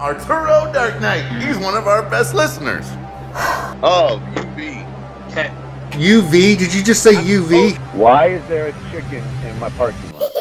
Arturo Dark Knight, he's one of our best listeners. Oh, UV. UV? Did you just say UV? Why is there a chicken in my parking lot?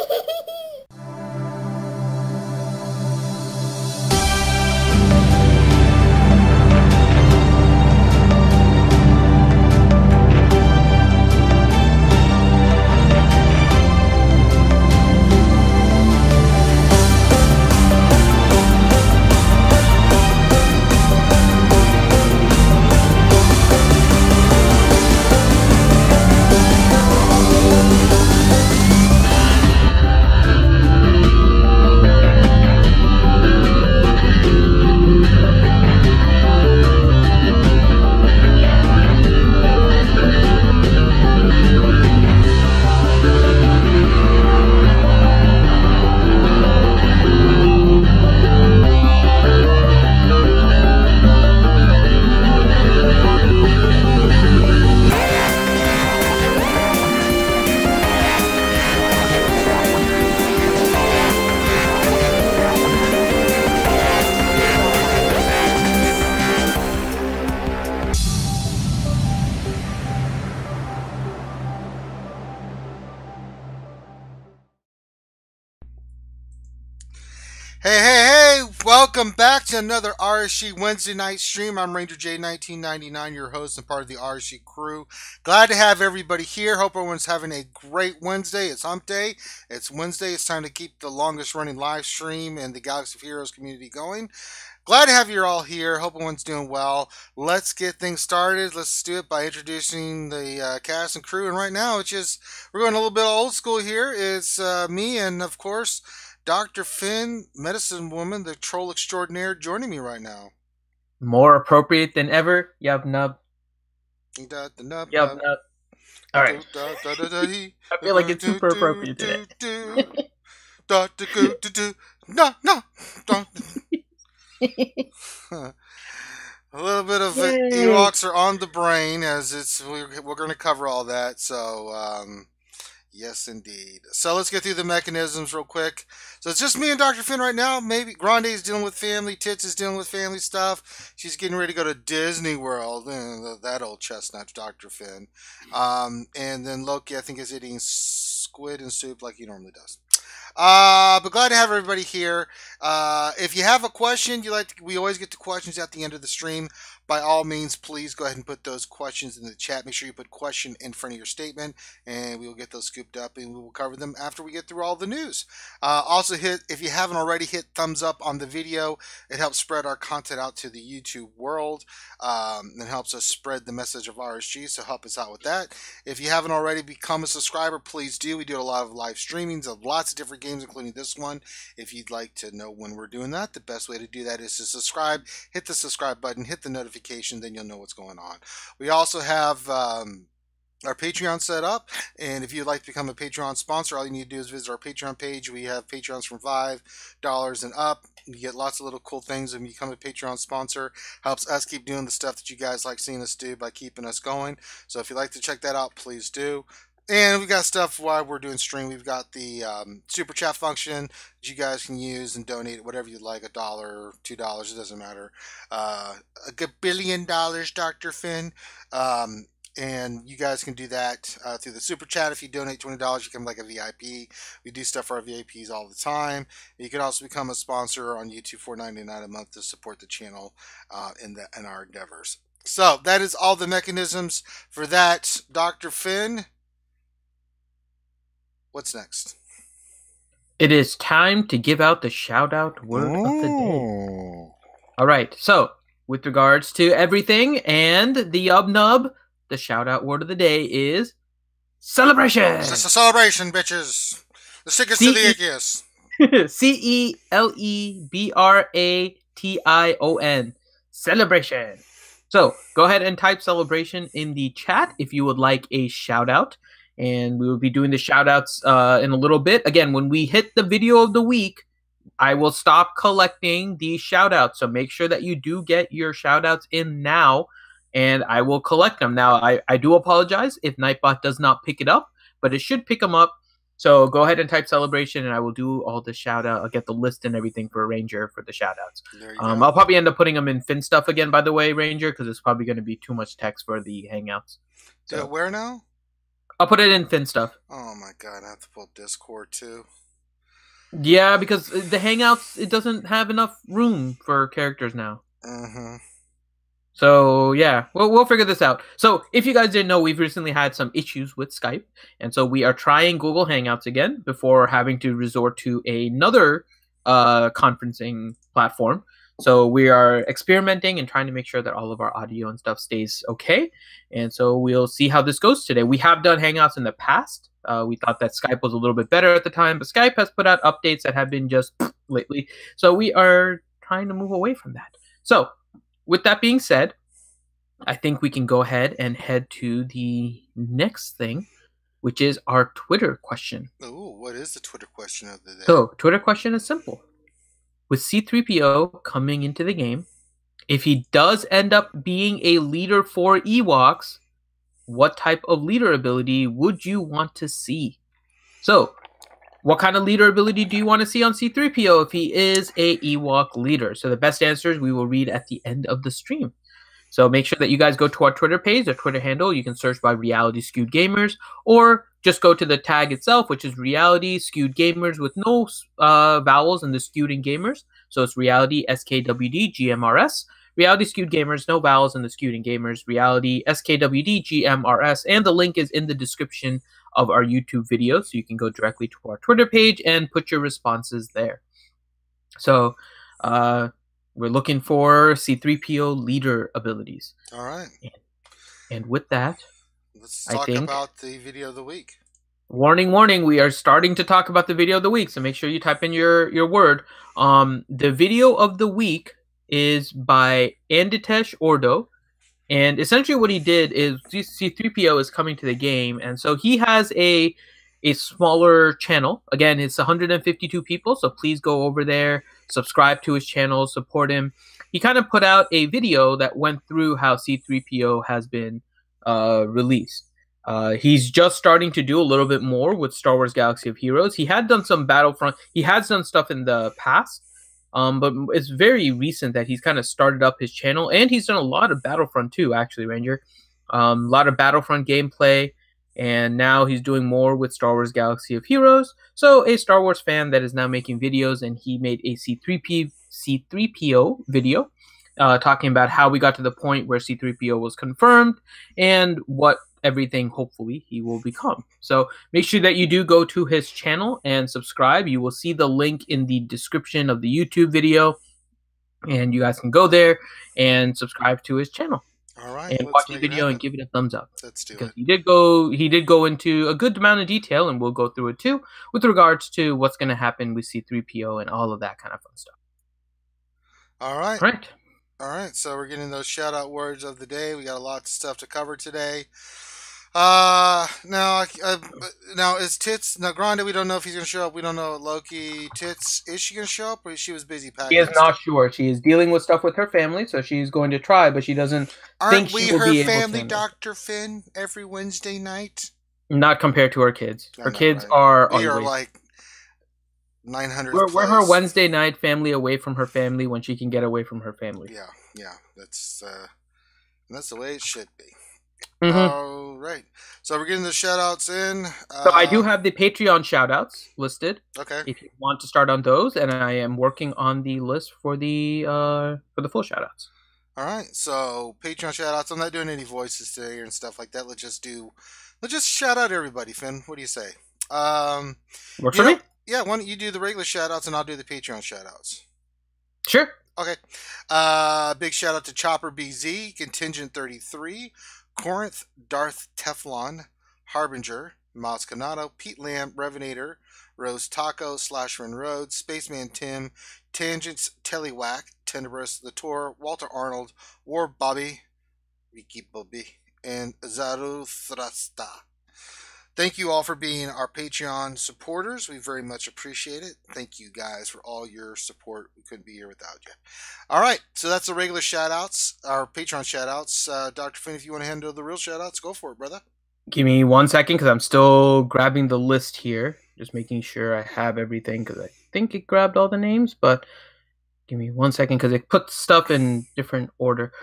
Hey, welcome back to another RSG Wednesday night stream. I'm Ranger J1999, your host and part of the RSG crew. Glad to have everybody here. Hope everyone's having a great Wednesday. It's hump day. It's Wednesday. It's time to keep the longest running live stream and the Galaxy of Heroes community going. Glad to have you all here. Hope everyone's doing well. Let's get things started. Let's do it by introducing the cast and crew. And right now, we're going a little bit old school here. It's me and, of course, Dr. Finn, medicine woman, the troll extraordinaire, joining me right now. More appropriate than ever, Yub Nub. Yub Nub. All right. I feel like it's super appropriate today. No. A little bit of Ewoks are on the brain, as we're going to cover all that. So, yes, indeed. So let's get through the mechanisms real quick. So it's just me and Dr. Finn right now. Maybe Grande is dealing with family. Tits is dealing with family stuff. She's getting ready to go to Disney World. That old chestnut, Dr. Finn. And then Loki, I think, is eating squid and soup like he normally does. But glad to have everybody here. If you have a question, we always get to questions at the end of the stream. By all means, please go ahead and put those questions in the chat. Make sure you put question in front of your statement, and we will get those scooped up, and we will cover them after we get through all the news. Also, if you haven't already, hit thumbs up on the video. It helps spread our content out to the YouTube world. It helps us spread the message of RSG, so help us out with that. If you haven't already become a subscriber, please do. We do a lot of live streamings of lots of different games, including this one. If you'd like to know when we're doing that, the best way to do that is to subscribe. Hit the subscribe button, hit the notification, then you'll know what's going on. We also have our Patreon set up, and if you'd like to become a Patreon sponsor, all you need to do is visit our Patreon page. We have Patreons from $5 and up. You get lots of little cool things when you become a Patreon sponsor. Helps us keep doing the stuff that you guys like seeing us do by keeping us going. So if you'd like to check that out, please do. And we've got stuff while we're doing stream. We've got the super chat function that you guys can use and donate whatever you'd like, $1, $2, it doesn't matter. $1 billion, Dr. Finn. And you guys can do that through the super chat. If you donate $20, you become like a VIP. We do stuff for our VIPs all the time. You can also become a sponsor on YouTube, $4.99 a month to support the channel in our endeavors. So that is all the mechanisms for that, Dr. Finn. What's next? It is time to give out the shout-out word of the day. All right, so with regards to everything and the Yub Nub, the shout-out word of the day is celebration. It's a celebration, bitches. The sickest to the ickiest. CELEBRATION. Celebration. So go ahead and type celebration in the chat if you would like a shout-out. And we will be doing the shout-outs in a little bit. Again, when we hit the video of the week, I will stop collecting the shout-outs. So make sure that you do get your shout-outs in now, and I will collect them. Now, I do apologize if Nightbot does not pick it up, but it should pick them up So go ahead and type celebration, and I will do all the shout out. I'll get the list and everything for Ranger for the shout outs. I'll probably end up putting them in Fin stuff again, by the way, Ranger, because it's probably going to be too much text for the Hangouts. So where now? I'll put it in Fin stuff. Oh my god, I have to pull Discord too. Yeah, because the Hangouts, it doesn't have enough room for characters now. So, yeah, we'll figure this out. So, if you guys didn't know, we've recently had some issues with Skype. And so we are trying Google Hangouts again before having to resort to another conferencing platform. So we are experimenting and trying to make sure that all of our audio and stuff stays okay. And so we'll see how this goes today. We have done Hangouts in the past. We thought that Skype was a little bit better at the time, but Skype has put out updates that have been just lately. So we are trying to move away from that. So with that being said, I think we can go ahead and head to the next thing, which is our Twitter question. Oh, what is the Twitter question of the day? So, Twitter question is simple. With C-3PO coming into the game, if he does end up being a leader for Ewoks, what type of leader ability would you want to see? So, what kind of leader ability do you want to see on C-3PO if he is a Ewok leader? So the best answers we will read at the end of the stream. So make sure that you guys go to our Twitter page, our Twitter handle. You can search by Reality Skewed Gamers, or just go to the tag itself, which is Reality Skewed Gamers with no vowels in the Skewed and Gamers. So it's Reality SKWD GMRS. Reality Skewed Gamers, no vowels in the Skewed and Gamers. Reality SKWD GMRS, and the link is in the description of our YouTube video, so you can go directly to our Twitter page and put your responses there. So, we're looking for C-3PO leader abilities. All right. And with that, let's talk about the video of the week. Warning, warning, we are starting to talk about the video of the week, so make sure you type in your word. The video of the week is by Anditesh Ordo, and essentially what he did is C-3PO is coming to the game, and so he has a smaller channel. Again, it's 152 people, so please go over there, subscribe to his channel, support him. He kind of put out a video that went through how C-3PO has been released. He's just starting to do a little bit more with Star Wars Galaxy of Heroes. He had done some Battlefront. He has done stuff in the past, but it's very recent that he's kind of started up his channel, and he's done a lot of Battlefront too, actually, Ranger. A lot of Battlefront gameplay. And now he's doing more with Star Wars Galaxy of Heroes. So a Star Wars fan that is now making videos, and he made a C-3PO video talking about how we got to the point where C-3PO was confirmed and what everything, hopefully, he will become. So make sure that you do go to his channel and subscribe. You will see the link in the description of the YouTube video, and you guys can go there and subscribe to his channel. All right, and watch the video and give it a thumbs up. Let's do because it. He did go into a good amount of detail, and we'll go through it too, with regards to what's going to happen with C-3PO and all of that kind of fun stuff. All right. Right. All right. So we're getting those shout out words of the day. We got a lot of stuff to cover today. Now is Tits now Granda? We don't know if he's gonna show up. We don't know Loki. Tits, is she gonna show up, or she was busy packing? She is not sure. She is dealing with stuff with her family, so she's going to try, but she doesn't think she will be able to. Aren't we her family, Dr. Finn, every Wednesday night? Not compared to her kids. Her kids are. We are like 900. We're her Wednesday night family away from her family when she can get away from her family. Yeah. That's the way it should be. Mm-hmm. All right. So we're getting the shout-outs in. So I do have the Patreon shout-outs listed. Okay. If you want to start on those, and I am working on the list for the full shout-outs. All right. So Patreon shout-outs. I'm not doing any voices today and stuff like that. Let's just shout out everybody, Finn. What do you say? Works for me? Yeah, why don't you do the regular shout-outs and I'll do the Patreon shout-outs. Sure. Okay. Big shout-out to Chopper BZ, Contingent 33, Corinth, Darth Teflon, Harbinger, Miles Canado, Pete Lamb, Revenator, Rose Taco, Slasher Road, Spaceman Tim, Tangents, Tellywack, Tenebris, The Tor, Walter Arnold, War Bobby, Vicky Bobby, and Zaruthrasta. Thank you all for being our Patreon supporters. We very much appreciate it. Thank you guys for all your support. We couldn't be here without you. All right, so that's the regular shout-outs, our Patreon shout-outs. Dr. Finn, if you want to handle the real shout-outs, go for it, brother. Give me 1 second because I'm still grabbing the list here. Just making sure I have everything because I think it grabbed all the names, but give me 1 second because it put stuff in different order.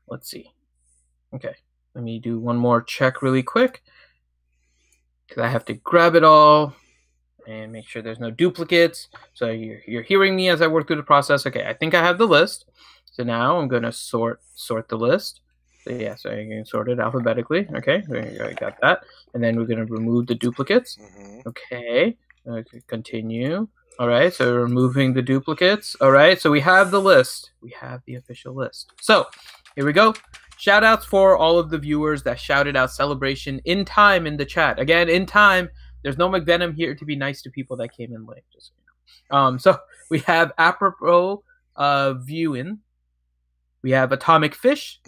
Let's see. Okay, let me do one more check really quick because I have to grab it all and make sure there's no duplicates. So you're hearing me as I work through the process. Okay, I think I have the list. So now I'm gonna sort the list. So yeah, so you can sort it alphabetically. Okay, I got that. And then we're gonna remove the duplicates. Okay, continue. All right, so removing the duplicates. All right, so we have the list. We have the official list. So here we go. Shout outs for all of the viewers that shouted out Celebration in time in the chat. Again, in time. There's no McVenom here to be nice to people that came in late. Just so you know. So we have Apropos Viewin. We have Atomic Fish.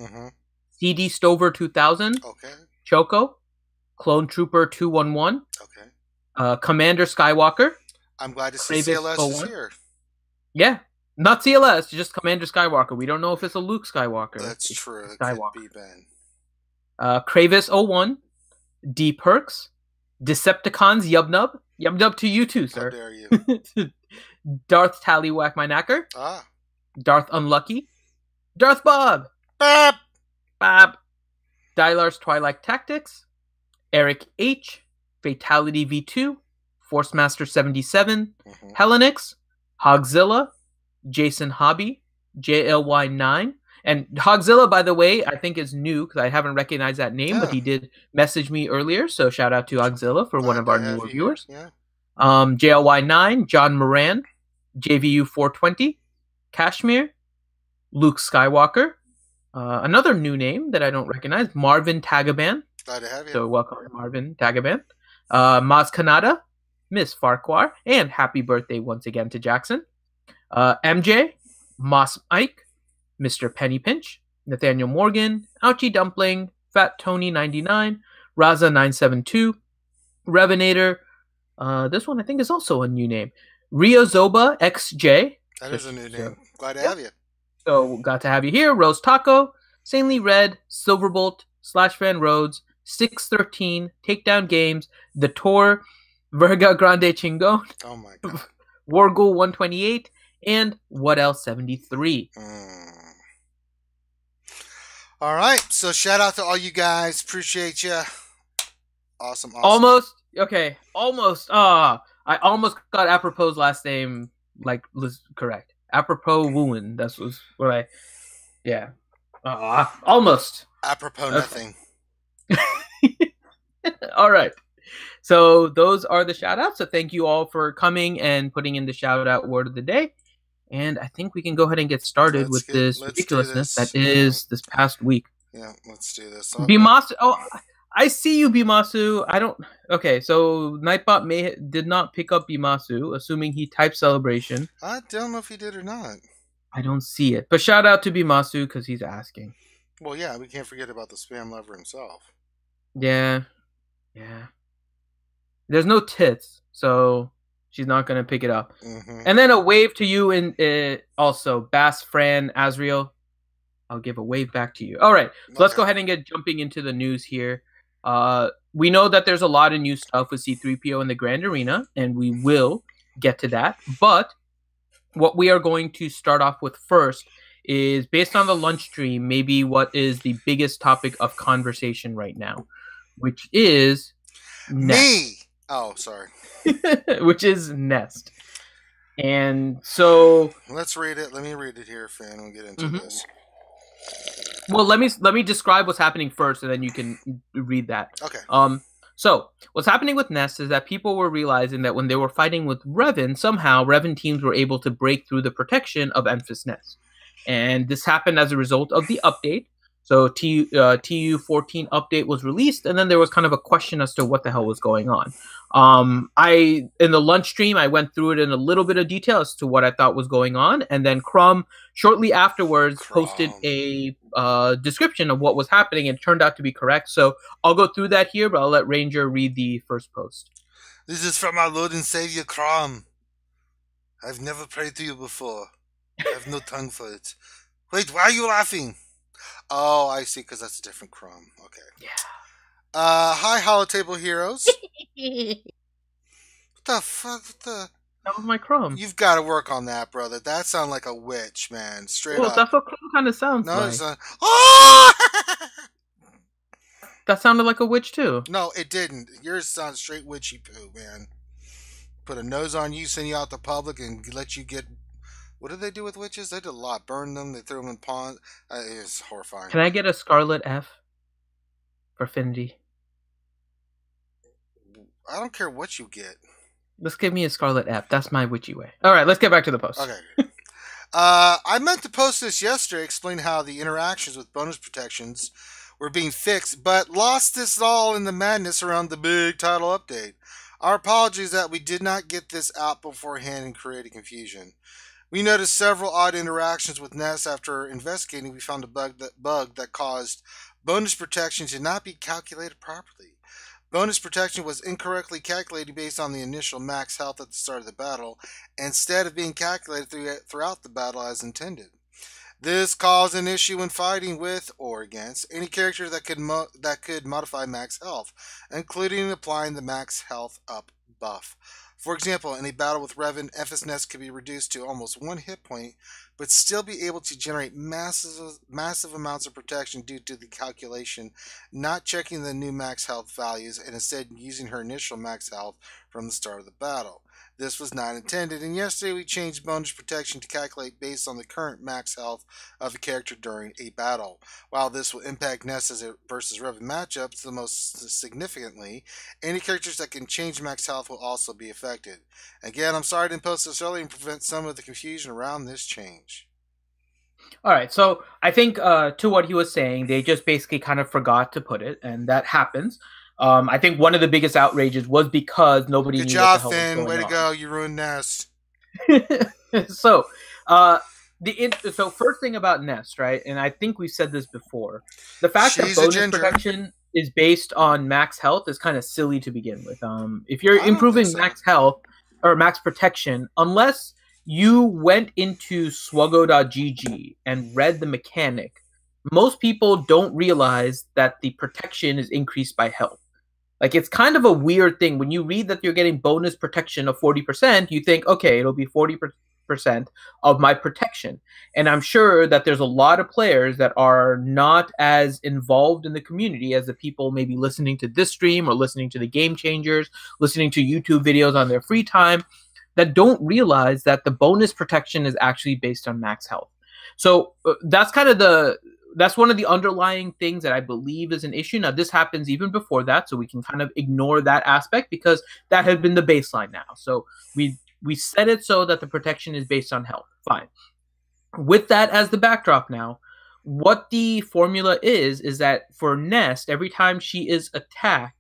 CD Stover 2000. Okay. Choco. Clone Trooper 211. Okay. Commander Skywalker. I'm glad to see CLS is here. Yeah. Not CLS, just Commander Skywalker. We don't know if it's a Luke Skywalker. That's true. Skywalker. Could be Ben. Kravis 01. D Perks. Decepticons Yub Nub. Yub Nub to you too, sir. How dare you? Darth Tallywhack my knacker. Ah. Darth Unlucky. Darth Bob. Bob. Bob. Dylar's Twilight Tactics. Eric H. Fatality V2. Force Master 77. Hellenix. Hogzilla. Jason Hobby. JLY9. And Hogzilla, by the way, I think is new because I haven't recognized that name, but he did message me earlier. So shout out to Hogzilla for one of our newer viewers. Yeah. JLY9, John Moran, JVU 420, Kashmir, Luke Skywalker, another new name that I don't recognize, Marvin Tagaban. Glad to have you. So welcome, Marvin Tagaban. Maz Kanata, Miss Farquhar, and happy birthday once again to Jackson. MJ, Moss Mike, Mr. Penny Pinch, Nathaniel Morgan, Ouchie Dumpling, Fat Tony 99, Raza 972, Revenator. This one I think is also a new name. Rio Zoba XJ. That is a new name. Glad to have you. So got to have you here. Rose Taco, Sanely Red, Silverbolt, Slash Rhodes, 613, Takedown Games, The Tor, Verga Grande Chingon. Oh my god. Wargul 128, and What Else 73. All right, so shout out to all you guys. Appreciate you. Awesome. Almost. Okay, almost. I almost got Apropos' last name correct. Apropos Wooin. That's what I. Yeah. Almost. Apropos nothing. All right. So those are the shout outs. So thank you all for coming and putting in the shout out word of the day. And I think we can go ahead and get started with this ridiculousness that is this past week. Yeah, let's do this. Bimasu. Oh, I see you, Bimasu. I don't. Okay, so Nightbot did not pick up Bimasu, assuming he typed celebration. I don't know if he did or not. I don't see it. But shout out to Bimasu because he's asking. Well, yeah, we can't forget about the spam lover himself. Yeah. Yeah. There's no tits, so she's not going to pick it up. And then a wave to you and also Bass, Fran, Azriel. I'll give a wave back to you. All right, so let's go ahead and get jumping into the news here. We know that there's a lot of new stuff with C-3PO in the Grand Arena, and we will get to that. But what we are going to start off with first is, based on the lunch stream, maybe what is the biggest topic of conversation right now, which is Nest. Me! Oh, sorry. Which is Nest. And so... Let's read it. Let me read it here, Fran. We'll get into this. Well, let me describe what's happening first, and then you can read that. Okay. So what's happening with Nest is that people were realizing that when they were fighting with Revan, somehow Revan teams were able to break through the protection of Enfys Nest, and this happened as a result of the update. So TU14 update was released, and then there was kind of a question as to what the hell was going on. In the lunch stream, I went through it in a little bit of detail as to what I thought was going on, and then Crumb shortly afterwards posted a description of what was happening, and it turned out to be correct. So I'll go through that here, but I'll let Ranger read the first post. This is from our Lord and Savior Crumb. I've never prayed to you before. I have no tongue for it. Wait, why are you laughing? Oh, I see, because that's a different Crumb. Okay. Yeah. Hi, Holotable Heroes. the fuck? What the? That was my Chrome. You've got to work on that, brother. That sounds like a witch, man. Straight Well, up. that's what Chrome kind of sounds No, like. it's not. Oh! That sounded like a witch too. No, it didn't. Yours sounds straight witchy poo, man. Put a nose on you, send you out to public, and let you get. What did they do with witches? They did a lot. Burn them. They threw them in ponds. It's horrifying. Can I get a Scarlet F for Affinity? I don't care what you get. Let's give me a Scarlet F. That's my witchy way. All right, let's get back to the post. Okay. I meant to post this yesterday, explain how the interactions with bonus protections were being fixed, but lost this all in the madness around the big title update. Our apologies that we did not get this out beforehand and created confusion. We noticed several odd interactions with Ness. After investigating, we found a bug that caused bonus protection to not be calculated properly. Bonus protection was incorrectly calculated based on the initial max health at the start of the battle, instead of being calculated throughout the battle as intended. This caused an issue when fighting with or against any character that could modify max health, including applying the max health up buff. For example, in a battle with Revan, Ness could be reduced to almost 1 hit point, but still be able to generate massive amounts of protection due to the calculation, not checking the new max health values and instead using her initial max health from the start of the battle. This was not intended, and yesterday we changed bonus protection to calculate based on the current max health of a character during a battle. While this will impact Ness versus Revan matchups the most significantly, any characters that can change max health will also be affected. Again, I'm sorry I didn't post this earlier and prevent some of the confusion around this change. All right, so I think to what he was saying, they just basically kind of forgot to put it, and that happens. I think one of the biggest outrages was because nobody knew what the hell was going on. Good job, Finn. Way to go. You ruined Nest. So, so first thing about Nest, right? And I think we've said this before. The fact that bonus protection is based on max health is kind of silly to begin with. If you're improving max health or max protection, unless you went into SWGOH.gg and read the mechanic, most people don't realize that the protection is increased by health. Like, it's kind of a weird thing. When you read that you're getting bonus protection of 40%, you think, okay, it'll be 40% of my protection. And I'm sure that there's a lot of players that are not as involved in the community as the people maybe listening to this stream or listening to the Game Changers, listening to YouTube videos on their free time, that don't realize that the bonus protection is actually based on max health. So that's kind of that's one of the underlying things that I believe is an issue. Now, this happens even before that, so we can kind of ignore that aspect because that has been the baseline now. So we set it so that the protection is based on health. Fine. With that as the backdrop now, what the formula is that for Nest, every time she is attacked,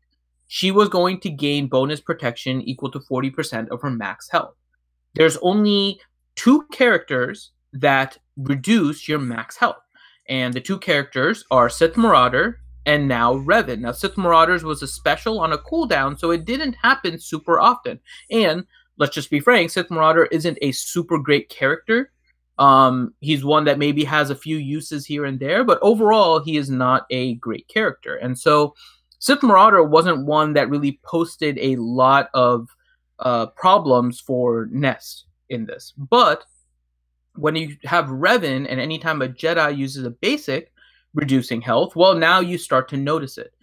she was going to gain bonus protection equal to 40% of her max health. There's only 2 characters that reduce your max health. And the 2 characters are Sith Marauder and now Revan. Now, Sith Marauders was a special on a cooldown, so it didn't happen super often. And let's just be frank, Sith Marauder isn't a super great character. He's one that maybe has a few uses here and there, but overall, he is not a great character. And so Sith Marauder wasn't one that really posted a lot of problems for Nest in this. But when you have Revan, and anytime a Jedi uses a basic reducing health, well, now you start to notice it.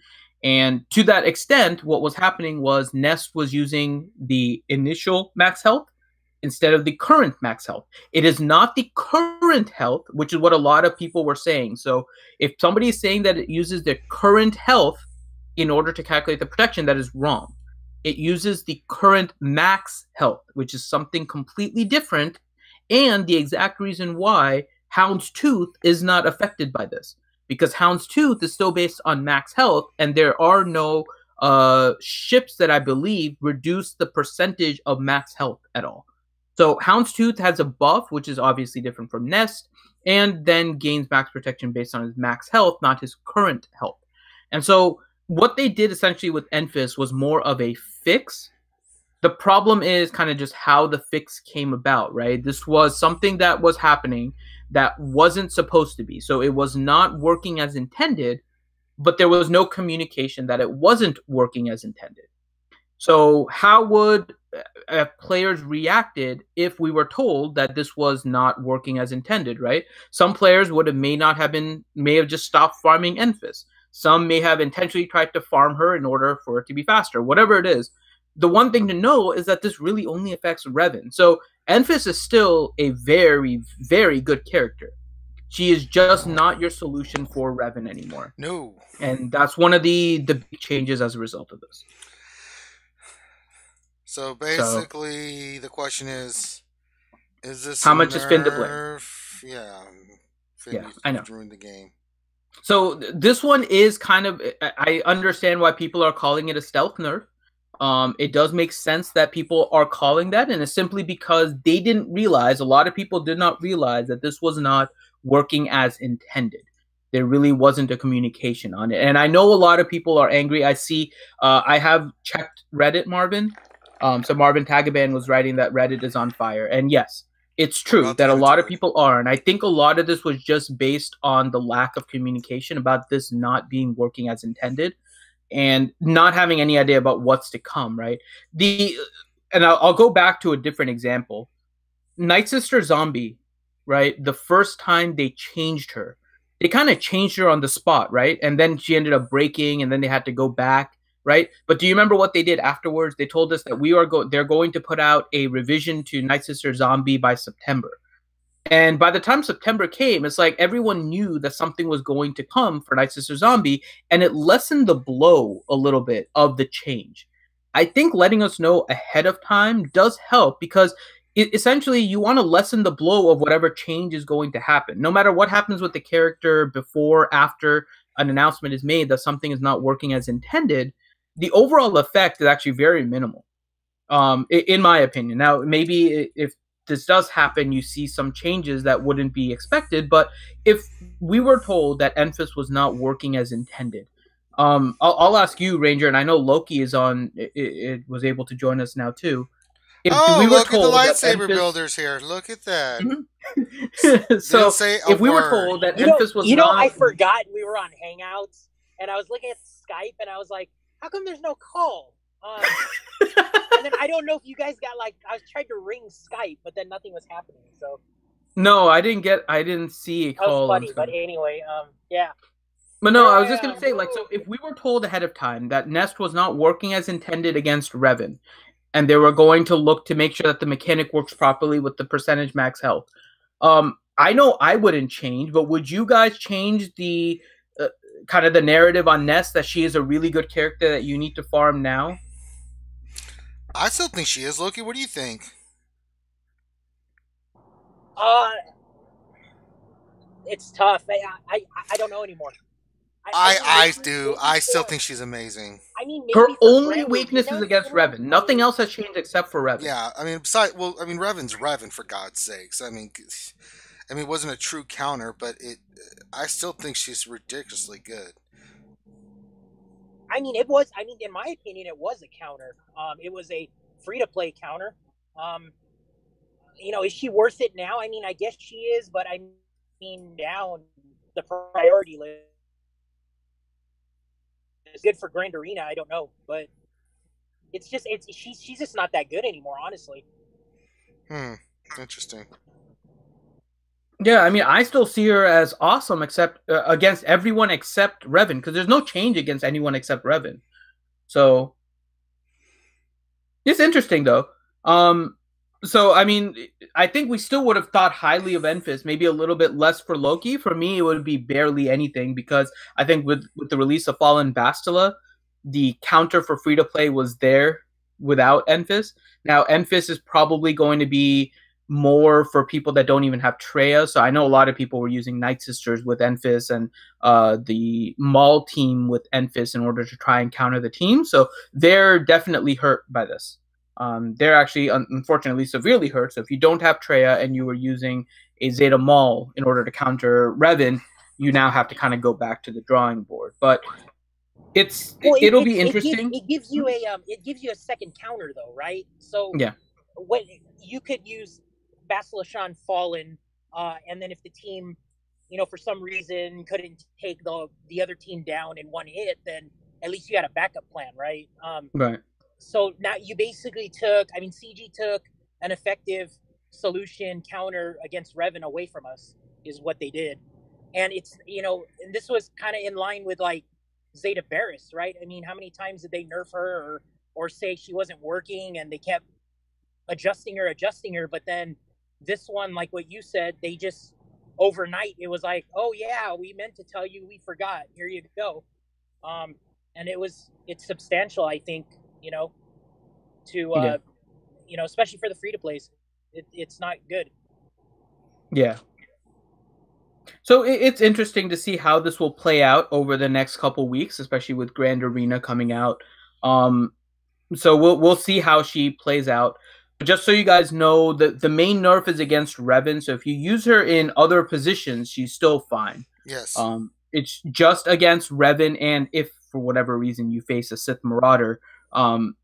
And to that extent, what was happening was Nest was using the initial max health instead of the current max health. It is not the current health, which is what a lot of people were saying. So if somebody is saying that it uses the current health in order to calculate the protection, that is wrong. It uses the current max health, which is something completely different, and the exact reason why Houndstooth is not affected by this. Because Houndstooth is still based on max health, and there are no ships that I believe reduce the percentage of max health at all. So Houndstooth has a buff, which is obviously different from Nest, and then gains max protection based on his max health, not his current health. And so what they did essentially with Enfys was more of a fix. The problem is kind of just how the fix came about, right? This was something that was happening that wasn't supposed to be. So it was not working as intended, but there was no communication that it wasn't working as intended. So how would players reacted if we were told that this was not working as intended, right? Some players may have just stopped farming Enfys. Some may have intentionally tried to farm her in order for it to be faster. Whatever it is, the one thing to know is that this really only affects Revan. So Enfys is still a very, very good character. She is just not your solution for Revan anymore. No. And that's one of the big changes as a result of this. So basically, the question is this how much is Finn to blame? Yeah. Finn I know. Ruined the game. So this one is kind of, I understand why people are calling it a stealth nerf. It does make sense that people are calling that, and it's simply because they didn't realize, a lot of people did not realize that this was not working as intended. There really wasn't a communication on it. And I know a lot of people are angry. I see, I have checked Reddit, Marvin. So Marvin Tagaban was writing that Reddit is on fire. And yes, it's true that a lot of people are. And I think a lot of this was just based on the lack of communication about this not being working as intended and not having any idea about what's to come, right? And I'll go back to a different example. Night Sister Zombie, right? The first time they changed her, they kind of changed her on the spot, right? And then she ended up breaking, and then they had to go back, right? But do you remember what they did afterwards? They told us that they're going to put out a revision to Night Sister Zombie by September. And by the time September came, it's like everyone knew that something was going to come for Night Sister Zombie, and it lessened the blow a little bit of the change. I think letting us know ahead of time does help, because essentially you want to lessen the blow of whatever change is going to happen. No matter what happens with the character before, after an announcement is made that something is not working as intended, the overall effect is actually very minimal, in my opinion. Now, maybe if this does happen, you see some changes that wouldn't be expected. But if we were told that Enfys was not working as intended, I'll ask you, Ranger, and I know Loki is on. It was able to join us now too. If we were look told at the lightsaber builders here. Look at that. So if we were told that Enfys was not... I forgot we were on Hangouts, and I was looking at Skype, and I was like, how come there's no call? And then I don't know if you guys got, like, I was trying to ring Skype, but then nothing was happening. So no, I didn't see a call. That was funny, but anyway, yeah. But no, I was just gonna say, like, so if we were told ahead of time that Nest was not working as intended against Revan, and they were going to look to make sure that the mechanic works properly with the percentage max health, I know I wouldn't change, but would you guys change the kind of the narrative on Nest that she is a really good character that you need to farm now? I still think she is. Loki, what do you think? It's tough. I don't know anymore. I do. I still think she's amazing. I mean, her only weakness is against Revan. Nothing else has changed except for Revan. Yeah, I mean, Revan's Revan, for God's sakes. I mean, it wasn't a true counter, but I still think she's ridiculously good. I mean, in my opinion, it was a counter. It was a free-to-play counter. Is she worth it now? I mean, I guess she is, but I mean, down the priority list. It's good for Grand Arena, I don't know, but she's just not that good anymore, honestly. Interesting. Yeah, I mean, I still see her as awesome, except against everyone except Revan, because there's no change against anyone except Revan. So it's interesting, though. So I mean, I think we still would have thought highly of Enfys, maybe a little bit less for Loki. For me, it would be barely anything, because I think with the release of Fallen Bastila, the counter for free to play was there without Enfys. Now, Enfys is probably going to be more for people that don't even have Treya. So I know a lot of people were using Night Sisters with Enfys and the Maul team with Enfys in order to try and counter the team. So they're definitely hurt by this. They're actually, unfortunately, severely hurt. So if you don't have Treya and you were using a Zeta Maul in order to counter Revan, you now have to kind of go back to the drawing board. But it'll be interesting. It gives you a second counter, though, right? So yeah, what you could use Basilishan Fallen, and then if the team, for some reason couldn't take the other team down in one hit, then at least you got a backup plan, right? Right. so now you basically took, I mean, CG took an effective solution counter against Revan away from us, is what they did. And it's, you know, and this was kind of in line with like Zeta Barris, right? I mean, how many times did they nerf her or say she wasn't working and they kept adjusting her? But then this one, like what you said, they just overnight, it was like, oh yeah, we meant to tell you, we forgot. Here you go. And it's substantial, I think, you know, to, you know, especially for the free-to-plays. It's not good. Yeah. So it's interesting to see how this will play out over the next couple weeks, especially with Grand Arena coming out. So we'll see how she plays out. But just so you guys know, the main nerf is against Revan. So if you use her in other positions, she's still fine. Yes. It's just against Revan, and if for whatever reason you face a Sith Marauder,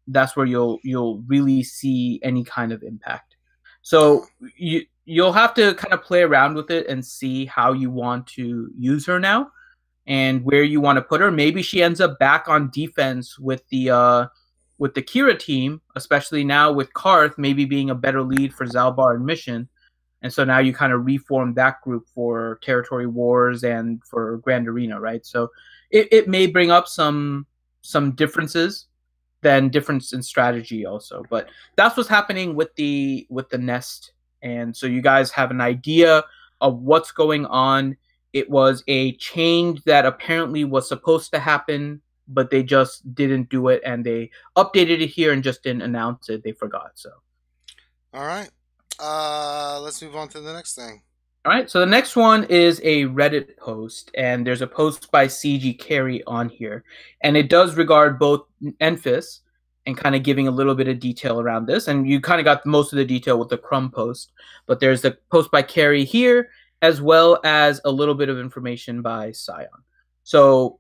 that's where you'll really see any kind of impact. So you'll have to kind of play around with it and see how you want to use her now and where you want to put her. Maybe she ends up back on defense with the Kira team, especially now with Karth maybe being a better lead for Zalbar and Mission. And so now you kind of reform that group for Territory Wars and for Grand Arena, right? So it may bring up some differences, then difference in strategy also. But that's what's happening with the Nest. And so you guys have an idea of what's going on. It was a change that apparently was supposed to happen, but they just didn't do it, and they updated it here and just didn't announce it. They forgot. So, all right, let's move on to the next thing. All right, so the next one is a Reddit post, and there's a post by CG Carey on here, and it does regard both Enfys and kind of giving a little bit of detail around this, and you kind of got most of the detail with the Crumb post, but there's the post by Carey here, as well as a little bit of information by Sion. So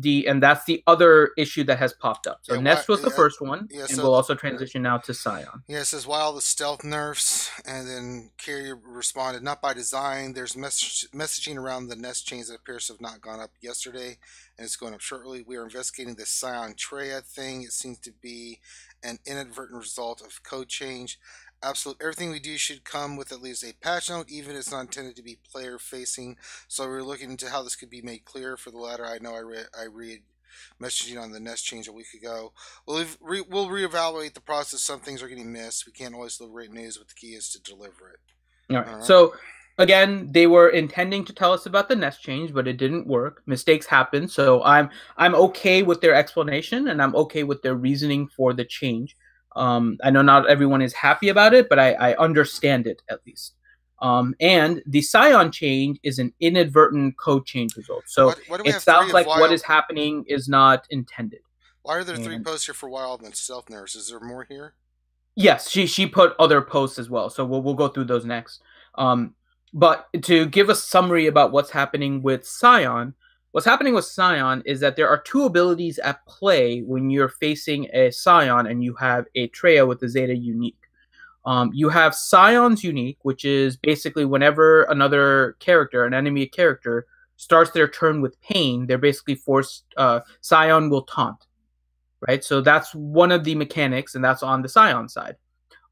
and that's the other issue that has popped up. So Nest was the first one, and we'll also transition now to Sion. Yeah, it says, why all the stealth nerfs? And then Carrier responded, not by design. There's messaging around the Nest chains that appears to have not gone up yesterday, and it's going up shortly. We are investigating this Sion Treya thing. It seems to be an inadvertent result of code change. Absolutely everything we do should come with at least a patch note, even if it's not intended to be player facing. So we're looking into how this could be made clear. For the latter, I know I read messaging on the Nest change a week ago. We'll reevaluate the process. Some things are getting missed. We can't always deliver great news, but the key is to deliver it. All right. So again, they were intending to tell us about the Nest change, but it didn't work. Mistakes happen. So I'm okay with their explanation, and I'm okay with their reasoning for the change. I know not everyone is happy about it, but I understand it at least. And the Sion change is an inadvertent code change result. So it sounds like what is happening is not intended. Why are there 3 posts here for Wild and Stealth Nurse? Is there more here? Yes, she put other posts as well. So we'll go through those next. But to give a summary about what's happening with Sion, what's happening with Sion is that there are 2 abilities at play when you're facing a Sion and you have a Treya with the Zeta unique. You have Sion's unique, which is basically whenever another character, an enemy character, starts their turn with pain, they're basically forced, Sion will taunt, right? So that's one of the mechanics, and that's on the Sion side.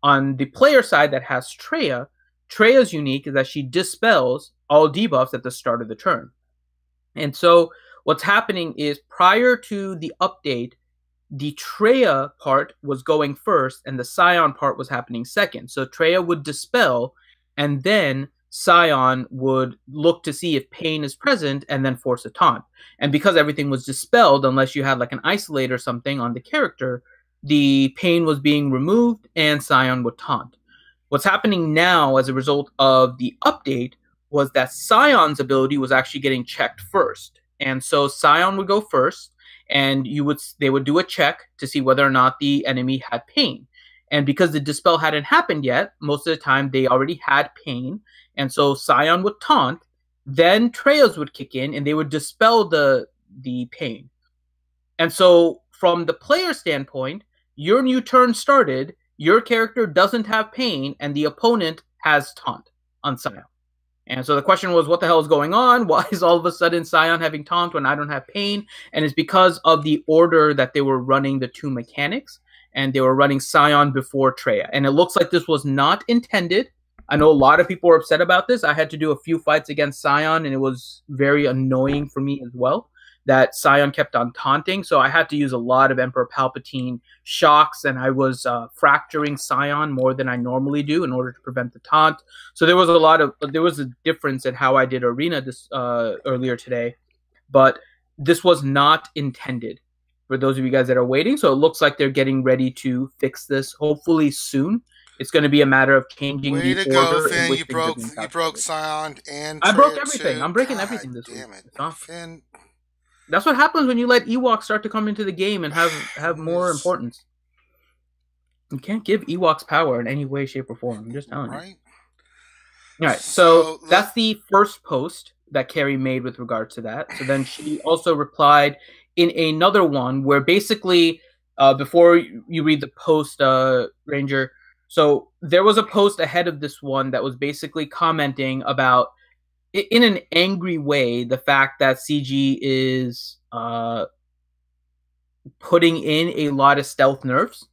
On the player side that has Treya, Treya's unique is that she dispels all debuffs at the start of the turn. And so what's happening is prior to the update, the Treya part was going first and the Sion part was happening second. So Treya would dispel, and then Sion would look to see if pain is present and then force a taunt. And because everything was dispelled, unless you had like an isolate or something on the character, the pain was being removed and Sion would taunt. What's happening now as a result of the update was that Sion's ability was actually getting checked first. And so Sion would go first, and they would do a check to see whether or not the enemy had pain. And because the dispel hadn't happened yet, most of the time they already had pain. And so Sion would taunt, then Treya's would kick in, and they would dispel the pain. And so from the player standpoint, your new turn started, your character doesn't have pain, and the opponent has taunt on Sion. And so the question was, what the hell is going on? Why is all of a sudden Sion having taunt when I don't have pain? And it's because of the order that they were running the 2 mechanics. and they were running Sion before Treya. And it looks like this was not intended. I know a lot of people were upset about this. I had to do a few fights against Sion, and it was very annoying for me as well that Sion kept on taunting. So I had to use a lot of Emperor Palpatine shocks, and I was fracturing Sion more than I normally do in order to prevent the taunt. So there was a difference in how I did Arena this earlier today, but this was not intended for those of you guys that are waiting. So it looks like they're getting ready to fix this hopefully soon. It's going to be a matter of changing Way the to order. go, Finn. In which You things are broke being you calculated. broke Sion and I broke Treya everything. too. I'm breaking God everything this week. damn it. It's off. Finn. That's what happens when you let Ewoks start to come into the game and have more importance. You can't give Ewoks power in any way, shape, or form. I'm just telling you. Right? All right, so that's the first post that Carrie made with regards to that. So then she also replied in another one where basically, before you read the post, Ranger, so there was a post ahead of this one that was basically commenting about, in an angry way, the fact that CG is putting in a lot of stealth nerfs.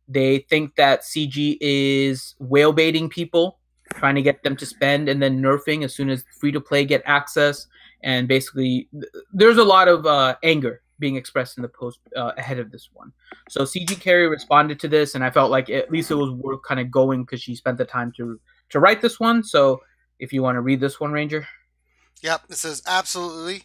They think that CG is whale baiting people, trying to get them to spend and then nerfing as soon as free-to-play get access. And basically, there's a lot of anger being expressed in the post ahead of this one. So CG Carrie responded to this, and I felt like at least it was worth kind of going because she spent the time to write this one. So if you want to read this one, Ranger. Yep, it says, absolutely.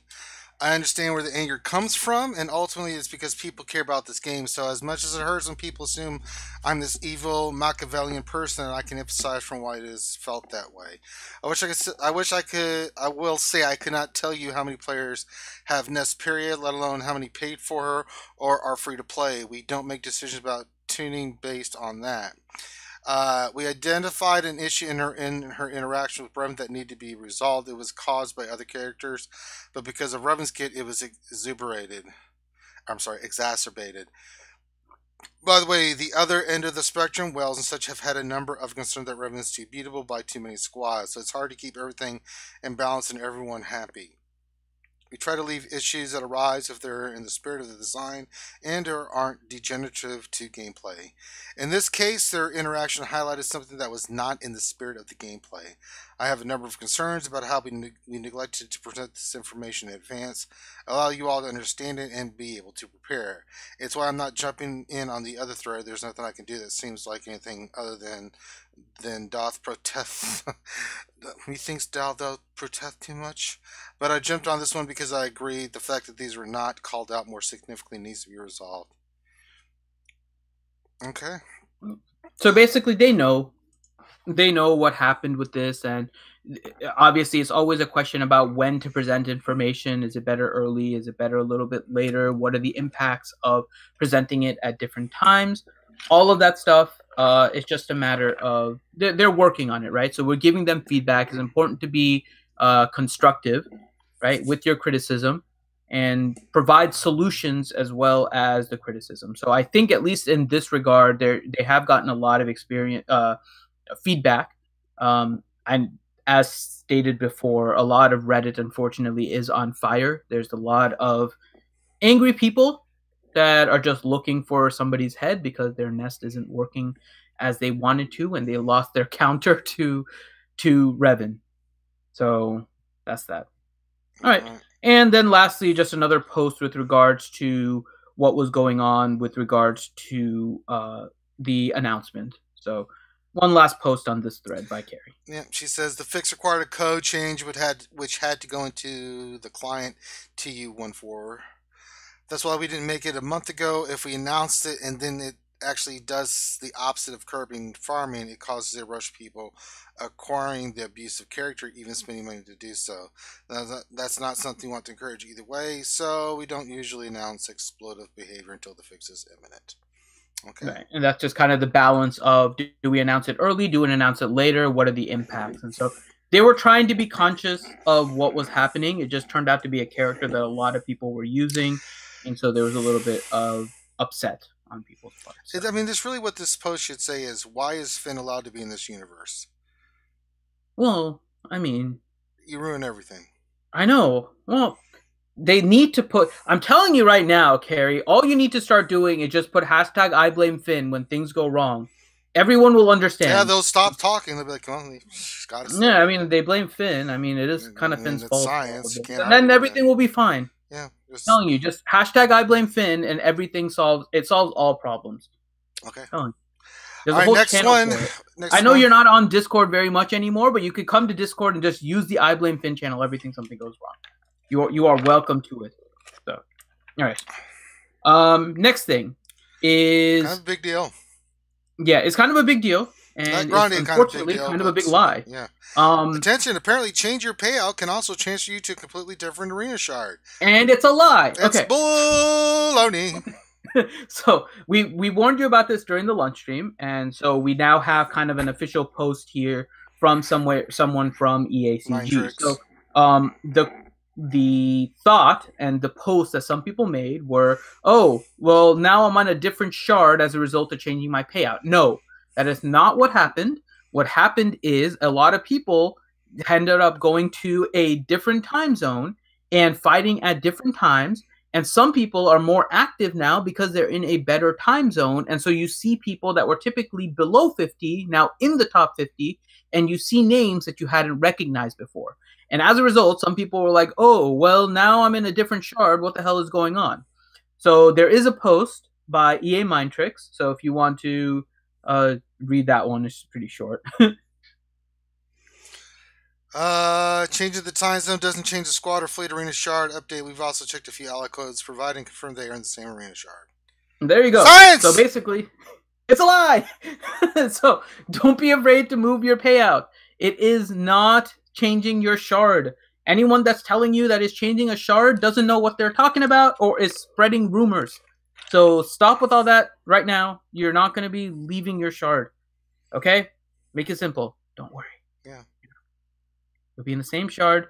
I understand where the anger comes from, and ultimately it's because people care about this game. So as much as it hurts when people assume I'm this evil Machiavellian person, I can emphasize from why it is felt that way. I will say I could not tell you how many players have Nest period, let alone how many paid for her or are free to play. We don't make decisions about tuning based on that. We identified an issue in her interaction with Revan that needed to be resolved. It was caused by other characters, but because of Revan's kit, it was exacerbated. By the way, the other end of the spectrum, Wells and such have had a number of concerns that Revan is too beatable by too many squads, so it's hard to keep everything in balance and everyone happy. We try to leave issues that arise if they're in the spirit of the design and or aren't degenerative to gameplay. In this case, their interaction highlighted something that was not in the spirit of the gameplay. I have a number of concerns about how we neglected to present this information in advance, allow you all to understand it and be able to prepare. It's why I'm not jumping in on the other thread. There's nothing I can do that seems like anything other than doth protest. Methinks doth protest too much. But I jumped on this one because I agree the fact that these were not called out more significantly needs to be resolved. Okay. So basically, they know what happened with this, and obviously it's always a question about when to present information. Is it better early? Is it better a little bit later? What are the impacts of presenting it at different times? All of that stuff. It's just a matter of they're working on it, right? So we're giving them feedback. It's important to be constructive, right, with your criticism, and provide solutions as well as the criticism. So I think at least in this regard, they have gotten a lot of experience, feedback, and as stated before, a lot of Reddit unfortunately is on fire. There's a lot of angry people that are just looking for somebody's head because their nest isn't working as they wanted to, and they lost their counter to Revan. So that's that. All right. And then lastly, just another post with regards to what was going on with regards to the announcement. So one last post on this thread by Carrie. Yeah, she says the fix required a code change which had to go into the client TU14. That's why we didn't make it a month ago. If we announced it and then it actually does the opposite of curbing farming, it causes a rush of people acquiring the abusive character, even spending money to do so. Now, that's not something we want to encourage either way, so we don't usually announce exploitive behavior until the fix is imminent. Okay. Right. And that's just kind of the balance of, do we announce it early? Do we announce it later? What are the impacts? And so they were trying to be conscious of what was happening. It just turned out to be a character that a lot of people were using. And so there was a little bit of upset on people's part. So. I mean, that's really what this post should say is, why is Finn allowed to be in this universe? Well, I mean... You ruin everything. I know. Well, they need to put. I'm telling you right now, Carrie. All you need to start doing is just put hashtag I blame Finn when things go wrong. Everyone will understand. Yeah, they'll stop talking. They'll be like, "Come on, got to." Yeah, I mean, they blame Finn. I mean, it is kind of Finn's fault. Science, and then everything will be fine. Yeah, I'm telling you, just hashtag I blame Finn, and everything solves. It solves all problems. Okay. There's a whole next channel one. for it. I know you're not on Discord very much anymore, but you could come to Discord and just use the I blame Finn channel every time something goes wrong. You are welcome to it. So, all right. Next thing is kind of a big deal. Yeah, it's kind of a big deal, and it's unfortunately kind of a big lie. Yeah. Attention! Apparently, change your payout can also transfer you to a completely different arena shard. And it's a lie. It's baloney. So we warned you about this during the lunch stream, and so we now have kind of an official post here from someone from EACG. So the thought and the post that some people made were, oh, well, now I'm on a different shard as a result of changing my payout. No, that is not what happened. What happened is a lot of people ended up going to a different time zone and fighting at different times. And some people are more active now because they're in a better time zone. And so you see people that were typically below 50 now in the top 50, and you see names that you hadn't recognized before. And as a result, some people were like, oh, well, now I'm in a different shard. What the hell is going on? So there is a post by EA Mindtricks. So if you want to read that one, it's pretty short. Changing the time zone doesn't change the squad or fleet arena shard update. We've also checked a few ally codes provided and confirmed they are in the same arena shard. There you go. Science! So basically, it's a lie. So don't be afraid to move your payout. It is not changing your shard. Anyone that's telling you that is changing a shard doesn't know what they're talking about or is spreading rumors. So stop with all that right now. You're not going to be leaving your shard. Okay? Make it simple. Don't worry. Yeah. You'll be in the same shard,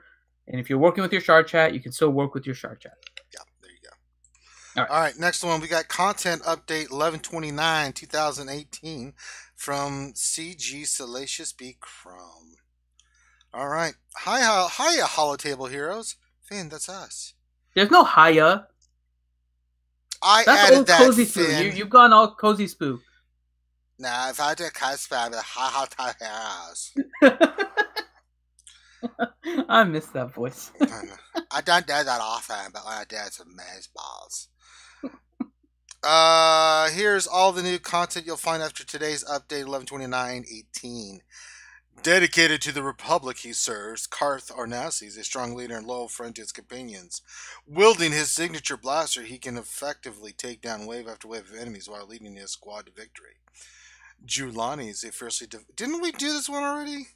and if you're working with your shard chat, you can still work with your shard chat. Yeah, there you go. All right, next one. We got content update 11/29/2018 from CG Salacious B. Chrome. All right. Hiya, holotable heroes. Finn, that's us. There's no hiya. That's added old that, cozy Finn. spoo. You've gone all cozy spoo. Nah, if I did cosplay with hi heroes. I miss that voice. I don't do that often, but when I do, it's amazeballs. Here's all the new content you'll find after today's update, 11/29/18. Dedicated to the republic he serves, Karth Ornassi is a strong leader and loyal friend to his companions. Wielding his signature blaster, he can effectively take down wave after wave of enemies while leading his squad to victory. Julani is a fiercely... Didn't we do this one already?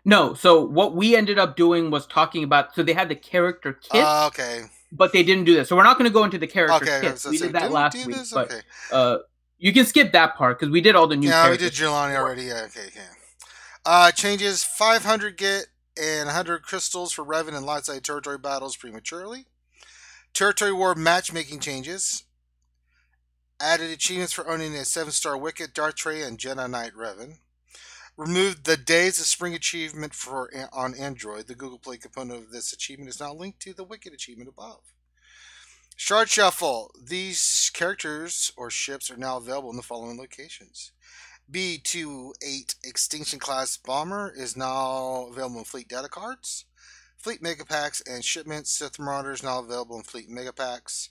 No, so what we ended up doing was talking about... So they had the character kit, okay. but they didn't do this. So we're not going to go into the character kit. So we did that last week, but okay. You can skip that part because we did all the new characters. Yeah, we did Julani already. Yeah, okay. Changes 500 get and 100 crystals for Revan and Lightside territory battles prematurely. Territory war matchmaking changes. Added achievements for owning a 7-star Wicket, Darth Tray, and Jedi Knight Revan. Removed the Days of Spring achievement on Android. The Google Play component of this achievement is now linked to the Wicket achievement above. Shard Shuffle. These characters or ships are now available in the following locations. B-28 Extinction Class Bomber is now available in Fleet Data Cards. Fleet Mega Packs and Shipments. Sith Marauder is now available in Fleet Mega Packs.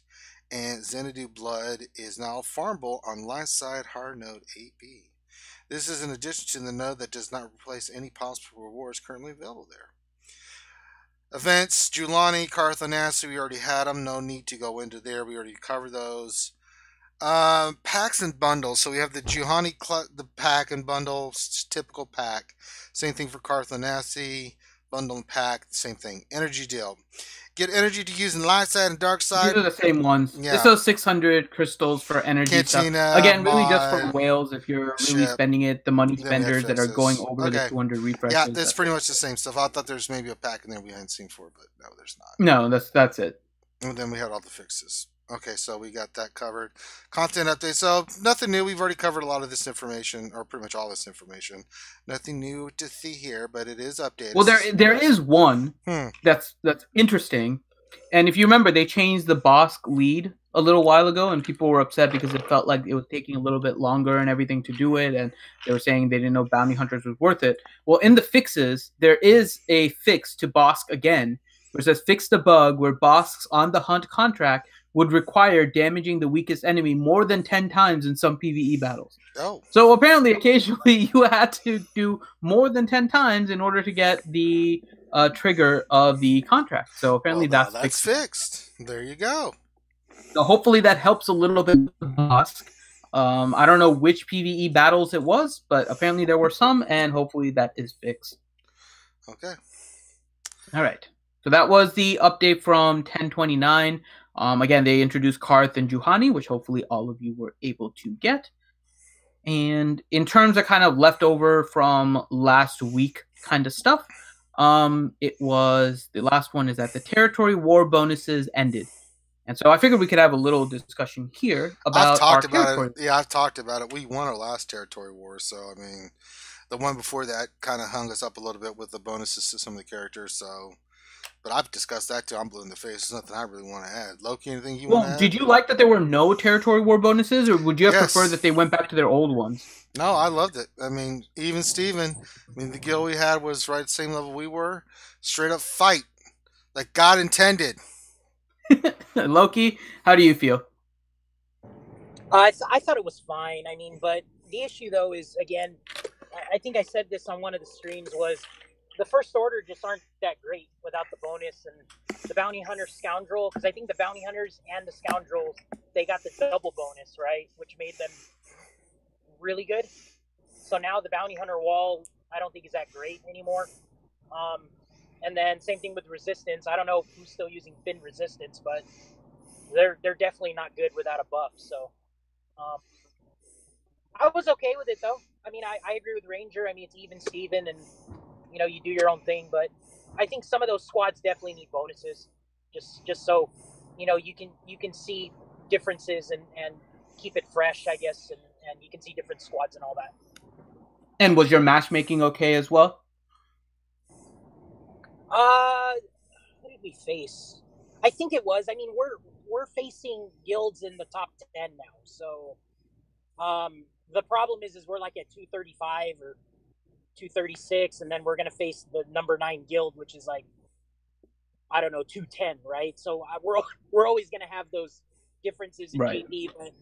And Xanadu Blood is now farmable on Lightside Hard Node 8B. This is in addition to the node that does not replace any possible rewards currently available there. Events, Julani, Karth Ornassi, we already had them. No need to go into there. We already covered those. Packs and bundles. So we have the Juhani, the pack and bundle, typical pack. Same thing for Karth Ornassi, bundle and pack, same thing. Energy deal. Get energy to use in light side and dark side. These are the same ones. Yeah. Just those 600 crystals for energy Cantina, stuff. Again, really mod, just for whales if you're really spending it. The money spenders that are going over the 200 refreshes. Yeah, that's pretty much the same stuff. I thought there's maybe a pack in there we hadn't seen before, but no, there's not. No, that's it. And then we had all the fixes. Okay, so we got that covered. Content update. So nothing new. We've already covered a lot of this information, or pretty much all this information. Nothing new to see here, but it is updated. Well, there is one that's interesting. And if you remember, they changed the Bosk lead a little while ago, and people were upset because it felt like it was taking a little bit longer and everything to do it, and they were saying they didn't know Bounty Hunters was worth it. Well, in the fixes, there is a fix to Bosk again, where it says fix the bug where Bosk's on the hunt contract would require damaging the weakest enemy more than 10 times in some PvE battles. Oh. So apparently, occasionally, you had to do more than 10 times in order to get the trigger of the contract. So apparently that's fixed. There you go. So hopefully that helps a little bit with the Bosk. I don't know which PvE battles it was, but apparently there were some, and hopefully that is fixed. Okay. All right. So that was the update from 1029. Again, they introduced Karth and Juhani, which hopefully all of you were able to get. And in terms of kind of leftover from last week kind of stuff, it was, the last one is that the territory war bonuses ended. And so I figured we could have a little discussion here about I've talked about it. We won our last territory war, so I mean, the one before that kind of hung us up a little bit with the bonuses to some of the characters, so... But I've discussed that too. I'm blue in the face. There's nothing I really want to add. Loki, anything you want to add? Did you like that there were no territory war bonuses, or would you have preferred that they went back to their old ones? No, I loved it. I mean, even Steven, the guild we had was right at the same level we were. Straight up fight. Like God intended. Loki, how do you feel? I thought it was fine. I mean, but the issue, though, is, again, I think I said this on one of the streams, was the First Order just aren't that great without the bonus, and the Bounty Hunter Scoundrel, because I think the Bounty Hunters and the Scoundrels, they got the double bonus, right, which made them really good. So now the Bounty Hunter wall, I don't think is that great anymore. And then same thing with Resistance. I don't know who's still using Fin Resistance, but they're definitely not good without a buff. So I was okay with it, though. I mean, I agree with Ranger. I mean, it's even Steven, and you do your own thing, but I think some of those squads definitely need bonuses, just so you can see differences and keep it fresh, I guess, and you can see different squads and all that. And was your matchmaking okay as well? Who did we face? I think it was. I mean, we're facing guilds in the top 10 now, so the problem is we're like at 235 or 236, and then we're going to face the number 9 guild, which is like, I don't know, 210, right? So we're always going to have those differences in GP, but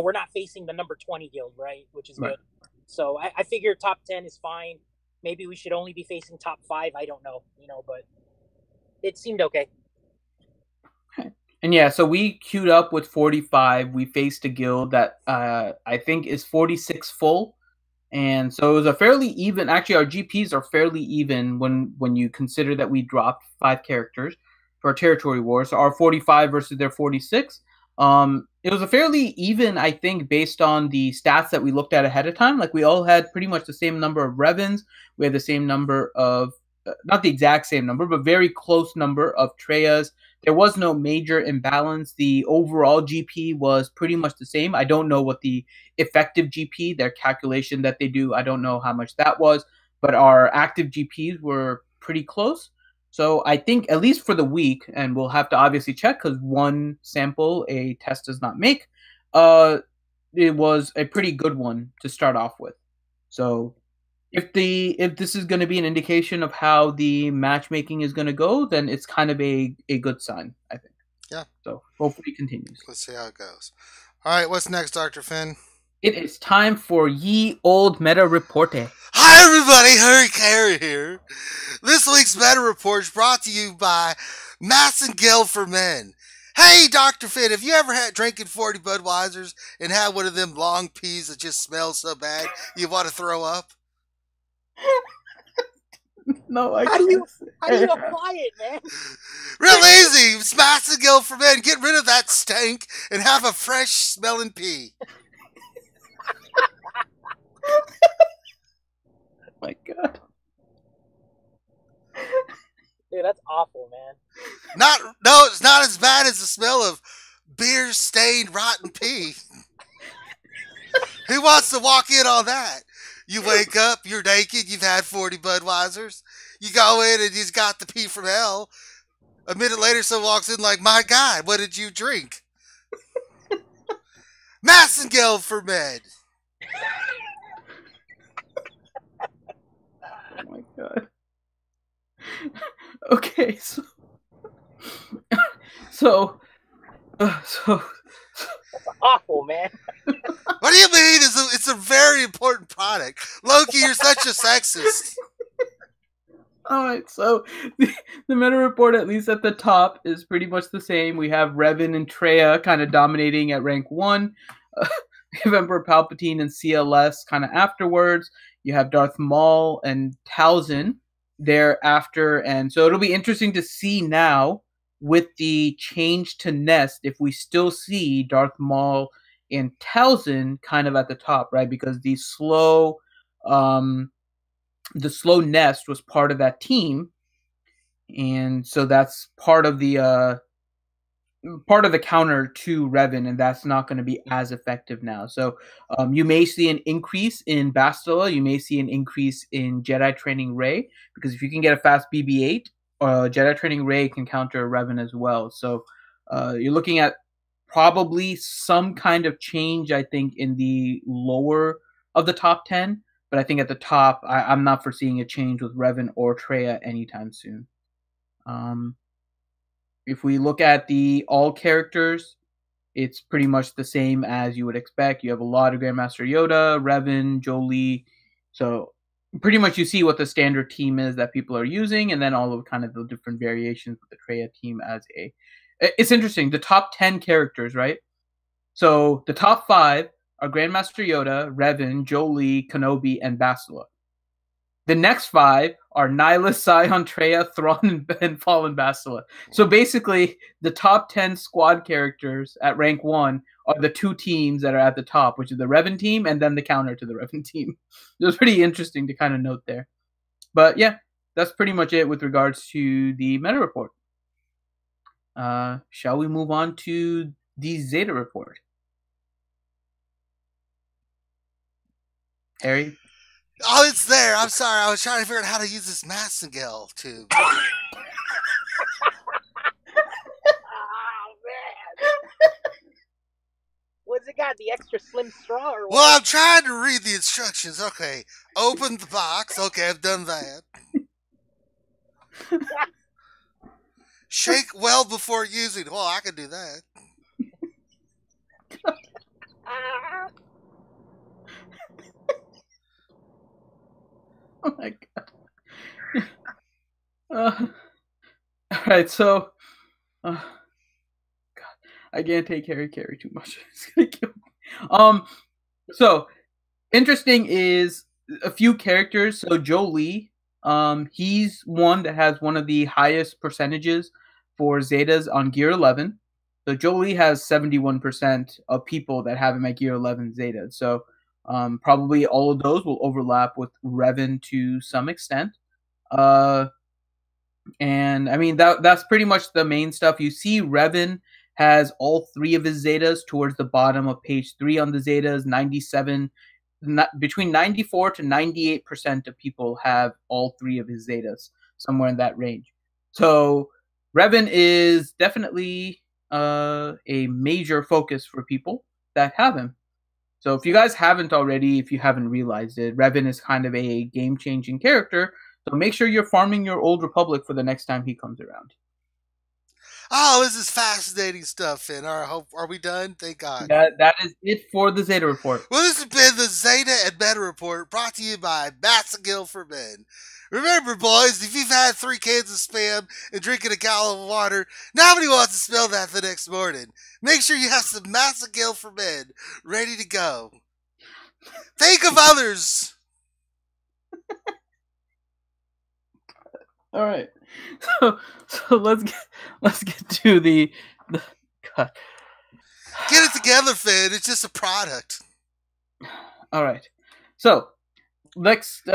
we're not facing the number 20 guild, right? Which is good. So I figure top 10 is fine. Maybe we should only be facing top 5. I don't know, but it seemed okay. And yeah, so we queued up with 45. We faced a guild that I think is 46 full. And so it was a fairly even, actually our GPs are fairly even when you consider that we dropped 5 characters for our territory war. So our 45 versus their 46. It was a fairly even, I think, based on the stats that we looked at ahead of time. Like we all had pretty much the same number of Revens. We had the same number of, not the exact same number, but very close number of Treyas. There was no major imbalance. The overall GP was pretty much the same. I don't know what the effective GP, their calculation that they do, I don't know how much that was, but our active GPs were pretty close. So I think at least for the week, and we'll have to obviously check because one sample a test does not make, it was a pretty good one to start off with. So if this is going to be an indication of how the matchmaking is going to go, then it's kind of a good sign, I think. Yeah. So hopefully it continues. Let's see how it goes. All right, what's next, Dr. Finn? It is time for Ye Old Meta Reporte. Hi, everybody. Harry Carey here. This week's Meta Report is brought to you by Mass and Gill for Men. Hey, Dr. Finn, have you ever had drinking 40 Budweisers and had one of them long peas that just smells so bad you want to throw up? No, how do you apply it, man? Real easy. Mass and Gill for Men. Get rid of that stank and have a fresh smelling pee. My God. Dude, that's awful, man. It's not as bad as the smell of beer-stained rotten pee. Who wants to walk in on that? You wake up, you're naked, you've had 40 Budweisers. You go in and you've got the pee from hell. A minute later, someone walks in like, my God, what did you drink? Massengale for men. Oh my god. Okay, so Awful, man. What do you mean? It's a very important product. Loki, you're such a sexist. Alright, so the meta report, at least at the top, is pretty much the same. We have Revan and Traya kind of dominating at rank 1. We have Emperor Palpatine and CLS kind of afterwards. You have Darth Maul and Talzin thereafter. And so it'll be interesting to see now with the change to Nest if we still see Darth Maul and Talzin kind of at the top, right? Because the slow Nest was part of that team, and so that's part of the counter to Revan, and that's not going to be as effective now. So you may see an increase in Bastila, you may see an increase in Jedi Training Rey, because if you can get a fast BB-8, Jedi Training Rey can counter Revan as well. So you're looking at probably some kind of change, I think, in the lower of the top 10. But I think at the top, I'm not foreseeing a change with Revan or Traya anytime soon. If we look at the all characters, it's pretty much the same as you would expect. You have a lot of Grandmaster Yoda, Revan, Jolee. So pretty much you see what the standard team is that people are using, and then all of kind of the different variations with the Traya team as a... It's interesting. The top 10 characters, right? So the top 5 are Grandmaster Yoda, Revan, Jolee, Kenobi, and Bastila. The next 5 are Nihilus, Sion, Traya, Thrawn, and Fallen Bastila. So basically, the top 10 squad characters at rank 1 are the 2 teams that are at the top, which is the Revan team and then the counter to the Revan team. It was pretty interesting to kind of note there. But yeah, that's pretty much it with regards to the meta report. Shall we move on to the Zeta report? Harry? Oh, it's there. I'm sorry. I was trying to figure out how to use this Massengale tube. Oh, man. What's it got? The extra slim straw or what? Well, I'm trying to read the instructions. Okay. Open the box. Okay, I've done that. Shake well before using. Well, I can do that. Oh my god. Alright, so God, I can't take Harry Carey too much. It's gonna kill me. So interesting is a few characters. So Jolee, he's one that has one of the highest percentages for Zetas on Gear 11. So Jolee has 71% of people that have him at Gear 11 Zeta. So probably all of those will overlap with Revan to some extent. And I mean, that's pretty much the main stuff. You see Revan has all 3 of his Zetas towards the bottom of page 3 on the Zetas. Between 94 to 98% of people have all 3 of his Zetas, somewhere in that range. So Revan is definitely a major focus for people that have him. So if you guys haven't already, if you haven't realized it, Revan is kind of a game-changing character. So make sure you're farming your Old Republic for the next time he comes around. Oh, this is fascinating stuff, Finn. Are we done? Thank God. That is it for the Zeta report. Well, this has been the Zeta and Meta report brought to you by Massengale for Men. Remember, boys, if you've had 3 cans of Spam and drinking a gallon of water, nobody wants to smell that the next morning. Make sure you have some Massengale for Men ready to go. Think of others. All right, so let's get to the God. Get it together, Finn. It's just a product. All right, so next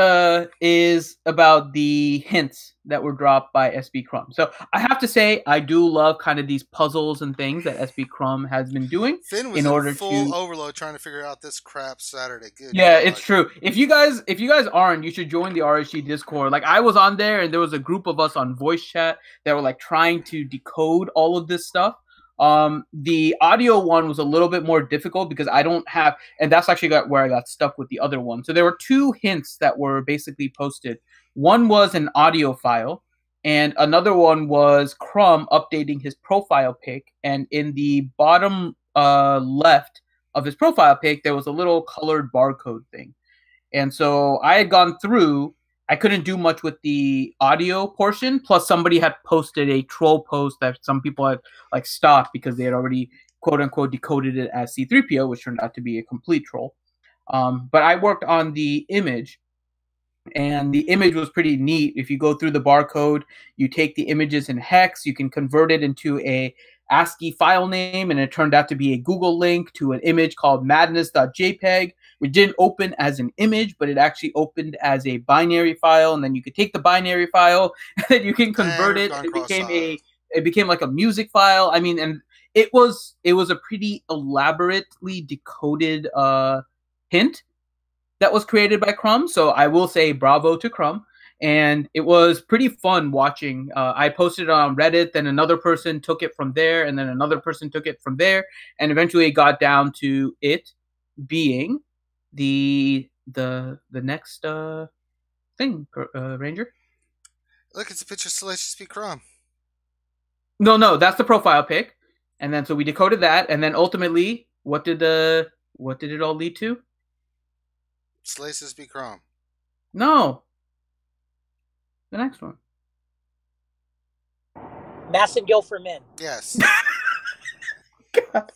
is about the hints that were dropped by SB Crumb. So I have to say, I do love kind of these puzzles and things that SB Crumb has been doing. Finn was in order in full to overload trying to figure out this crap Saturday. Good yeah, God. it's true. If you guys aren't, you should join the RSG Discord. Like I was on there, and there was a group of us on voice chat that were like trying to decode all of this stuff. The audio one was a little bit more difficult because I don't have, and that's actually where I got stuck with the other one. So there were two hints that were basically posted. One was an audio file, and another one was Crumb updating his profile pic. And in the bottom left of his profile pic, there was a little colored barcode thing. And so I had gone through. I couldn't do much with the audio portion. Plus, somebody had posted a troll post that some people had like stopped because they had already quote unquote decoded it as C3PO, which turned out to be a complete troll. But I worked on the image, and the image was pretty neat. If you go through the barcode, you take the images in hex, you can convert it into a ASCII file name, and it turned out to be a Google link to an image called madness.jpg, which didn't open as an image, but it actually opened as a binary file. And then you could take the binary file and then you can convert it. It became like a music file. I mean, and it was a pretty elaborately decoded hint that was created by Crumb. So I will say bravo to Crumb. And it was pretty fun watching. I posted it on Reddit, then another person took it from there, and then another person took it from there, and eventually it got down to it being the next thing, Ranger. Look, it's a picture of Salacious P. Crumb. No, that's the profile pic, and then so we decoded that, and then ultimately, what did it all lead to? Salacious P. Crumb. No. The next one. Massive Gill for Men. Yes. God.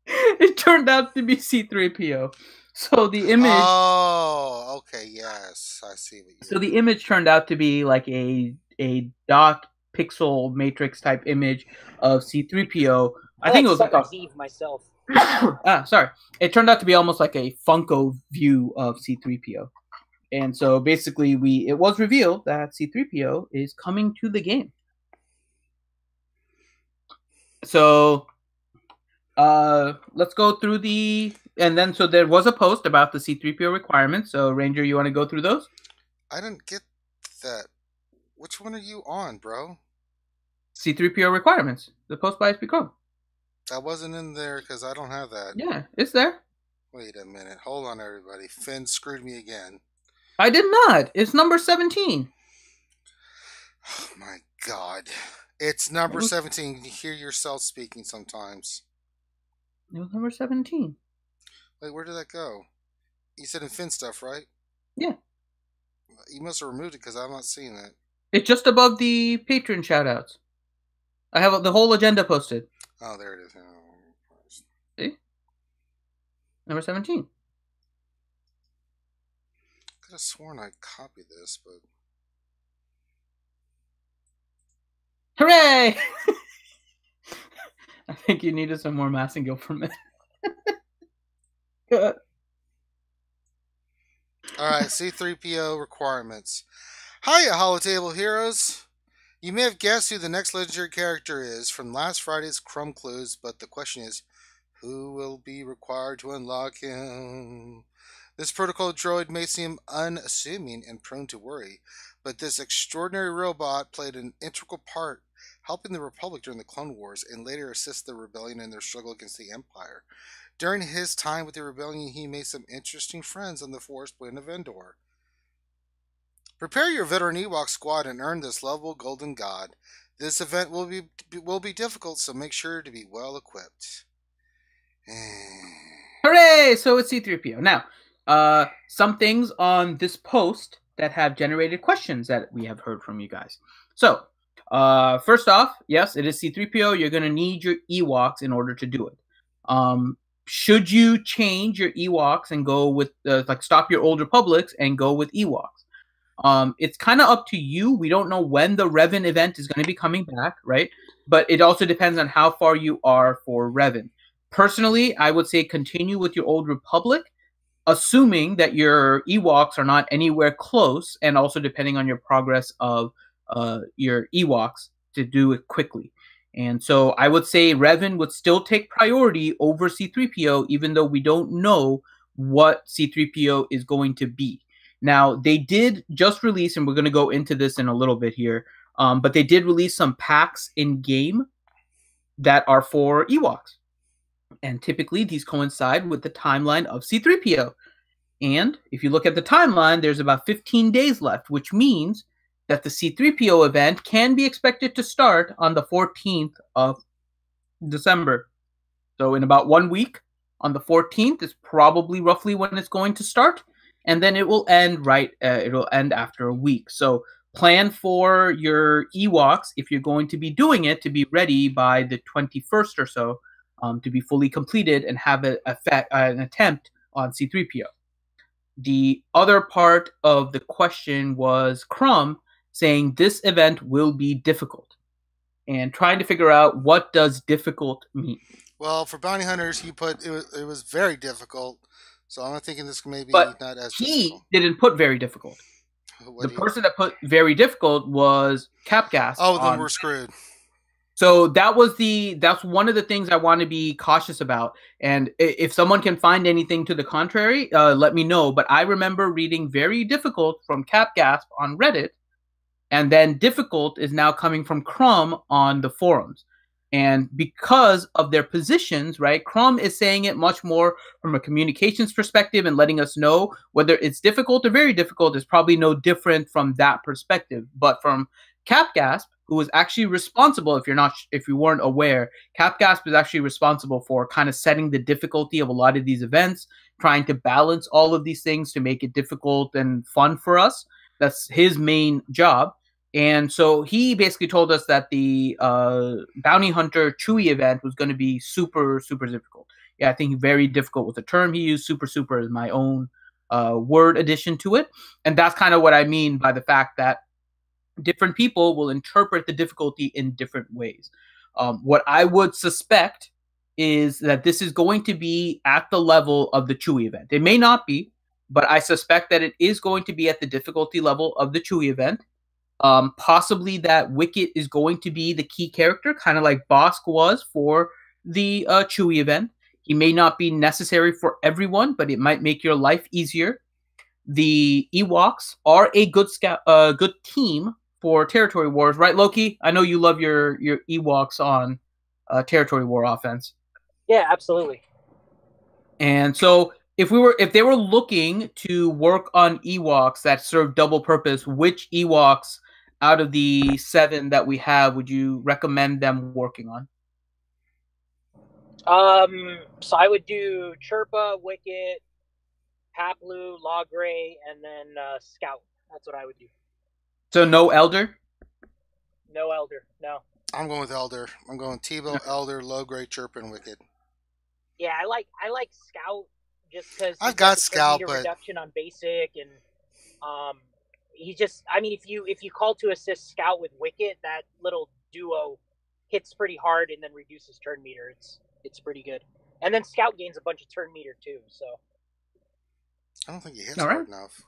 It turned out to be C3PO. So the image. Oh, okay. Yes, I see what you. So the image turned out to be like a dot pixel matrix type image of C3PO. I think it was like a myself. Sorry. It turned out to be almost like a Funko view of C3PO. And so basically it was revealed that C3PO is coming to the game. So let's go through so there was a post about the C3PO requirements. So Ranger, you want to go through those? I didn't get that. Which one are you on, bro? C3PO requirements. The post by SB Crumb. That wasn't in there because I don't have that. Yeah, it's there. Wait a minute. Hold on, everybody. Finn screwed me again. I did not. It's number 17. Oh my God. It's number 17. You hear yourself speaking sometimes. It was number 17. Wait, where did that go? You said in Finn stuff, right? Yeah. You must have removed it because I'm not seeing it. It's just above the patron shoutouts. I have the whole agenda posted. Oh, there it is. See? Number 17. I could have sworn I copied this, but... Hooray! I think you needed some more Massengill from it. Alright, C3PO requirements. Hiya, Holotable Heroes! You may have guessed who the next legendary character is from last Friday's Crumb Clues, but the question is, who will be required to unlock him? This protocol droid may seem unassuming and prone to worry, but this extraordinary robot played an integral part helping the Republic during the Clone Wars and later assist the Rebellion in their struggle against the Empire. During his time with the Rebellion, he made some interesting friends on the Forest Planet of Endor. Prepare your veteran Ewok squad and earn this lovable golden god. This event will be difficult, so make sure to be well equipped. Hooray! So it's C3PO. Now, some things on this post that have generated questions that we have heard from you guys. So, first off, yes, it is C3PO. You're going to need your Ewoks in order to do it. Should you change your Ewoks and go with, stop your Old Republics and go with Ewoks? It's kind of up to you. We don't know when the Revan event is going to be coming back, right? But it also depends on how far you are for Revan. Personally, I would say continue with your Old Republic. assuming that your Ewoks are not anywhere close, and also depending on your progress of your Ewoks to do it quickly. And so I would say Revan would still take priority over C-3PO, even though we don't know what C-3PO is going to be. Now, they did just release, and we're going to go into this in a little bit here, but they did release some packs in-game that are for Ewoks. And typically, these coincide with the timeline of C-3PO. And if you look at the timeline, there's about 15 days left, which means that the C-3PO event can be expected to start on the 14th of December. So in about 1 week, on the 14th is probably roughly when it's going to start. And then it will end it'll end after a week. So plan for your Ewoks, if you're going to be doing it, to be ready by the 21st or so, to be fully completed and have an attempt on C-3PO. The other part of the question was Crumb saying this event will be difficult, and trying to figure out what does difficult mean. Well, for bounty hunters, you put it was very difficult. So I'm thinking this may be But not as he difficult. didn't put very difficult. The person that put very difficult was Capgas. Oh, then we're screwed. So that's one of the things I want to be cautious about. And if someone can find anything to the contrary, let me know. But I remember reading very difficult from Capgasp on Reddit, and then difficult is now coming from Crumb on the forums. And because of their positions, right, Crumb is saying it much more from a communications perspective and letting us know whether it's difficult or very difficult is probably no different from that perspective. But from Capgasp, who is actually responsible, if you weren't aware, Capgasp is actually responsible for kind of setting the difficulty of a lot of these events, trying to balance all of these things to make it difficult and fun for us. That's his main job. And so he basically told us that the Bounty Hunter Chewie event was going to be super, super difficult. Yeah, I think very difficult was the term he used. Super, super is my own word addition to it. And that's kind of what I mean by the fact that different people will interpret the difficulty in different ways. What I would suspect is that this is going to be at the level of the Chewie event. It may not be, but I suspect that it is going to be at the difficulty level of the Chewie event. Possibly that Wicket is going to be the key character, kind of like Bosk was for the Chewie event. He may not be necessary for everyone, but it might make your life easier. The Ewoks are a good team for Territory Wars, right, Loki? I know you love your Ewoks on Territory War offense. Yeah, absolutely. And so if they were looking to work on Ewoks that serve double purpose, which Ewoks out of the 7 that we have would you recommend them working on? So I would do Chirpa, Wicket, Paplu, Logray, and then Scout. That's what I would do. So no Elder? No Elder, no. I'm going with Elder. I'm going Tebow, Elder, Logray, Chirpa, and Wicket. Yeah, I like Scout just because I've got Scout, but reduction on basic, and he just, I mean, if you call to assist Scout with Wicket, that little duo hits pretty hard and then reduces turn meter. It's pretty good. And then Scout gains a bunch of turn meter too, so I don't think he hits hard enough.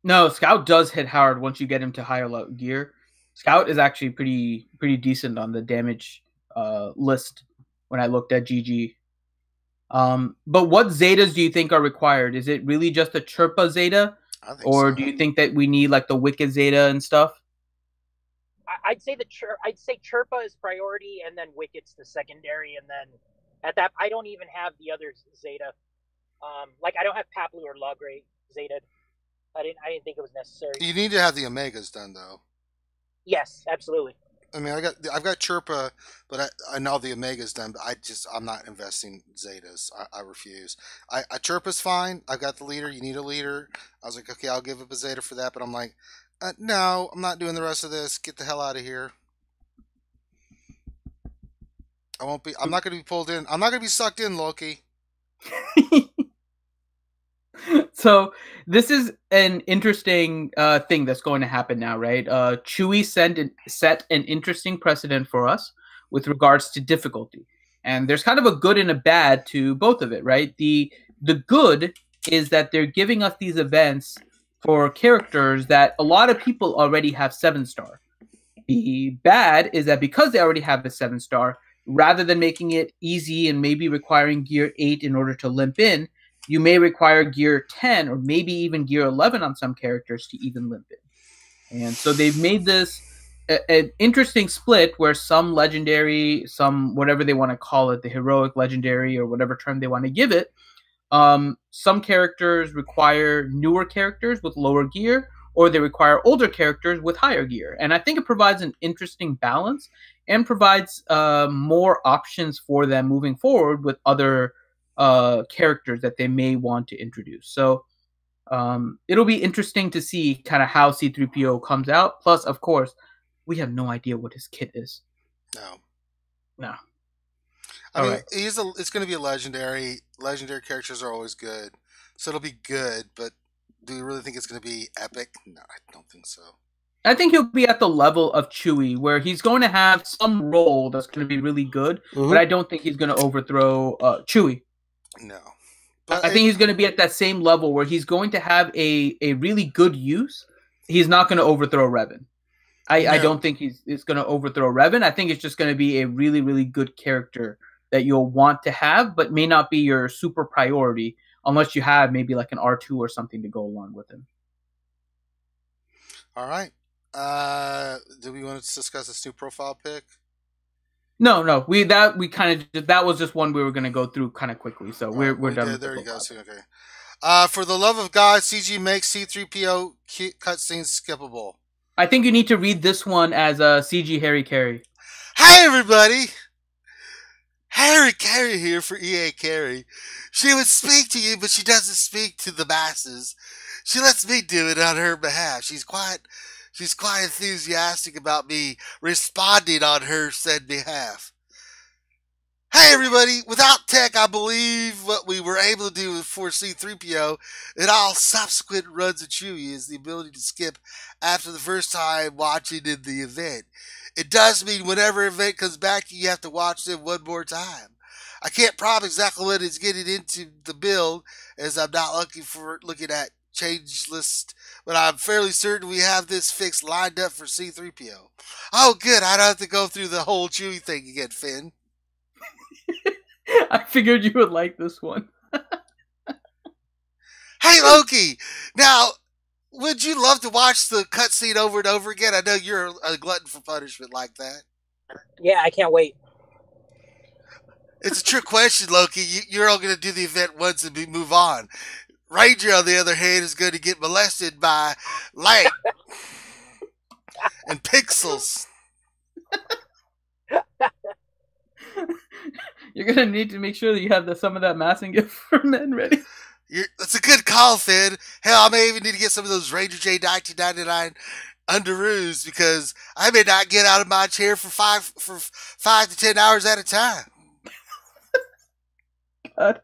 No, Scout does hit hard once you get him to higher level gear. Scout is actually pretty decent on the damage list when I looked at GG. But what Zetas do you think are required? Is it really just a Chirpa Zeta? I think Or so. do you think that we need like the Wicked Zeta and stuff? I'd say Chirpa is priority, and then Wicket's the secondary, and then at that I don't even have the other Zeta. Like I don't have Paplu or Logray Zeta. I didn't think it was necessary. You need to have the Omegas done though. Yes, absolutely. I mean, I've got Chirpa, but I know the Omega's done, but I'm not investing Zetas. I refuse. Chirpa's fine. I've got the leader. You need a leader. I was like, okay, I'll give up a Zeta for that, but I'm like, no, I'm not doing the rest of this. Get the hell out of here. I'm not going to be pulled in. I'm not going to be sucked in, Loki. So this is an interesting thing that's going to happen now, right? Chewie set an interesting precedent for us with regards to difficulty. And there's kind of a good and a bad to both of it, right? The the good is that they're giving us these events for characters that a lot of people already have 7-star. The bad is that because they already have a 7-star, rather than making it easy and maybe requiring gear 8 in order to limp in, you may require gear 10 or maybe even gear 11 on some characters to even limp in. And so they've made this an interesting split where some legendary, some whatever they want to call it, the heroic, legendary, or whatever term they want to give it, some characters require newer characters with lower gear, or they require older characters with higher gear. And I think it provides an interesting balance and provides more options for them moving forward with other characters that they may want to introduce. So it'll be interesting to see kind of how C-3PO comes out. Plus, of course, we have no idea what his kit is. No. I mean, it's going to be a legendary. Legendary characters are always good. So it'll be good, but do you really think it's going to be epic? No, I don't think so. I think he'll be at the level of Chewie, where he's going to have some role that's going to be really good, but I don't think he's going to overthrow Chewie. No. But I think he's going to be at that same level where he's going to have a really good use. He's not going to overthrow Revan. I don't think he's going to overthrow Revan. I think it's just going to be a really, really good character that you'll want to have, but may not be your super priority unless you have maybe like an R2 or something to go along with him. All right. Do we want to discuss this new profile pic? No. That was just one we were going to go through kind of quickly. So we're done. There you go. Okay. For the love of God, CG makes C-3PO cutscenes skippable. I think you need to read this one as CG Harry Carey. Hi, everybody. Harry Carey here for EA Carey. She would speak to you, but she doesn't speak to the masses. She lets me do it on her behalf. She's quite enthusiastic about me responding on her said behalf. Hey everybody, without tech, I believe what we were able to do for C-3PO and all subsequent runs of Chewie is the ability to skip after the first time watching in the event. It does mean whenever an event comes back, you have to watch them one more time. I can't promise exactly when it's getting into the build, as I'm not looking at change list, but I'm fairly certain we have this fix lined up for C-3PO. Oh, good. I don't have to go through the whole Chewie thing again, Finn. I figured you would like this one. Hey, Loki! Now, would you love to watch the cutscene over and over again? I know you're a glutton for punishment like that. Yeah, I can't wait. It's a trick question, Loki. You're all going to do the event once and move on. Ranger, on the other hand, is going to get molested by light and pixels. You're going to need to make sure that you have some of that massing gift for men ready. That's a good call, Finn. Hell, I may even need to get some of those Ranger J 1999 underoos because I may not get out of my chair for 5 to 10 hours at a time. God.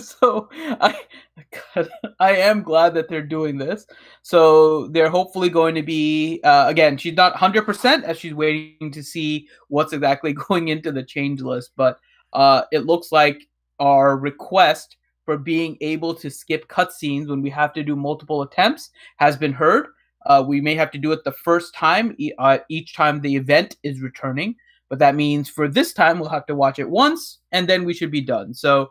So I am glad that they're doing this. So they're hopefully going to be again, she's not 100% as she's waiting to see what's exactly going into the change list, but it looks like our request for being able to skip cutscenes when we have to do multiple attempts has been heard. We may have to do it the first time each time the event is returning. But that means for this time, we'll have to watch it once, and then we should be done. So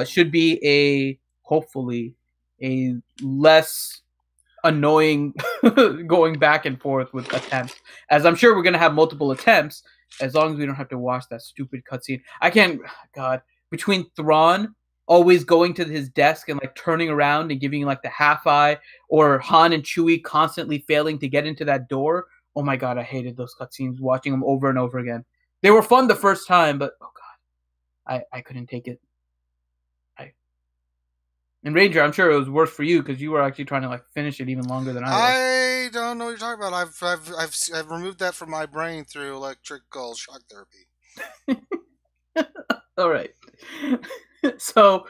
should be hopefully a less annoying going back and forth with attempts. As I'm sure we're going to have multiple attempts, as long as we don't have to watch that stupid cutscene. I can't, God, between Thrawn always going to his desk and like turning around and giving like the half eye, or Han and Chewie constantly failing to get into that door. Oh my God, I hated those cutscenes, watching them over and over again. They were fun the first time, but oh God, I couldn't take it. And Ranger, I'm sure it was worse for you because you were actually trying to like finish it even longer than I was. I don't know what you're talking about. I've removed that from my brain through electrical shock therapy. All right. So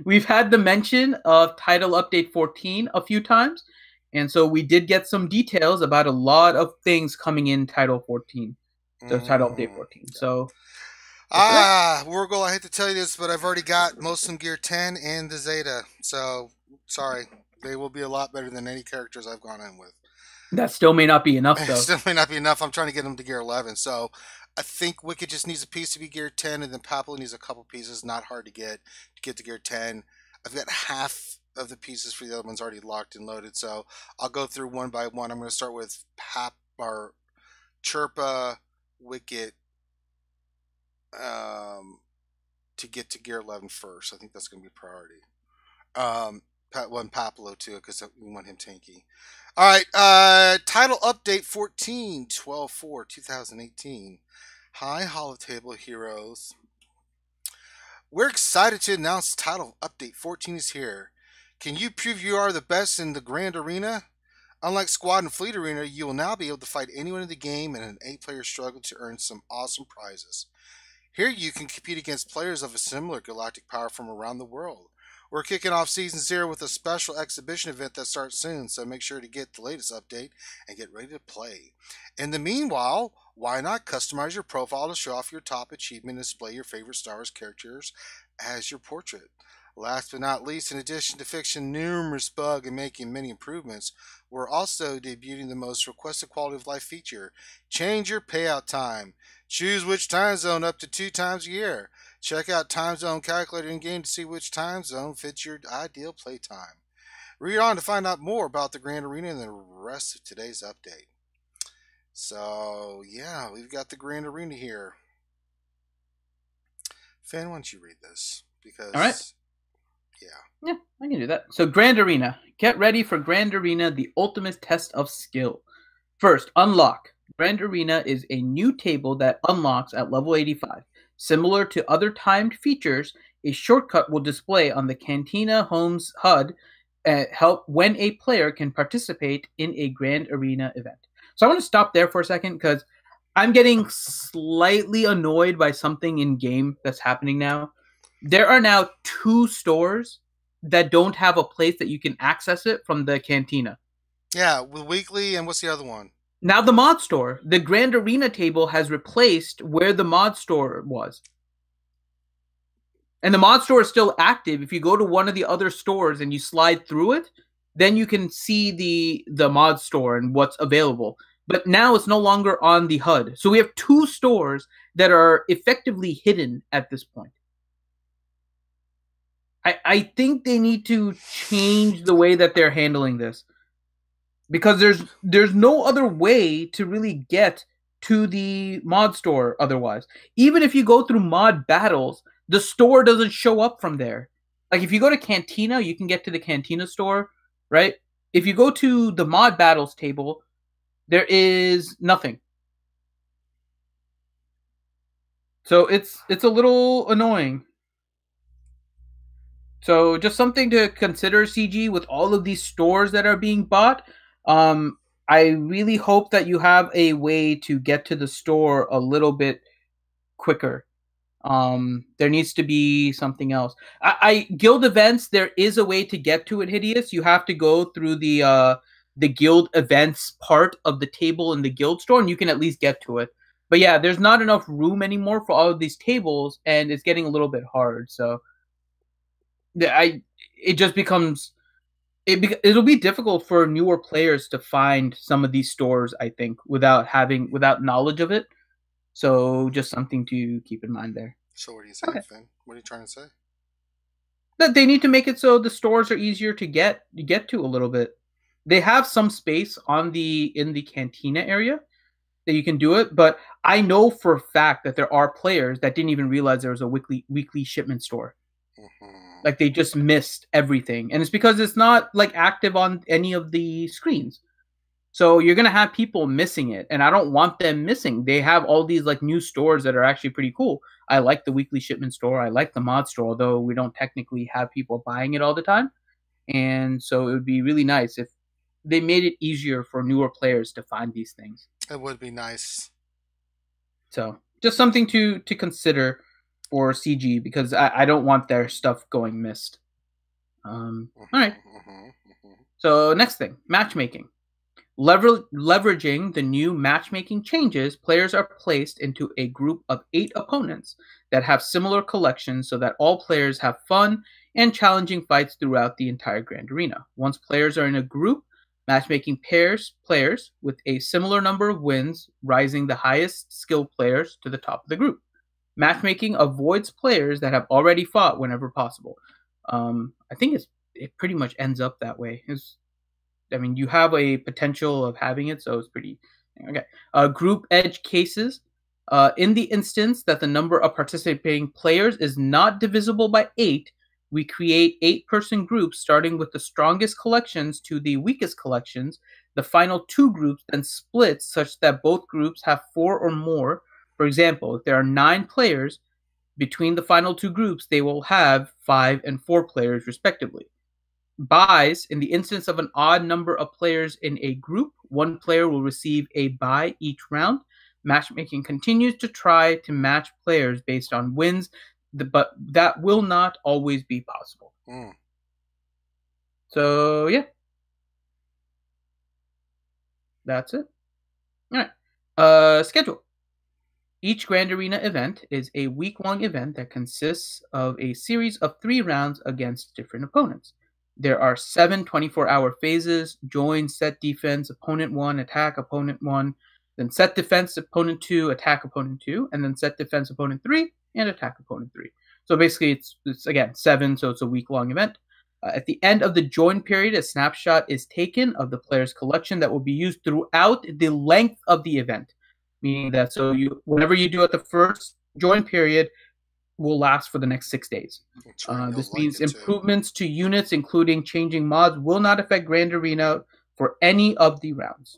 we've had the mention of Title Update 14 a few times. And so we did get some details about a lot of things coming in Title 14. So Title Update 14. So Wargle, I hate to tell you this, but I've already got most of them Gear 10 and the Zeta. So, sorry. They will be a lot better than any characters I've gone in with. That still may not be enough, though. Still may not be enough. I'm trying to get them to Gear 11. So, I think Wicked just needs a piece to be Gear 10, and then Papalo needs a couple pieces. Not hard to get to Gear 10. I've got half of the pieces for the other ones already locked and loaded. So, I'll go through one by one. I'm going to start with Chirpa, Wicket, to get to Gear 11 first. I think that's going to be priority. One Papalo too, because we want him tanky. All right, title update 14/12/4/2018. Hi, Holotable heroes. We're excited to announce title update 14 is here. Can you prove you are the best in the Grand Arena? Unlike Squad and Fleet Arena, you will now be able to fight anyone in the game in an 8-player struggle to earn some awesome prizes. Here you can compete against players of a similar galactic power from around the world. We're kicking off Season 0 with a special exhibition event that starts soon, so make sure to get the latest update and get ready to play. In the meanwhile, why not customize your profile to show off your top achievement and display your favorite Star Wars characters as your portrait? Last but not least, in addition to fixing numerous bugs and making many improvements, we're also debuting the most requested quality of life feature. Change your payout time. Choose which time zone up to 2 times a year. Check out time zone calculator in game to see which time zone fits your ideal playtime. Read on to find out more about the Grand Arena and the rest of today's update. So, yeah, we've got the Grand Arena here. Finn, why don't you read this? Because, all right. Yeah, I can do that. So, Grand Arena. Get ready for Grand Arena, the ultimate test of skill. First, unlock. Grand Arena is a new table that unlocks at level 85. Similar to other timed features, a shortcut will display on the Cantina Homes HUD help when a player can participate in a Grand Arena event. So I want to stop there for a second because I'm getting slightly annoyed by something in game that's happening now. There are now 2 stores that don't have a place that you can access it from the Cantina. Yeah, with weekly, and what's the other one? Now the mod store. The Grand Arena table has replaced where the mod store was. And the mod store is still active. If you go to one of the other stores and you slide through it, then you can see the mod store and what's available. But now it's no longer on the HUD. So we have 2 stores that are effectively hidden at this point. I think they need to change the way that they're handling this. Because there's no other way to really get to the mod store otherwise. Even if you go through mod battles, the store doesn't show up from there. Like if you go to Cantina, you can get to the Cantina store, right? If you go to the mod battles table, there is nothing. So it's a little annoying. So just something to consider, CG, with all of these stores that are being bought. I really hope that you have a way to get to the store a little bit quicker. There needs to be something else. Guild events, there is a way to get to it, Hideous. You have to go through the guild events part of the table in the guild store, and you can at least get to it. But yeah, there's not enough room anymore for all of these tables, and it's getting a little bit hard. So it just becomes... It'll be difficult for newer players to find some of these stores, I think, without knowledge of it. So just something to keep in mind there. So what are you saying, Finn? What are you trying to say? That they need to make it so the stores are easier to get to a little bit. They have some space in the Cantina area that you can do it, but I know for a fact that there are players that didn't even realize there was a weekly shipment store. Mm-hmm. Like they just missed everything. And it's because it's not like active on any of the screens. So you're going to have people missing it. And I don't want them missing. They have all these like new stores that are actually pretty cool. I like the weekly shipment store. I like the mod store, although we don't technically have people buying it all the time. And so it would be really nice if they made it easier for newer players to find these things. It would be nice. So just something to consider for CG, because I don't want their stuff going missed. All right. So next thing, matchmaking. Leveraging the new matchmaking changes, players are placed into a group of 8 opponents that have similar collections so that all players have fun and challenging fights throughout the entire Grand Arena. Once players are in a group, matchmaking pairs players with a similar number of wins, rising the highest skilled players to the top of the group. Matchmaking avoids players that have already fought whenever possible. I think it pretty much ends up that way. You have a potential of having it, so it's pretty okay. Group edge cases. In the instance that the number of participating players is not divisible by 8, we create 8-person groups starting with the strongest collections to the weakest collections. The final 2 groups then split such that both groups have 4 or more. For example, if there are 9 players between the final 2 groups, they will have 5 and 4 players respectively. Buys. In the instance of an odd number of players in a group, 1 player will receive a buy each round. Matchmaking continues to try to match players based on wins, but that will not always be possible. So, yeah. That's it. All right. Schedule. Each Grand Arena event is a week-long event that consists of a series of 3 rounds against different opponents. There are 7 24-hour phases: join, set defense, opponent 1, attack, opponent 1, then set defense, opponent 2, attack, opponent 2, and then set defense, opponent 3, and attack, opponent 3. So basically it's again 7, so it's a week-long event. At the end of the join period, a snapshot is taken of the player's collection that will be used throughout the length of the event. Meaning that whatever you do at the first join period will last for the next 6 days. This means improvements to units, including changing mods, will not affect Grand Arena for any of the rounds.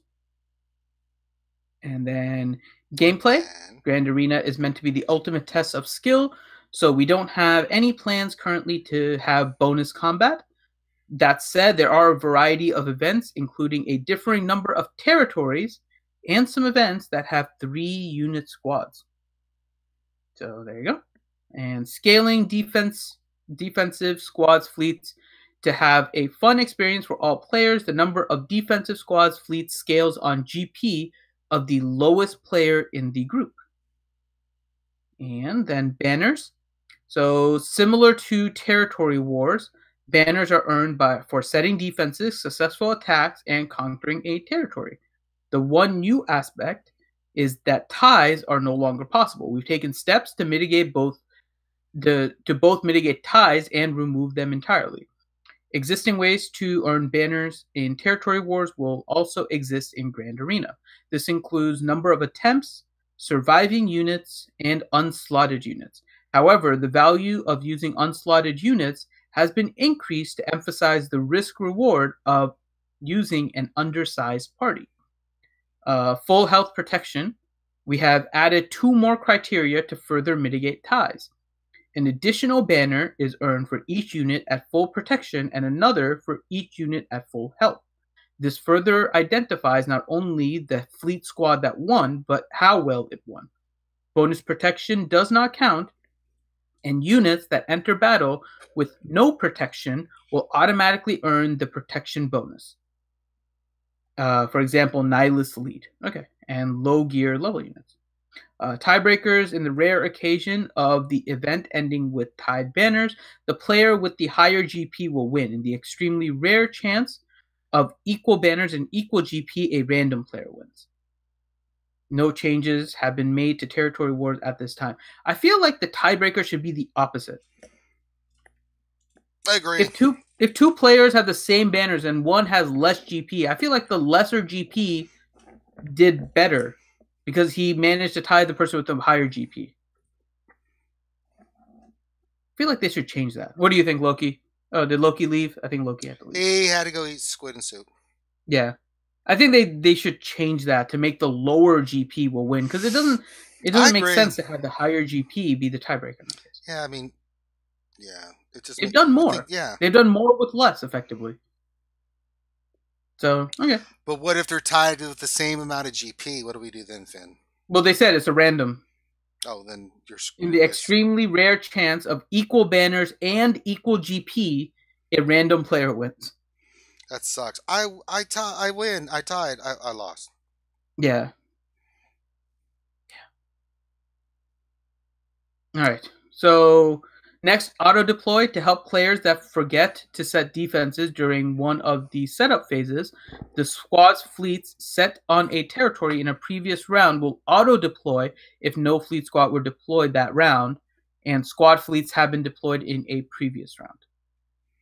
And then gameplay. Grand Arena is meant to be the ultimate test of skill, so we don't have any plans currently to have bonus combat. That said, there are a variety of events, including a differing number of territories, and some events that have 3-unit squads. So there you go. And scaling defensive squads fleets to have a fun experience for all players. The number of defensive squads fleets scales on GP of the lowest player in the group. And then banners. So similar to territory wars, banners are earned for setting defenses, successful attacks, and conquering a territory. The one new aspect is that ties are no longer possible. We've taken steps to mitigate both mitigate ties and remove them entirely. Existing ways to earn banners in territory wars will also exist in Grand Arena. This includes number of attempts, surviving units, and unslotted units. However, the value of using unslotted units has been increased to emphasize the risk-reward of using an undersized party. Full health protection. We have added 2 more criteria to further mitigate ties. An additional banner is earned for each unit at full protection and another for each unit at full health. This further identifies not only the fleet squad that won, but how well it won. Bonus protection does not count, and units that enter battle with no protection will automatically earn the protection bonus. For example, Nihilist Elite. Okay. And low gear level units. Tiebreakers. In the rare occasion of the event ending with tied banners, the player with the higher GP will win. In the extremely rare chance of equal banners and equal GP, a random player wins. No changes have been made to territory wars at this time. I feel like the tiebreaker should be the opposite. I agree. If two players have the same banners and one has less GP, I feel like the lesser GP did better because he managed to tie the person with the higher GP. I feel like they should change that. What do you think, Loki? Oh, did Loki leave? I think Loki had to leave. He had to go eat squid and soup. Yeah. I think they should change that to make the lower GP will win because it doesn't make sense to have the higher GP be the tiebreaker. Yeah, I mean, yeah. They've done more. They've done more with less, effectively. So, okay. But what if they're tied with the same amount of GP? What do we do then, Finn? Well, they said it's a random. Oh, then you're screwed. In the extremely rare chance of equal banners and equal GP, a random player wins. That sucks. I win. I tied. I lost. Yeah. All right. So next, auto deploy to help players that forget to set defenses during one of the setup phases. The squad's fleets set on a territory in a previous round will auto deploy if no fleet squad were deployed that round, and squad fleets have been deployed in a previous round.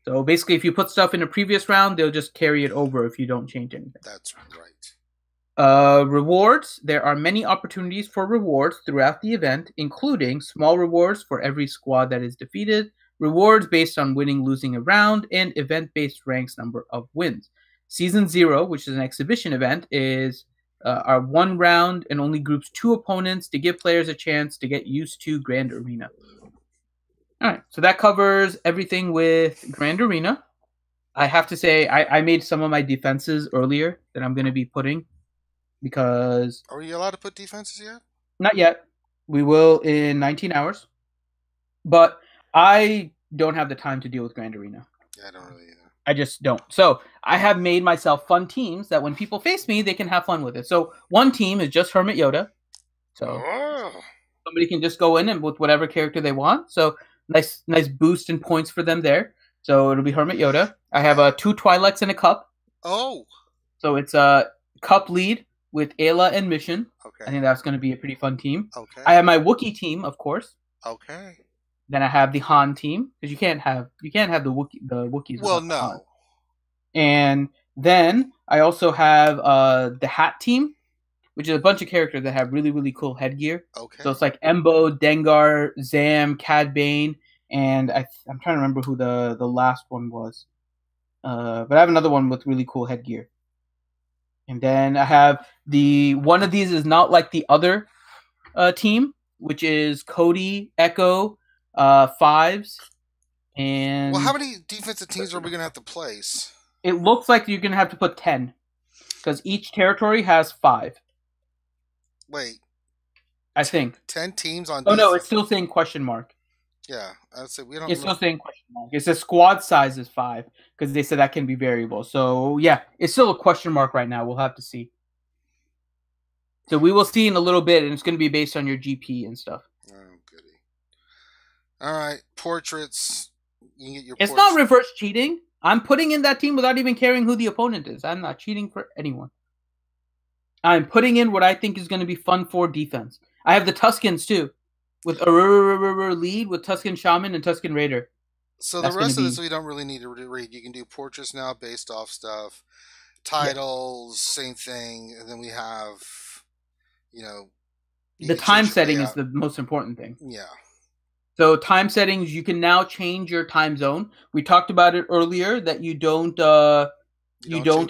So basically, if you put stuff in a previous round, they'll just carry it over if you don't change anything. That's right. Rewards. There are many opportunities for rewards throughout the event, including small rewards for every squad that is defeated, rewards based on winning, losing a round, and event-based ranks number of wins. Season 0, which is an exhibition event, is our 1 round and only groups 2 opponents to give players a chance to get used to Grand Arena. All right, so that covers everything with Grand Arena. I have to say, I made some of my defenses earlier that I'm going to be putting because... Are you allowed to put defenses yet? Not yet. We will in 19 hours. But I don't have the time to deal with Grand Arena. Yeah, I don't really either. I just don't. So I have made myself fun teams that when people face me, they can have fun with it. So one team is just Hermit Yoda. So somebody can just go in and with whatever character they want. So nice boost in points for them there. So it'll be Hermit Yoda. I have 2 Twi'leks and a Cup. Oh. So it's a Cup lead with Ayla and Mission. Okay. I think that's going to be a pretty fun team. Okay. I have my Wookiee team, of course. Okay. Then I have the Han team because you can't have the Wookiees. Well, no. Han. And then I also have the Hat team, which is a bunch of characters that have really, really cool headgear. Okay. So it's like Embo, Dengar, Zam, Cad Bane, and I'm trying to remember who the last one was. But I have another one with really cool headgear. And then I have one of these is not like the other team, which is Cody, Echo, Fives, and... Well, how many defensive teams are we going to have to place? It looks like you're going to have to put 10, because each territory has 5. Wait. I think. 10 teams on... Oh, no, it's still saying question mark. Yeah, I'd say we don't... It's still saying question mark. It says squad size is 5, because they said that can be variable. So, yeah, it's still a question mark right now. We'll have to see. So we will see in a little bit, and it's going to be based on your GP and stuff. Oh, goody. All right, portraits. You can get your It's not reverse cheating. I'm putting in that team without even caring who the opponent is. I'm not cheating for anyone. I'm putting in what I think is going to be fun for defense. I have the Tuskens, too, with a lead with Tusken Shaman and Tusken Raider. So the rest of this we don't really need to read. You can do portraits now based off stuff. Titles, same thing. And then we have, the time setting is the most important thing. Yeah. So time settings, you can now change your time zone. We talked about it earlier that you don't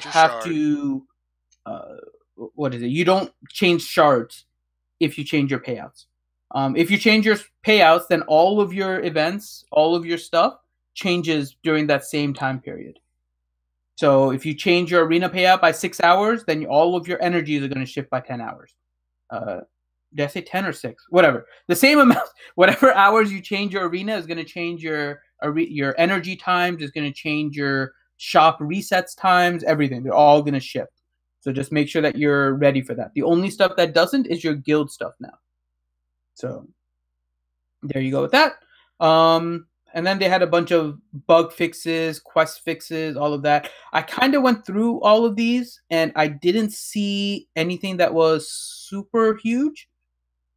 have to you don't change shards if you change your payouts. If you change your payouts, then all of your events, all of your stuff changes during that same time period. So if you change your arena payout by 6 hours, then all of your energies are going to shift by 10 hours. Did I say 10 or 6? Whatever. The same amount. Whatever hours you change your arena is going to change your energy times. Is going to change your shop resets times. Everything. They're all going to shift. So just make sure that you're ready for that. The only stuff that doesn't is your guild stuff now. So there you go with that. And then they had a bunch of bug fixes, quest fixes, all of that. I kind of went through all of these, and I didn't see anything that was super huge.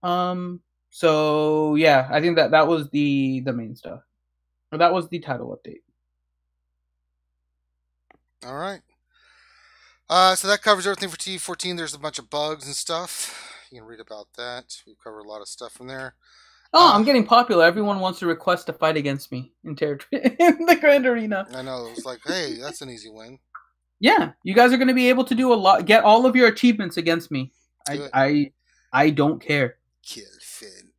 So yeah, I think that was the main stuff. Or that was the title update. All right. So that covers everything for T14. There's a bunch of bugs and stuff. You can read about that. We've covered a lot of stuff from there. Oh, I'm getting popular. Everyone wants to request a fight against me in territory in the Grand Arena. I know. It's like, hey, that's an easy win. Yeah, you guys are going to be able to do a lot. Get all of your achievements against me. I don't care. Kill Finn.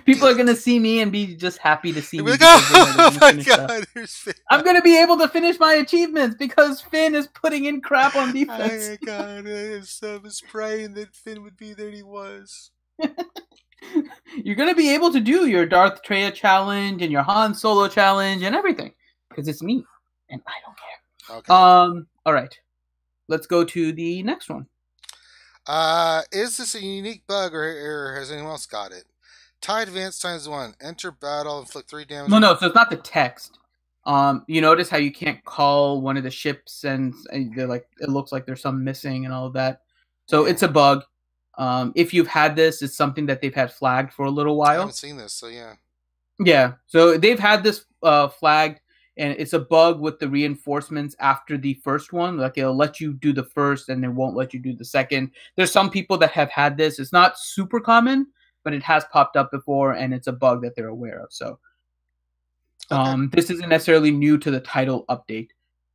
People are going to see me and be just happy to see me. Like, oh my god, there's Finn. I'm going to be able to finish my achievements because Finn is putting in crap on defense. Oh my god, I was praying that Finn would be there, and he was. You're going to be able to do your Darth Treya challenge and your Han Solo challenge and everything because it's me. and I don't care. Okay. All right. Let's go to the next one. Is this a unique bug or has anyone else got it? Tie advance ×1. Enter battle, inflict 3 damage. No. So it's not the text. You notice how you can't call one of the ships, and they're like, it looks like there's some missing and all of that. So it's a bug. If you've had this, it's something that they've had flagged for a little while. I haven't seen this, so yeah. Yeah, so they've had this flagged, and it's a bug with the reinforcements after the first one. Like, it'll let you do the first, and it won't let you do the second. There's some people that have had this. It's not super common, but it has popped up before, and it's a bug that they're aware of. So this isn't necessarily new to the title update,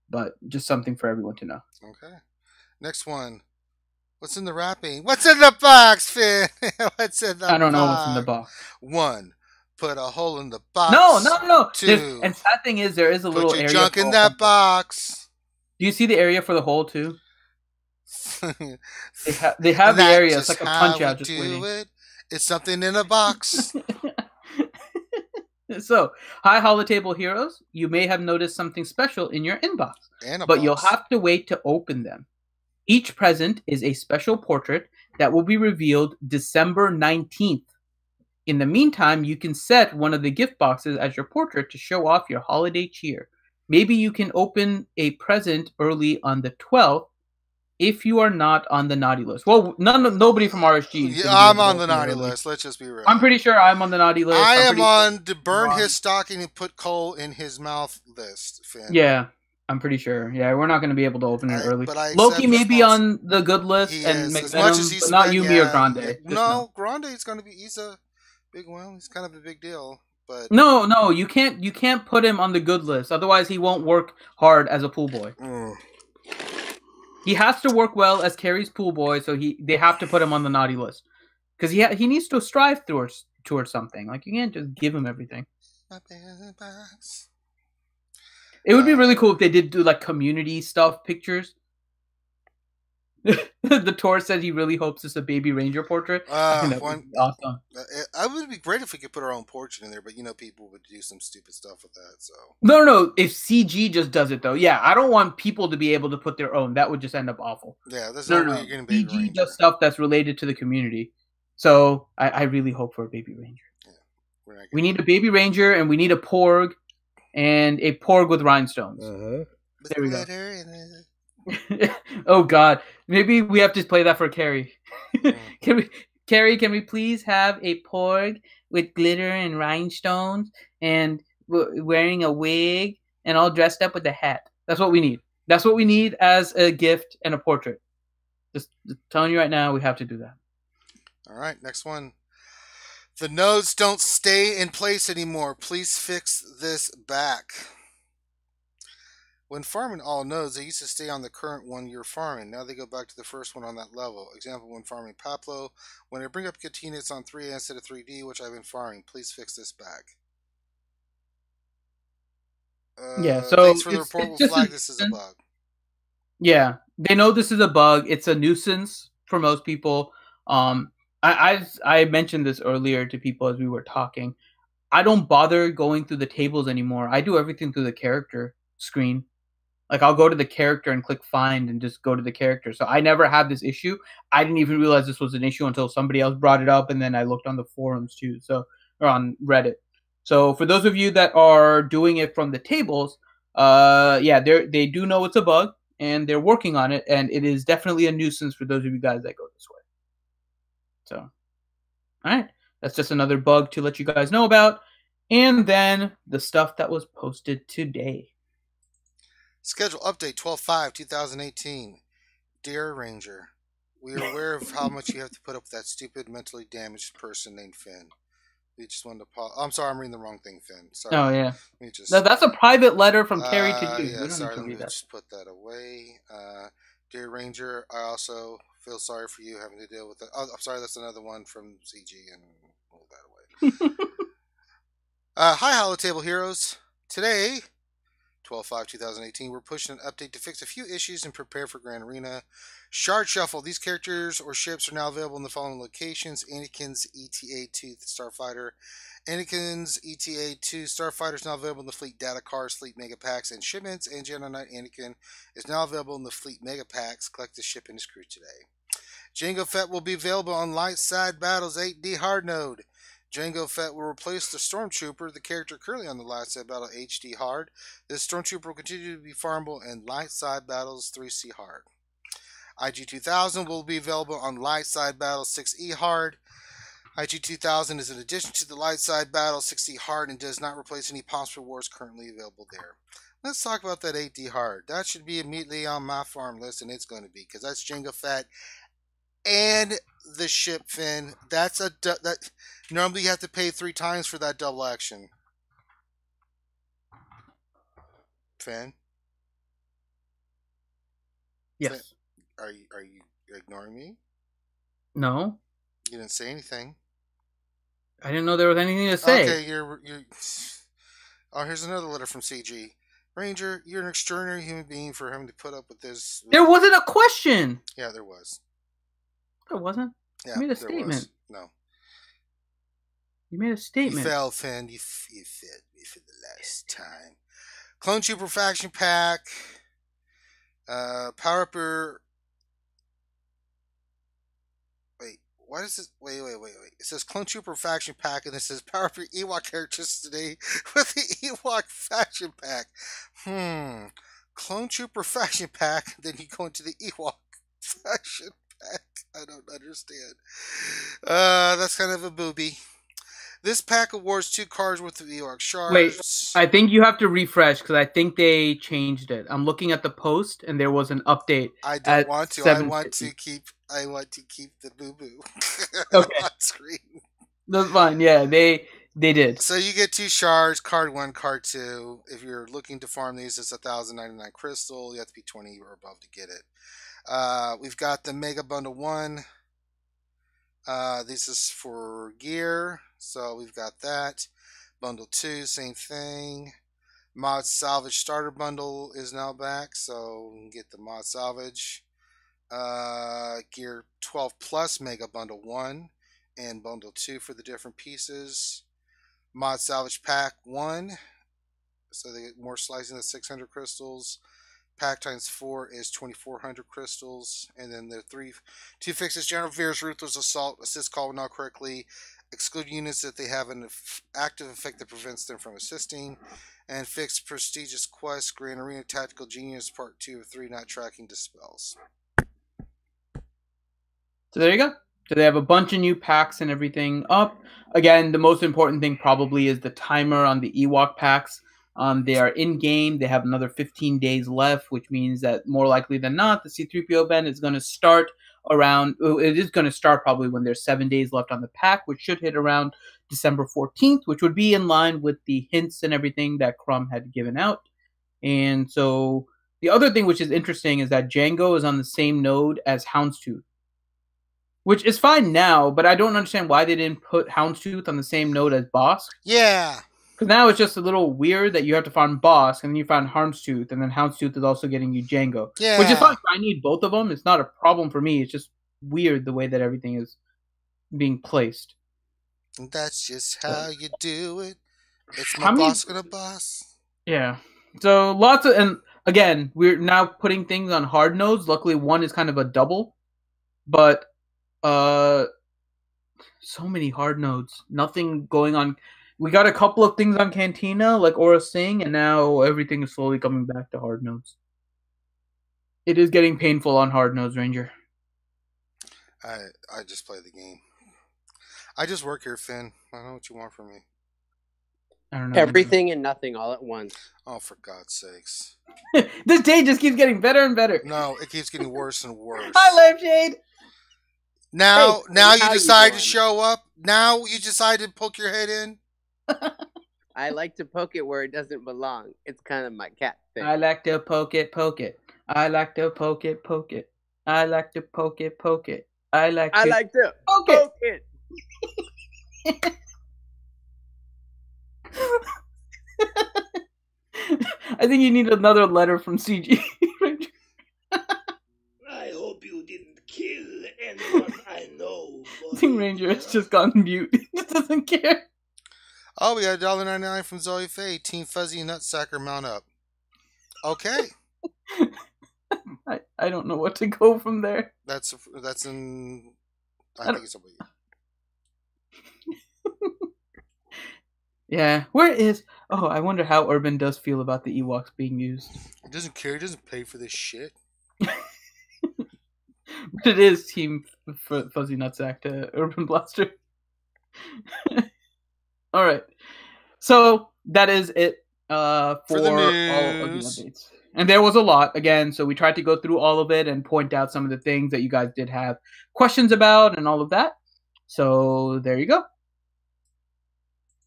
but just something for everyone to know. Okay. Next one. What's in the wrapping? What's in the box, Finn? What's in the box? I don't know what's in the box. 1. Put a hole in the box. No. 2. And sad thing is, there is a little area. Put your junk in that box. Do you see the area for the hole too? they have the area. It's like a punch out. Just waiting. It's something in a box. So, hi, Holotable Heroes. You may have noticed something special in your inbox, but you'll have to wait to open them. Each present is a special portrait that will be revealed December 19th. In the meantime, you can set one of the gift boxes as your portrait to show off your holiday cheer. Maybe you can open a present early on the 12th if you are not on the naughty list. Well, nobody from RSG. Yeah, I'm on the naughty list. Let's just be real. I'm pretty sure I'm on the naughty list. I am on to burn his stocking and put coal in his mouth list, Finn. Yeah. I'm pretty sure. Yeah, we're not going to be able to open it early. But Loki may be on the good list, and McVenom, but not Yumi or Grande. No, Grande is going to be. He's a big one. He's kind of a big deal. But no, you can't put him on the good list. Otherwise, he won't work hard as a pool boy. He has to work well as Carrie's pool boy, so they have to put him on the naughty list because he needs to strive towards something. Like, you can't just give him everything. It would be really cool if they did do like community stuff pictures. The Tor said he really hopes it's a baby ranger portrait. That would be awesome. It would be great if we could put our own portrait in there, but people would do some stupid stuff with that. So no. If CG just does it though, yeah, I don't want people to be able to put their own. That would just end up awful. Yeah, there's no way you're going to be CG does stuff that's related to the community. So I really hope for a baby ranger. Yeah, we need a baby ranger, and we need a porg. And a porg with rhinestones. There we go. Oh God, maybe we have to play that for Carrie. Carrie, can we please have a porg with glitter and rhinestones and wearing a wig and all dressed up with a hat? That's what we need. That's what we need as a gift and a portrait. Just telling you right now, we have to do that. All right, next one. The nodes don't stay in place anymore. Please fix this back. When farming all nodes, they used to stay on the current one you're farming. Now they go back to the first one on that level. Example, when farming Paplo, when I bring up Katina, it's on 3A instead of 3D, which I've been farming. Please fix this back. Yeah, so thanks for the report. We'll flag this as a bug. Yeah, they know this is a bug. It's a nuisance for most people. I mentioned this earlier to people as we were talking. I don't bother going through the tables anymore. I do everything through the character screen. Like, I'll go to the character and click find and just go to the character. So I never had this issue. I didn't even realize this was an issue until somebody else brought it up, and then I looked on the forums too, or on Reddit. So for those of you that are doing it from the tables, they do know it's a bug, and they're working on it, and it is definitely a nuisance for those of you guys that go this way. So, all right, that's just another bug to let you guys know about. And then the stuff that was posted today. Schedule update 12/5/2018. Dear Ranger, we are aware of how much you have to put up with that stupid, mentally damaged person named Finn. We just wanted to I'm sorry, I'm reading the wrong thing, Finn. Sorry. Oh, yeah. That's a private letter from Carrie to you. Yeah, sorry, let me just put that away. Dear Ranger, I also feel sorry for you having to deal with that. Oh, I'm sorry, that's another one from CG, and move that away. Hi, Holotable Heroes. Today, 12/5/2018. We're pushing an update to fix a few issues and prepare for Grand Arena. Shard Shuffle. These characters or ships are now available in the following locations: Anakin's ETA-2 Starfighter. Anakin's ETA-2 Starfighter is now available in the Fleet Data Cards, Fleet Mega Packs, and Shipments. And Jedi Knight Anakin is now available in the Fleet Mega Packs. Collect the ship and his crew today. Jango Fett will be available on Light Side Battles 8D Hard Node. Jango Fett will replace the Stormtrooper, the character currently on the Light Side Battle HD Hard. This Stormtrooper will continue to be farmable in Light Side Battles 3C Hard. IG-2000 will be available on Light Side Battle 6E Hard. IG-2000 is an addition to the Light Side Battle 6E Hard and does not replace any possible rewards currently available there. Let's talk about that 8D Hard. That should be immediately on my farm list, and it's going to be, because that's Jango Fett and the ship, Finn. That's that normally you have to pay 3 times for that double action. Finn? Yes. Finn, are you ignoring me? No. You didn't say anything. I didn't know there was anything to say. Okay, you're Oh, here's another letter from CG. Ranger, you're an extraordinary human being for having to put up with this. There wasn't a question. Yeah, there was. There wasn't. Yeah, You made a there statement. was. No. You made a statement. You fell, Finn. You failed me for the last time. Clone Trooper Faction Pack. Power Up Your... Wait, what is this? Wait. It says Clone Trooper Faction Pack, and it says Power Up Your Ewok characters today with the Ewok Faction Pack. Clone Trooper Faction Pack, then you go into the Ewok Faction Pack. I don't understand. That's kind of a booby. This pack awards 2 cards worth of Ewok shards. Wait, I think you have to refresh because I think they changed it. I'm looking at the post and there was an update. I don't want to. I want to keep the boo boo Okay. on screen. That's fine. Yeah, they did. So you get 2 shards, card 1, card 2. If you're looking to farm these, it's 1,099 crystal. You have to be 20 or above to get it. We've got the Mega Bundle 1. This is for gear, so we've got that. Bundle 2, same thing. Mod Salvage Starter Bundle is now back, so we can get the Mod Salvage. Gear 12 Plus Mega Bundle 1 and Bundle 2 for the different pieces. Mod Salvage Pack 1, so they get more slicing of 600 crystals. Pack times 4 is 2,400 crystals, and then the 2 fixes: General Veer's Ruthless Assault, assist call when not correctly, exclude units that they have an active effect that prevents them from assisting, and fix Prestigious Quest, Grand Arena Tactical Genius, Part 2 of 3, not tracking dispels. So there you go. So they have a bunch of new packs and everything up. Again, the most important thing probably is the timer on the Ewok packs. They are in-game. They have another 15 days left, which means that more likely than not, the C-3PO event is going to start around... It is going to start probably when there's 7 days left on the pack, which should hit around December 14th, which would be in line with the hints and everything that Crumb had given out. And so the other thing which is interesting is that Jango is on the same node as Houndstooth, which is fine now, but I don't understand why they didn't put Houndstooth on the same node as Bosk. Yeah. Because now it's just a little weird that you have to find Bosk, and then you find Houndstooth, and then Houndstooth is also getting you Jango. Yeah. Which is fine. I need both of them. It's not a problem for me. It's just weird the way that everything is being placed. That's just how you do it. It's my boss gonna boss. Yeah. So lots of... And again, we're now putting things on hard nodes. Luckily, one is kind of a double. But... so many hard nodes. Nothing going on... We got a couple of things on Cantina, like Aura Singh, and now everything is slowly coming back to hard nodes. It is getting painful on hard nodes, Ranger. I just play the game. I just work here, Finn. I don't know what you want from me. I don't know. Everything and nothing all at once. Oh, for God's sakes. This day just keeps getting better and better. No, it keeps getting worse and worse. Hi, Lampshade! Now you how decide you to doing? show up? Now you decide to poke your head in? I like to poke it where it doesn't belong. It's kind of my cat thing. I like to poke it, poke it. I like to poke it, poke it. I like to poke it, poke it. I like to poke it. I think you need another letter from CG. I hope you didn't kill anyone I know. Team Ranger has just gone mute. He just doesn't care. Oh, we got $1.99 from Zoe Faye. Team Fuzzy Nutsacker mount up. Okay. I don't know what to go from there. That's in... I think it's over. Yeah. Where is... Oh, I wonder how Urban does feel about the Ewoks being used. He doesn't care. He doesn't pay for this shit. But it is Team Fuzzy Nutsack to Urban Blaster. All right. So that is it for the all of the news. updates. And there was a lot, again, so we tried to go through all of it and point out some of the things that you guys did have questions about and all of that. So there you go.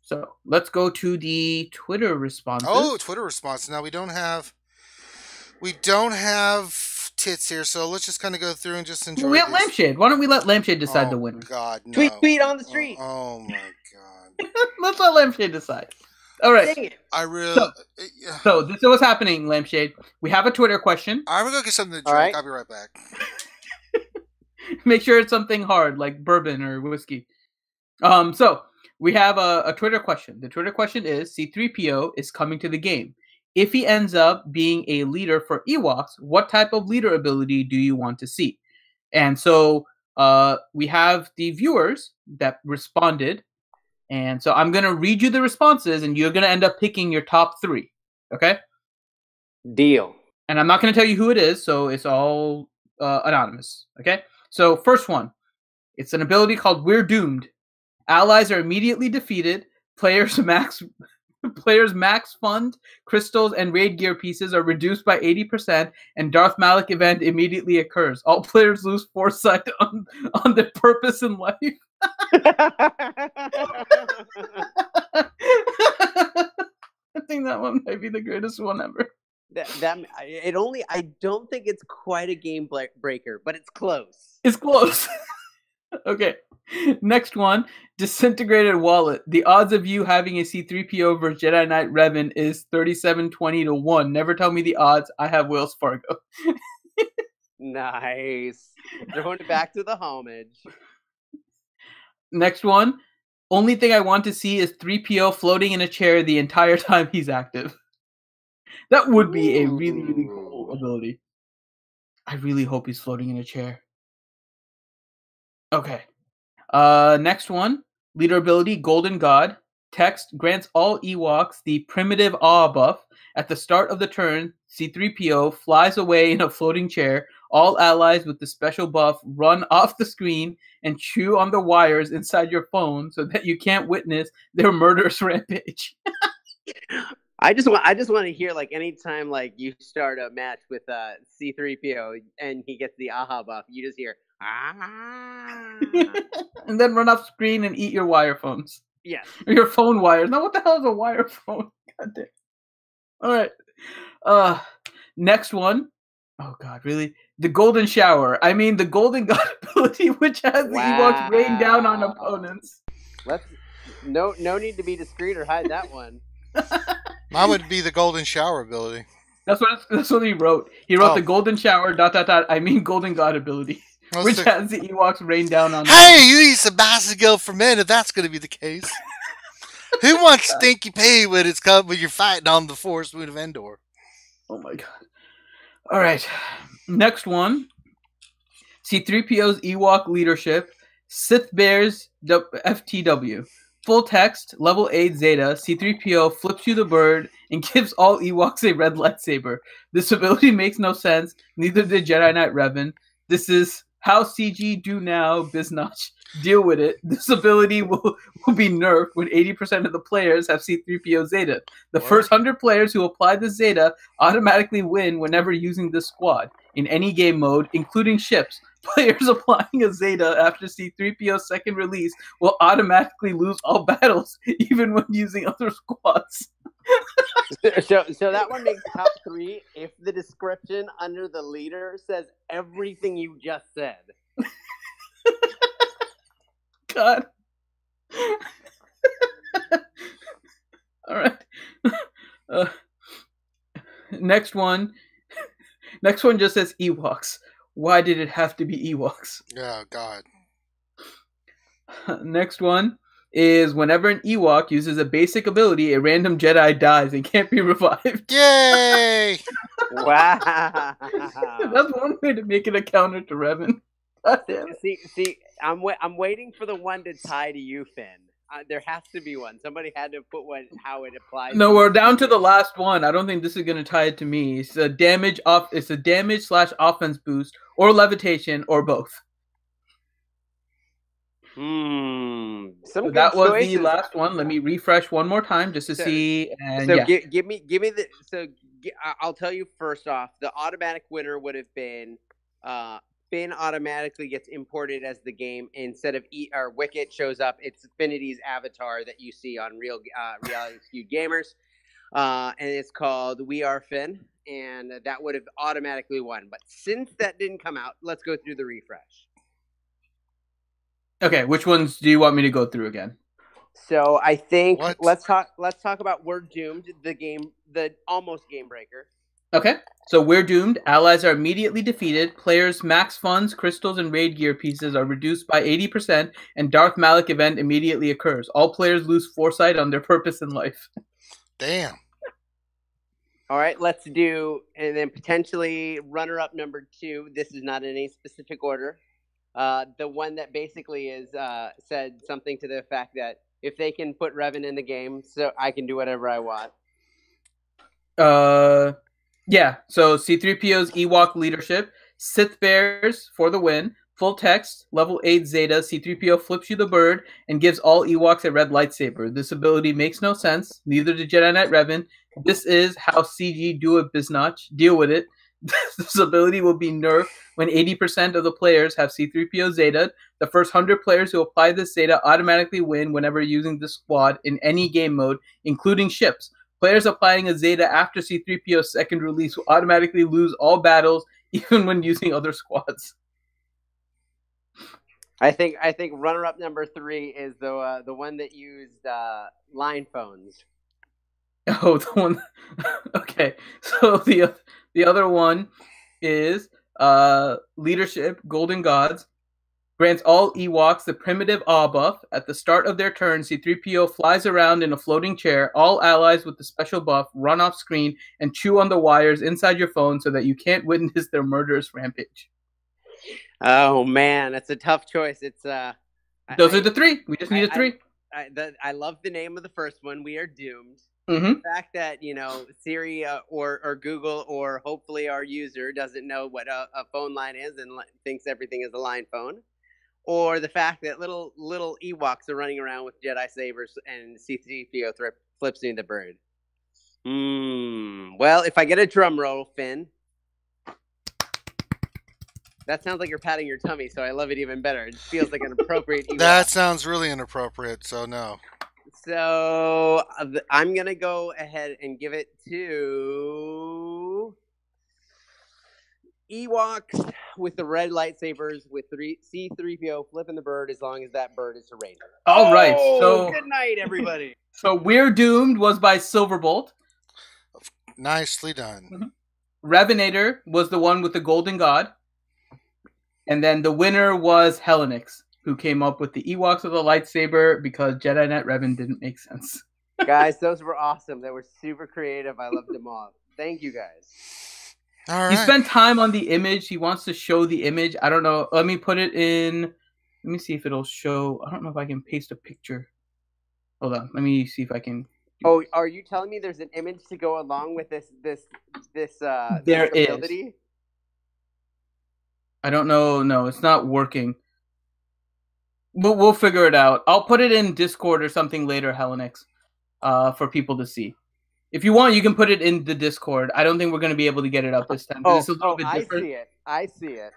So let's go to the Twitter responses. Oh, Twitter response. Now we don't have tits here, so let's just kind of go through and just enjoy. We have these. Lampshade. Why don't we let Lampshade decide the winner? God, no. Tweet on the street. Oh my God. Let's let Lampshade decide. All right. Dang it. I really. So this is what's happening, Lampshade. We have a Twitter question. I'm gonna go get something to drink. All right. I'll be right back. Make sure it's something hard like bourbon or whiskey. So we have a Twitter question. The Twitter question is: C-3PO is coming to the game. If he ends up being a leader for Ewoks, what type of leader ability do you want to see? And so we have the viewers that responded. And so I'm going to read you the responses, and you're going to end up picking your top 3. Okay? Deal. And I'm not going to tell you who it is, so it's all anonymous. Okay? So first one. It's an ability called We're Doomed. Allies are immediately defeated. Players max fund, crystals, and raid gear pieces are reduced by 80%, and Darth Malak event immediately occurs. All players lose foresight on their purpose in life. I think that one might be the greatest one ever. I don't think it's quite a game breaker, but it's close. It's close. Okay. Next one, Disintegrated Wallet. The odds of you having a C-3PO versus Jedi Knight Revan is 37-20-1. Never tell me the odds. I have Wells Fargo. Nice. Throwing it back to the homage. Next one, only thing I want to see is 3PO floating in a chair the entire time he's active. That would be a really, really cool ability. I really hope he's floating in a chair. Okay. Next one, leader ability, Golden God. Text grants all Ewoks the primitive awe buff. At the start of the turn, C-3PO flies away in a floating chair. All allies with the special buff run off the screen and chew on the wires inside your phone so that you can't witness their murderous rampage. I just want to hear, like, anytime, like, you start a match with C-3PO and he gets the aha buff, you just hear ah, and then run off screen and eat your wire phones. Yes. Or your phone wires. Now, what the hell is a wire phone? God damn. All right. Next one. Oh God, really? The Golden Shower. I mean, the Golden God ability, which has the Ewoks rain down on opponents. No need to be discreet or hide that one. Mine would be the Golden Shower ability. That's what he wrote. He wrote the Golden Shower ... I mean, Golden God ability, which has the Ewoks rain down on. Hey, you need some Basigil for men if that's going to be the case. Who wants stinky pee when you're fighting on the Forest Moon of Endor? Oh my God. All right. Next one. C-3PO's Ewok leadership. Sith Bears FTW. Full text, level 8 Zeta. C-3PO flips you the bird and gives all Ewoks a red lightsaber. This ability makes no sense. Neither did Jedi Knight Revan. This is how CG do now, Biznatch. Deal with it. This ability will be nerfed when 80% of the players have C-3PO Zeta. The first 100 players who apply the Zeta automatically win whenever using this squad. In any game mode, including ships, players applying a Zeta after C-3PO's second release will automatically lose all battles, even when using other squads. So that one makes top 3 if the description under the leader says everything you just said. God. All right. Next one. Next one just says Ewoks. Why did it have to be Ewoks? Oh, God. Next one is whenever an Ewok uses a basic ability, a random Jedi dies and can't be revived. Yay! Wow. That's one way to make it a counter to Revan. God damn it. See, I'm waiting for the one to tie to you, Finn. There has to be one. Somebody had to put one how it applies. No, we're down to the last one. I don't think this is going to tie it to me. It's a damage off. It's a damage / offense boost, or levitation, or both. So that was the last one. Let me refresh one more time just to see. And so yeah. give me the. So I'll tell you first off. The automatic winner would have been Finn automatically gets imported as the game instead of Wicket shows up. It's Affinity's avatar that you see on reality skewed gamers, and it's called We Are Finn, and that would have automatically won. But since that didn't come out, let's go through the refresh. Okay, which ones do you want me to go through again? So I think let's talk about We're Doomed, the almost game breaker. Okay, so We're Doomed. Allies are immediately defeated. Players' max funds, crystals, and raid gear pieces are reduced by 80%, and Darth Malik event immediately occurs. All players lose foresight on their purpose in life. Damn. All right, let's do, and then potentially runner-up number 2. This is not in any specific order. The one that basically is said something to the effect that if they can put Revan in the game, so I can do whatever I want. Yeah, so C-3PO's Ewok leadership, Sith Bears for the win, full text, level 8 Zeta, C-3PO flips you the bird and gives all Ewoks a red lightsaber. This ability makes no sense, neither did Jedi Knight Revan. This is how CG do it, Biznatch. Deal with it. This ability will be nerfed when 80% of the players have C-3PO Zeta. The first 100 players who apply this Zeta automatically win whenever using this squad in any game mode, including ships. Players applying a Zeta after C-3PO's second release will automatically lose all battles, even when using other squads. I think runner-up number 3 is the one that used line phones. Oh, the one. Okay, so the other one is leadership, Golden Gods. Grants all Ewoks the primitive awe buff. At the start of their turn, C-3PO flies around in a floating chair. All allies with the special buff run off screen and chew on the wires inside your phone so that you can't witness their murderous rampage. Oh man, that's a tough choice. It's those are the 3. We just need a 3. I love the name of the first one. We Are Doomed. Mm-hmm. The fact that Siri or Google or hopefully our user doesn't know what a phone line is and thinks everything is a line phone. Or the fact that little Ewoks are running around with Jedi sabers and C-3PO flips me the bird. Well, if I get a drum roll, Finn. That sounds like you're patting your tummy, so I love it even better. It feels like an appropriate Ewok. That sounds really inappropriate, so no. So I'm going to go ahead and give it to Ewoks with the red lightsabers with C-3PO flipping the bird as long as that bird is a Ranger. All right. So good night, everybody. So We're Doomed was by Silverbolt. Nicely done. Mm-hmm. Revenator was the one with the Golden God. And then the winner was Hellenix, who came up with the Ewoks with a lightsaber because Jedi Knight Revan didn't make sense. Guys, those were awesome. They were super creative. I loved them all. Thank you, guys. All right. He spent time on the image. He wants to show the image. I don't know. Let me put it in. Let me see if it'll show. I don't know if I can paste a picture. Hold on. Let me see if I can. Oh, are you telling me there's an image to go along with this There ability? is. I don't know. No, it's not working. But we'll figure it out. I'll put it in Discord or something later, Hellenix, for people to see. If you want, you can put it in the Discord. I don't think we're going to be able to get it up this time. It's a little bit different. I see it.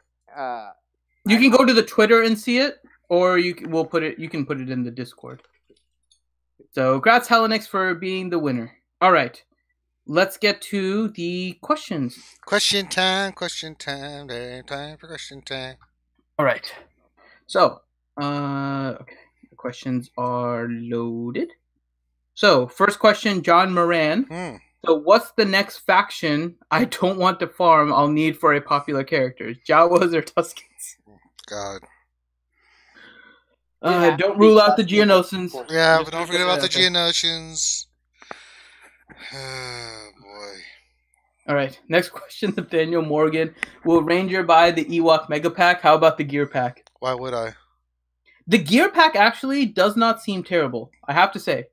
You can go to the Twitter and see it, or you can put it in the Discord. So, congrats, Hellenix, for being the winner. All right. Let's get to the questions. Question time. Time for question time. All right. So, okay. The questions are loaded. So, first question, John Moran So what's the next faction I don't want to farm I'll need for a popular character? Jawas or Tuskens? God. Don't rule out the Geonosians. Yeah, Just but don't keep forget it about the there. Geonosians. Oh, boy. All right, next question, Nathaniel Morgan. Will Ranger buy the Ewok Mega Pack? How about the Gear Pack? Why would I? The Gear Pack actually does not seem terrible, I have to say.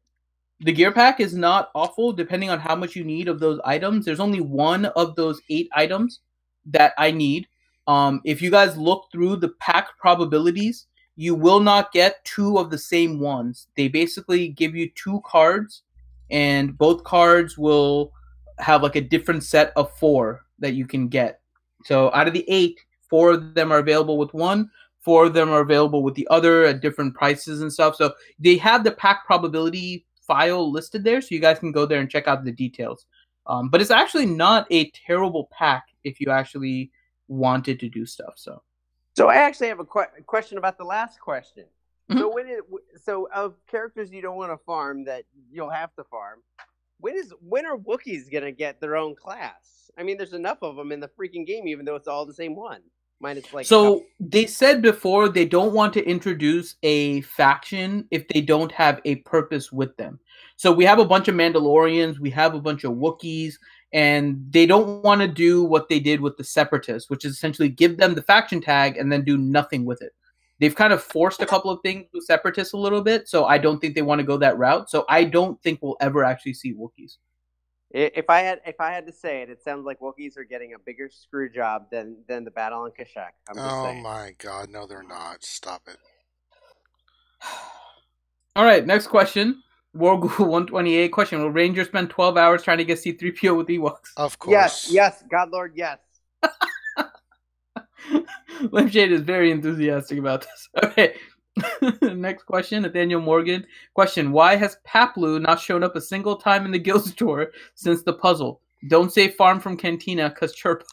The Gear Pack is not awful, depending on how much you need of those items. There's only one of those 8 items that I need. If you guys look through the pack probabilities, you will not get 2 of the same ones. They basically give you 2 cards, and both cards will have like a different set of 4 that you can get. So out of the 8, 4 of them are available with one, 4 of them are available with the other at different prices and stuff. So they have the pack probability file listed there, so you guys can go there and check out the details. But it's actually not a terrible pack if you actually wanted to do stuff. So I actually have a question about the last question. Mhm. So of characters you don't want to farm that you'll have to farm, when are Wookiees gonna get their own class? I mean, there's enough of them in the freaking game, even though it's all the same one. Minus like. So they said before they don't want to introduce a faction if they don't have a purpose with them. So we have a bunch of Mandalorians, we have a bunch of Wookiees, and they don't want to do what they did with the Separatists, which is essentially give them the faction tag and then do nothing with it. They've kind of forced a couple of things with Separatists a little bit, so I don't think they want to go that route. So I don't think we'll ever actually see Wookiees. If I had to say it, it sounds like Wookiees are getting a bigger screw job than the battle on Kashyyyk. I'm just saying. My God, no, they're not. Stop it. All right, next question. Wargul 128 question. Will Ranger spend 12 hours trying to get C-3PO with Ewoks? Of course. Yes, God Lord, yes. Lampshade is very enthusiastic about this. Okay. Next question, Nathaniel Morgan. Question, why has Paplu not shown up a single time in the guild store since the puzzle? Don't say farm from Cantina, because chirp.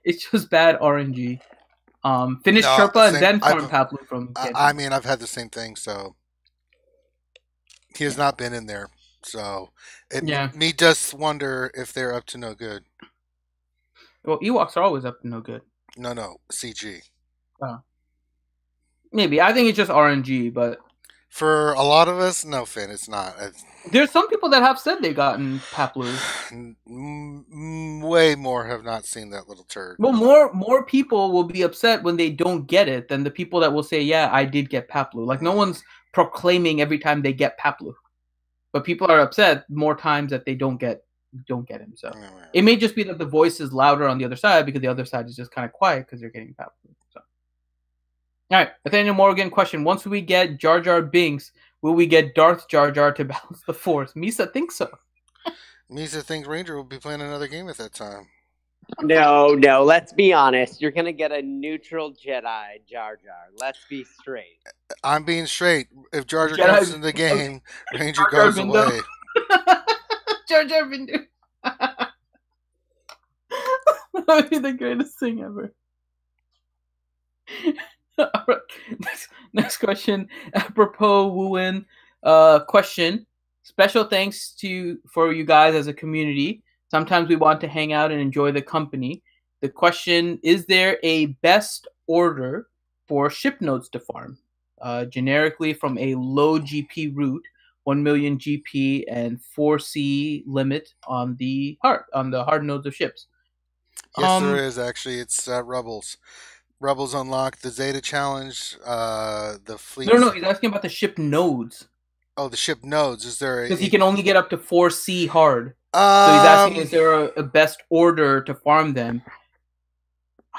It's just bad RNG. Finish Chirpa and then farm Paplu from Cantina. I mean, I've had the same thing, so he has not been in there. So me just wonder if they're up to no good. Well, Ewoks are always up to no good. No, CG. Oh. Maybe. I think it's just RNG, but for a lot of us, no, Finn, it's not. There's some people that have said they've gotten Paplu. Way more have not seen that little turd. Well, more people will be upset when they don't get it than the people that will say, yeah, I did get Paplu. Like, no one's proclaiming every time they get Paplu. But people are upset more times that they don't get him. So it may just be that the voice is louder on the other side because the other side is just kind of quiet because they're getting Paplu. So. All right, Nathaniel Morgan question. Once we get Jar Jar Binks, will we get Darth Jar Jar to balance the Force? Misa thinks so. Misa thinks Ranger will be playing another game at that time. No, let's be honest. You're going to get a neutral Jedi Jar Jar. Let's be straight. I'm being straight. If Jar Jar comes in the game, Ranger goes away. Jar Jar Bindu. That would be the greatest thing ever. All right. Next question. Apropos Wuin question. Special thanks for you guys as a community. Sometimes we want to hang out and enjoy the company. The question, is there a best order for ship nodes to farm? Generically from a low GP route, 1 million GP and 4C limit on the hard nodes of ships. Yes, there is actually. It's Rebels. Rebels unlock the Zeta challenge. The fleet. No. He's asking about the ship nodes. Oh, the ship nodes. Is there? Because he can only get up to 4C hard. So he's asking, is there a best order to farm them?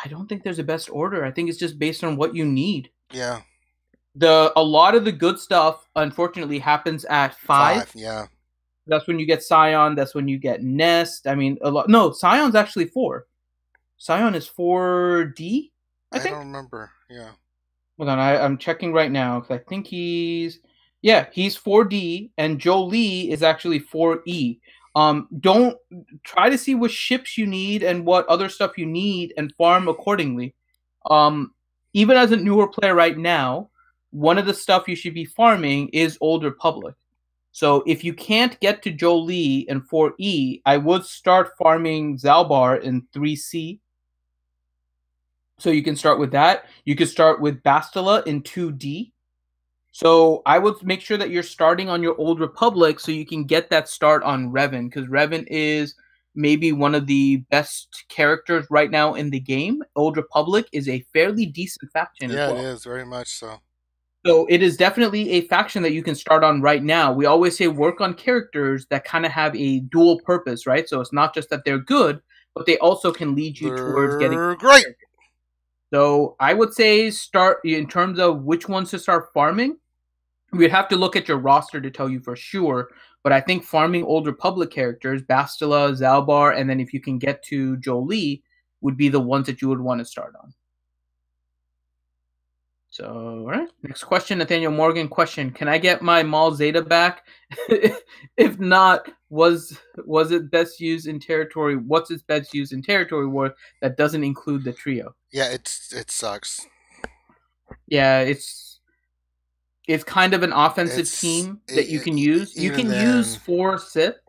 I don't think there's a best order. I think it's just based on what you need. Yeah. A lot of the good stuff, unfortunately, happens at 5. Yeah. That's when you get Sion. That's when you get Nest. I mean, No, Sion's actually 4. Sion is 4D, I think. I don't remember. Yeah. Hold on, I'm checking right now because I think he's 4D, and Jolie is actually 4E. Don't try to see what ships you need and what other stuff you need and farm accordingly. Even as a newer player right now, one of the stuff you should be farming is Old Republic. So if you can't get to Jolie in 4E, I would start farming Zalbar in 3C. So you can start with that. You can start with Bastila in 2D. So I would make sure that you're starting on your Old Republic so you can get that start on Revan, because Revan is maybe one of the best characters right now in the game. Old Republic is a fairly decent faction as well. Yeah, it is, very much so. So it is definitely a faction that you can start on right now. We always say work on characters that kind of have a dual purpose, right? So it's not just that they're good, but they also can lead you towards getting great. So I would say start in terms of which ones to start farming. We'd have to look at your roster to tell you for sure. But I think farming Old Republic characters, Bastila, Zalbar, and then if you can get to Jolie, would be the ones that you would want to start on. So, all right. Next question, Nathaniel Morgan. Question: can I get my Maul Zeta back? If not, was it best used in territory? What's its best used in territory war that doesn't include the trio? Yeah, it sucks. Yeah, it's kind of an offensive team that you can use. You can use 4 Sith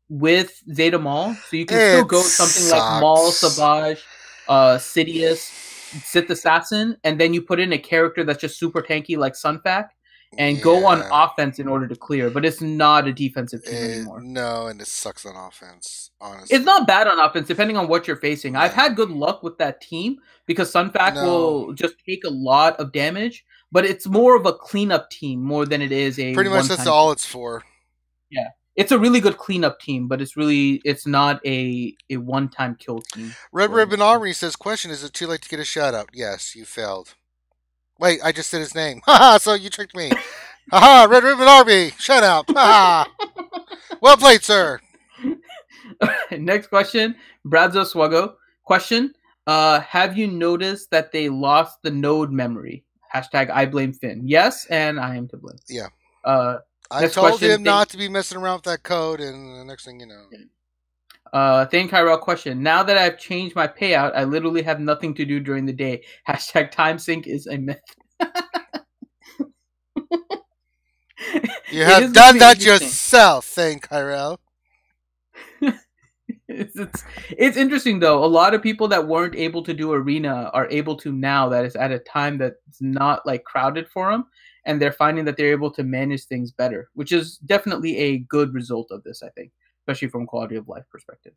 with Zeta Maul, so you can still go something like Maul, Savage, Sidious, Sith Assassin, and then you put in a character that's just super tanky like Sunfac, and go on offense in order to clear. But it's not a defensive team anymore. No, and it sucks on offense, honestly. It's not bad on offense, depending on what you're facing. I've had good luck with that team, because Sunfac will just take a lot of damage, but it's more of a cleanup team more than it is a pretty much that's all it's for. Yeah. It's a really good cleanup team, but it's not a one-time kill team. Red Ribbon Armory says, question, is it too late to get a shout-out? Yes, you failed. Wait, I just said his name. Haha, so you tricked me. Haha, Red Ribbon Army, shout-out. Haha. Well played, sir. Next question, Bradzo Swuggo. Question, have you noticed that they lost the node memory? Hashtag I blame Finn. Yes, and I am to blame. Yeah. I told him not to be messing around with that code, and the next thing you know. Thank Kyrell. Question. Now that I've changed my payout, I literally have nothing to do during the day. Hashtag time sync is a myth. You have done that yourself, thank Kyrell. It's interesting, though. A lot of people that weren't able to do Arena are able to now, that is at a time that's not like crowded for them. And they're finding that they're able to manage things better, which is definitely a good result of this, I think, especially from quality of life perspective.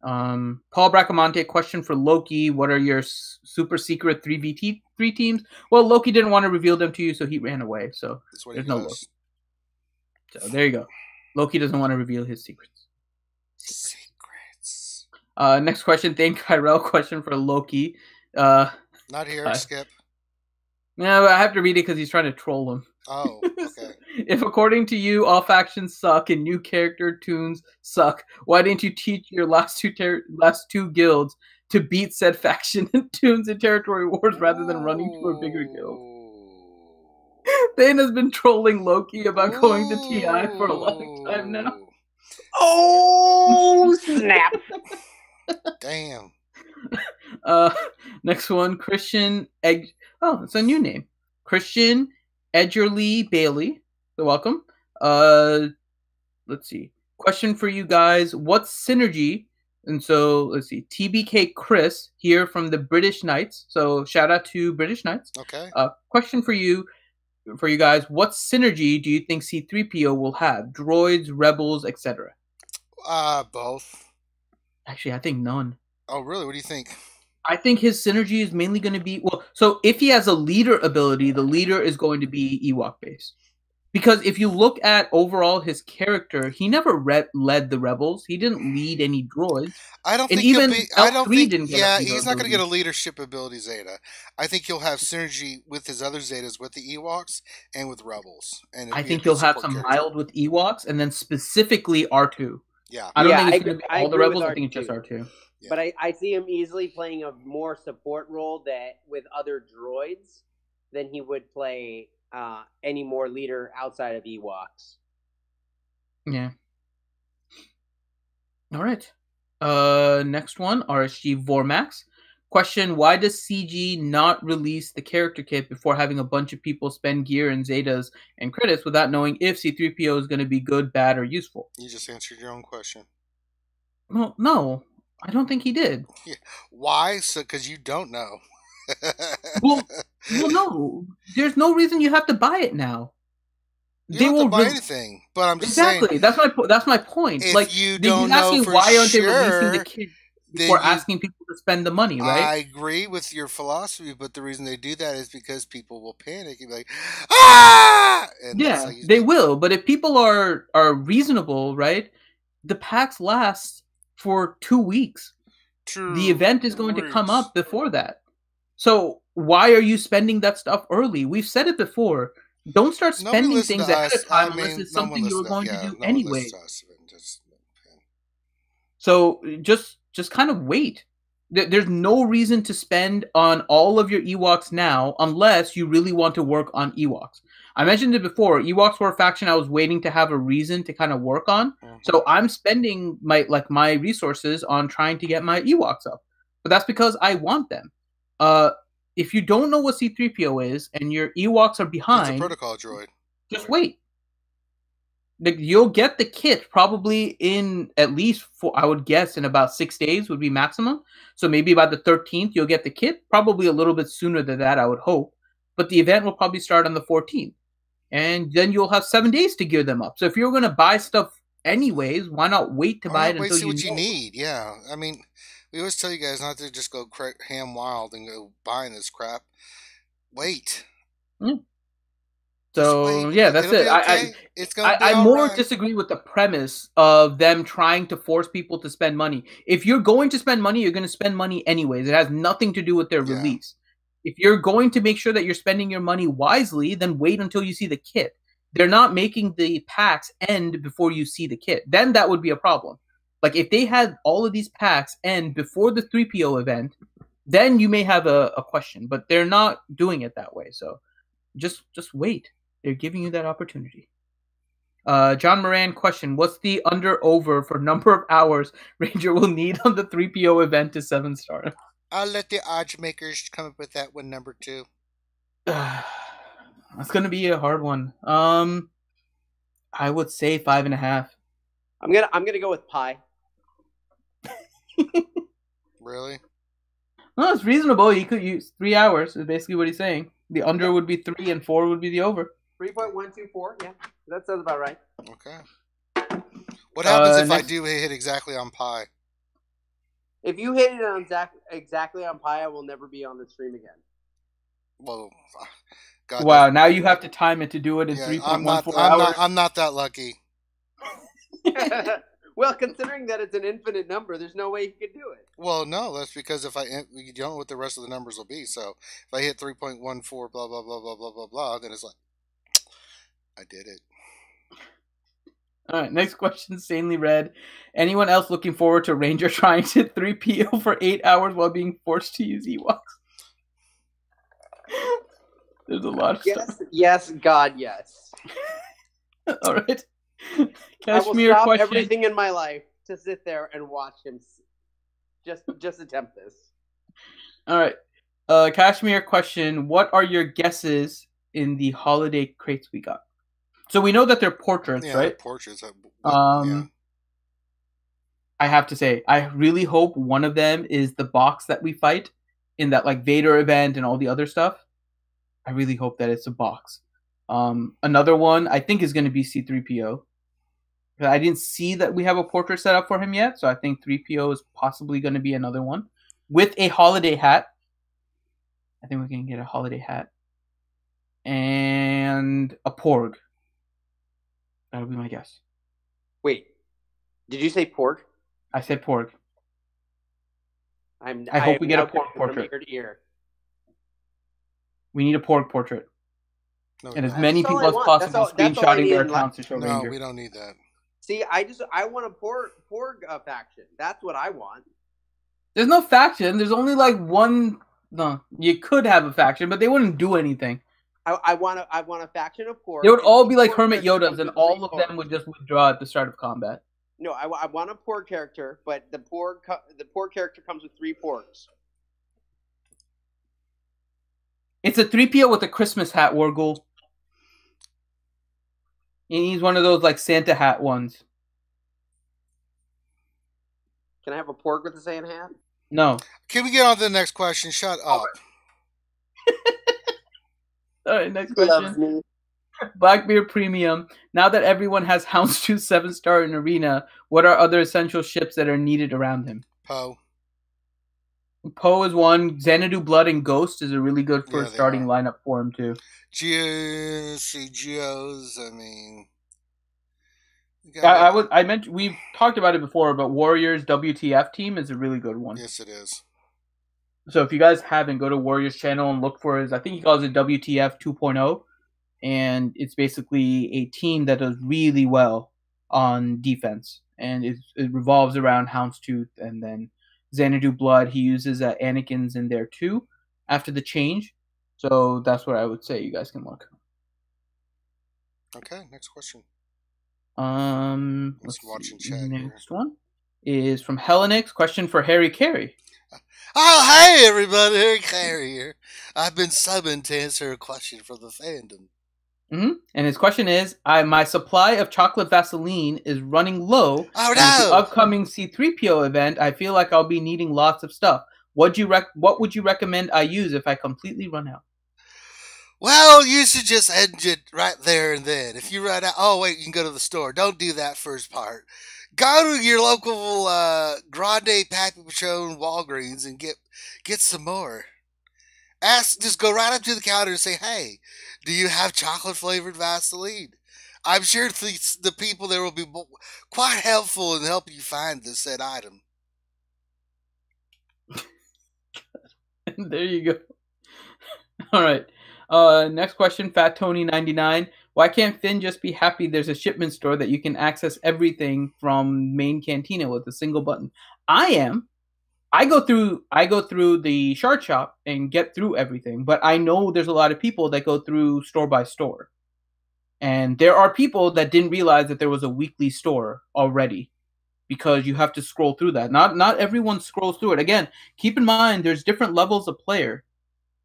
Paul Bracamonte, question for Loki. What are your super secret 3v3 teams? Well, Loki didn't want to reveal them to you, so he ran away. So there's no Loki. So there you go. Loki doesn't want to reveal his secrets. Next question. Thank Kyrell. Question for Loki. Not here, Skip. No, I have to read it because he's trying to troll him. Oh, okay. If according to you, all factions suck and new character tunes suck, why didn't you teach your last two guilds to beat said faction and tunes in territory wars rather than running to a bigger guild? Thane has been trolling Loki about going to TI for a long time now. Oh, snap. Damn. Next one, Christian Egg. Oh, it's a new name. Christian Edgerly Bailey. So welcome. Let's see. Question for you guys. What synergy? And so let's see. TBK Chris here from the British Knights. So shout out to British Knights. Okay. Question for you guys. What synergy do you think C-3PO will have? Droids, rebels, etc. Both. Actually, I think none. Oh, really? What do you think? I think his synergy is mainly going to be... Well, so if he has a leader ability, the leader is going to be Ewok-based. Because if you look at overall his character, he never led the rebels. He didn't lead any droids. I don't think even he'll be... I don't think... didn't get Yeah, he's not going to get a leadership ability Zeta. I think he'll have synergy with his other Zetas, with the Ewoks, and with rebels. And I think he'll have some mild with Ewoks, and then specifically R2. Yeah. I don't think it's going to be all the rebels. I think it's just R2. Yeah. But I see him easily playing a more support role that with other droids than he would play any more leader outside of Ewoks. Yeah. All right. Next one, RSG Vormax. Question: why does CG not release the character kit before having a bunch of people spend gear and Zetas and credits without knowing if C-3PO is going to be good, bad, or useful? You just answered your own question. Well, no, I don't think he did. Yeah. Why? So, because you don't know. Well, no. There's no reason you have to buy it now. You don't have to buy anything, but I'm just saying. Exactly. That's my point. If like you don't know asking for why aren't sure, they releasing the kit before asking people to spend the money, right? I agree with your philosophy, but the reason they do that is because people will panic and be like, ah! And yeah, they will. But if people are reasonable, right, the packs last for 2 weeks. True. The event is going to come up before that. So why are you spending that stuff early? We've said it before. Don't start spending things ahead of time unless it's something you're going to do anyway. So just kind of wait. There's no reason to spend on all of your Ewoks now unless you really want to work on Ewoks. I mentioned it before. Ewoks were a faction I was waiting to have a reason to kind of work on. So I'm spending my resources on trying to get my Ewoks up. But that's because I want them. If you don't know what C-3PO is and your Ewoks are behind, it's a protocol droid. Just wait. You'll get the kit probably in at least, I would guess, in about 6 days would be maximum. So maybe by the 13th, you'll get the kit. Probably a little bit sooner than that, I would hope. But the event will probably start on the 14th. And then you'll have 7 days to gear them up. So if you're going to buy stuff anyways, why not wait to buy it until see what you need? Yeah. I mean, we always tell you guys not to just go ham wild and go buying this crap. Wait. So yeah, that's it. Okay. I more disagree with the premise of them trying to force people to spend money. If you're going to spend money, you're going to spend money anyways. It has nothing to do with their release. If you're going to make sure that you're spending your money wisely, then wait until you see the kit. They're not making the packs end before you see the kit. Then that would be a problem. Like if they had all of these packs end before the 3PO event, then you may have a question. But they're not doing it that way. So just wait. They're giving you that opportunity. John Moran question: what's the under/over for number of hours Ranger will need on the 3PO event to 7-star? I'll let the odds makers come up with that one, number 2. That's gonna be a hard one. I would say 5.5. I'm gonna go with pi. Really? No, it's reasonable. You could use 3 hours. Is basically what he's saying. The under would be 3, and 4 would be the over. 3.124. Yeah, that sounds about right. Okay. What happens if I do hit exactly on pi? If you hit it on exactly on pi, I will never be on the stream again. Well, God, wow! Now you have to time it to do it in 3.14 hours. I'm not that lucky. Well, considering that it's an infinite number, there's no way you could do it. Well, no, that's because you don't know what the rest of the numbers will be. So if I hit 3.14, blah blah blah blah blah blah blah, then it's like I did it. All right, next question, sanely read. Anyone else looking forward to Ranger trying to 3PO for 8 hours while being forced to use Ewoks? There's a lot of stuff. Yes, God, yes. All right. I will stop everything in my life to sit there and watch him just attempt this. All right. Kashmir question: what are your guesses in the holiday crates we got? So we know that they're portraits, right? Portraits. I have to say, I really hope one of them is the box that we fight in that like Vader event and all the other stuff. I really hope that it's a box. Another one I think is going to be C-3PO. I didn't see that we have a portrait set up for him yet, so I think 3PO is possibly going to be another one with a holiday hat. I think we can get a holiday hat and a Porg. That'll be my guess. Wait, did you say Porg? I said Porg. I hope we get a Porg portrait. Ear to ear. We need a Porg portrait. No, and as many people as possible screenshotting their accounts to show Ranger. No, we don't need that. See, I want a Porg faction. That's what I want. There's no faction. There's only like one. No, you could have a faction, but they wouldn't do anything. I want a faction of Porg. They would all be like Hermit Yodas, and all of them would just withdraw at the start of combat. No, I want a Porg character, but the Porg character comes with 3 Porgs. It's a 3PO with a Christmas hat, Wargle. And he's one of those like Santa hat ones. Can I have a pork with the Santa hat? No. Can we get on to the next question? Shut up. All right, next question. Blackbeard Premium. Now that everyone has Houndstooth 7-star in Arena, what are other essential ships that are needed around him? Poe. Poe is one. Xanadu Blood and Ghost is a really good first starting lineup for him too. Geos. I mean, I mentioned we've talked about it before, but Warriors WTF team is a really good one. Yes, it is. So if you guys haven't, go to Warriors channel and look for his. I think he calls it WTF 2.0, and it's basically a team that does really well on defense, and it revolves around Houndstooth and then Xanadu Blood. He uses Anakin's in there too after the change. So that's what I would say. You guys can look. Okay, next question. Let's watching chat. Next one is from Helenix. Question for Harry Carey. Oh, hey everybody, Harry Carey here. I've been subbing to answer a question from the fandom. And his question is, my supply of chocolate Vaseline is running low. Oh With no! the upcoming C-3PO event, I feel like I'll be needing lots of stuff. What would you recommend I use if I completely run out? Well, you should just end it right there and then. If you run out, oh wait, you can go to the store. Don't do that first part. Go to your local Grande Pappy Patron Walgreens and get some more. Just go right up to the counter and say, "Hey, do you have chocolate flavored Vaseline?" I'm sure the people there will be quite helpful in helping you find the said item. There you go. All right. Next question, Fat Tony 99. Why can't Finn just be happy there's a shipment store that you can access everything from main cantina with a single button? I am. I go through the shard shop and get through everything, but I know there's a lot of people that go through store by store. And there are people that didn't realize that there was a weekly store already because you have to scroll through that. Not everyone scrolls through it. Again, keep in mind there's different levels of player.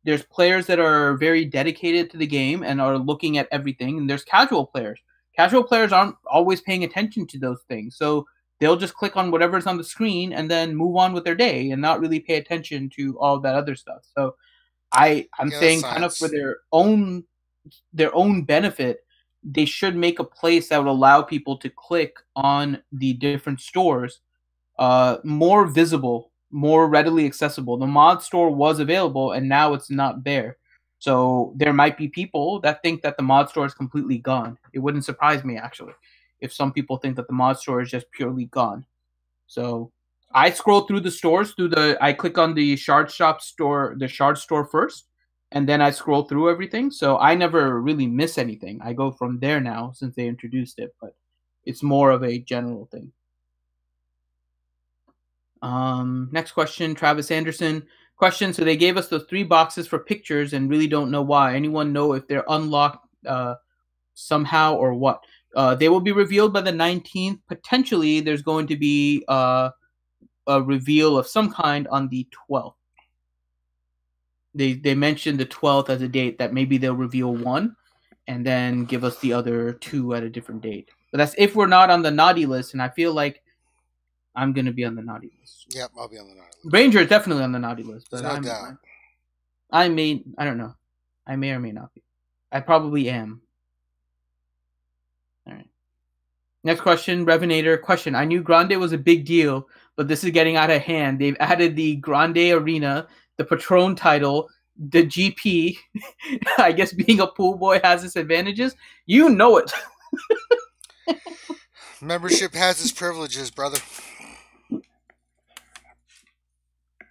There's players that are very dedicated to the game and are looking at everything, and there's casual players. Casual players aren't always paying attention to those things, so they'll just click on whatever's on the screen and then move on with their day and not really pay attention to all that other stuff. So I'm saying kind of for their own benefit, they should make a place that would allow people to click on the different stores more visible, more readily accessible. The mod store was available and now it's not there. So there might be people that think that the mod store is completely gone. It wouldn't surprise me actually if some people think that the mod store is just purely gone. So I scroll through the stores I click on the shard shop store, the shard store first, and then I scroll through everything. So I never really miss anything. I go from there now since they introduced it, but it's more of a general thing. Next question, Travis Anderson. Question, so they gave us those 3 boxes for pictures and really don't know why. Anyone know if they're unlocked somehow or what? They will be revealed by the 19th. Potentially, there's going to be a reveal of some kind on the 12th. They mentioned the 12th as a date that maybe they'll reveal 1 and then give us the other 2 at a different date. But that's if we're not on the naughty list, and I feel like I'm going to be on the naughty list. Yep, I'll be on the naughty list. Ranger is definitely on the naughty list. But no doubt. I don't know. I may or may not be. I probably am. All right. Next question, Revenator. Question. I knew Grande was a big deal, but this is getting out of hand. They've added the Grande Arena, the Patron title, the GP. I guess being a pool boy has its advantages. You know it. Membership has its privileges, brother.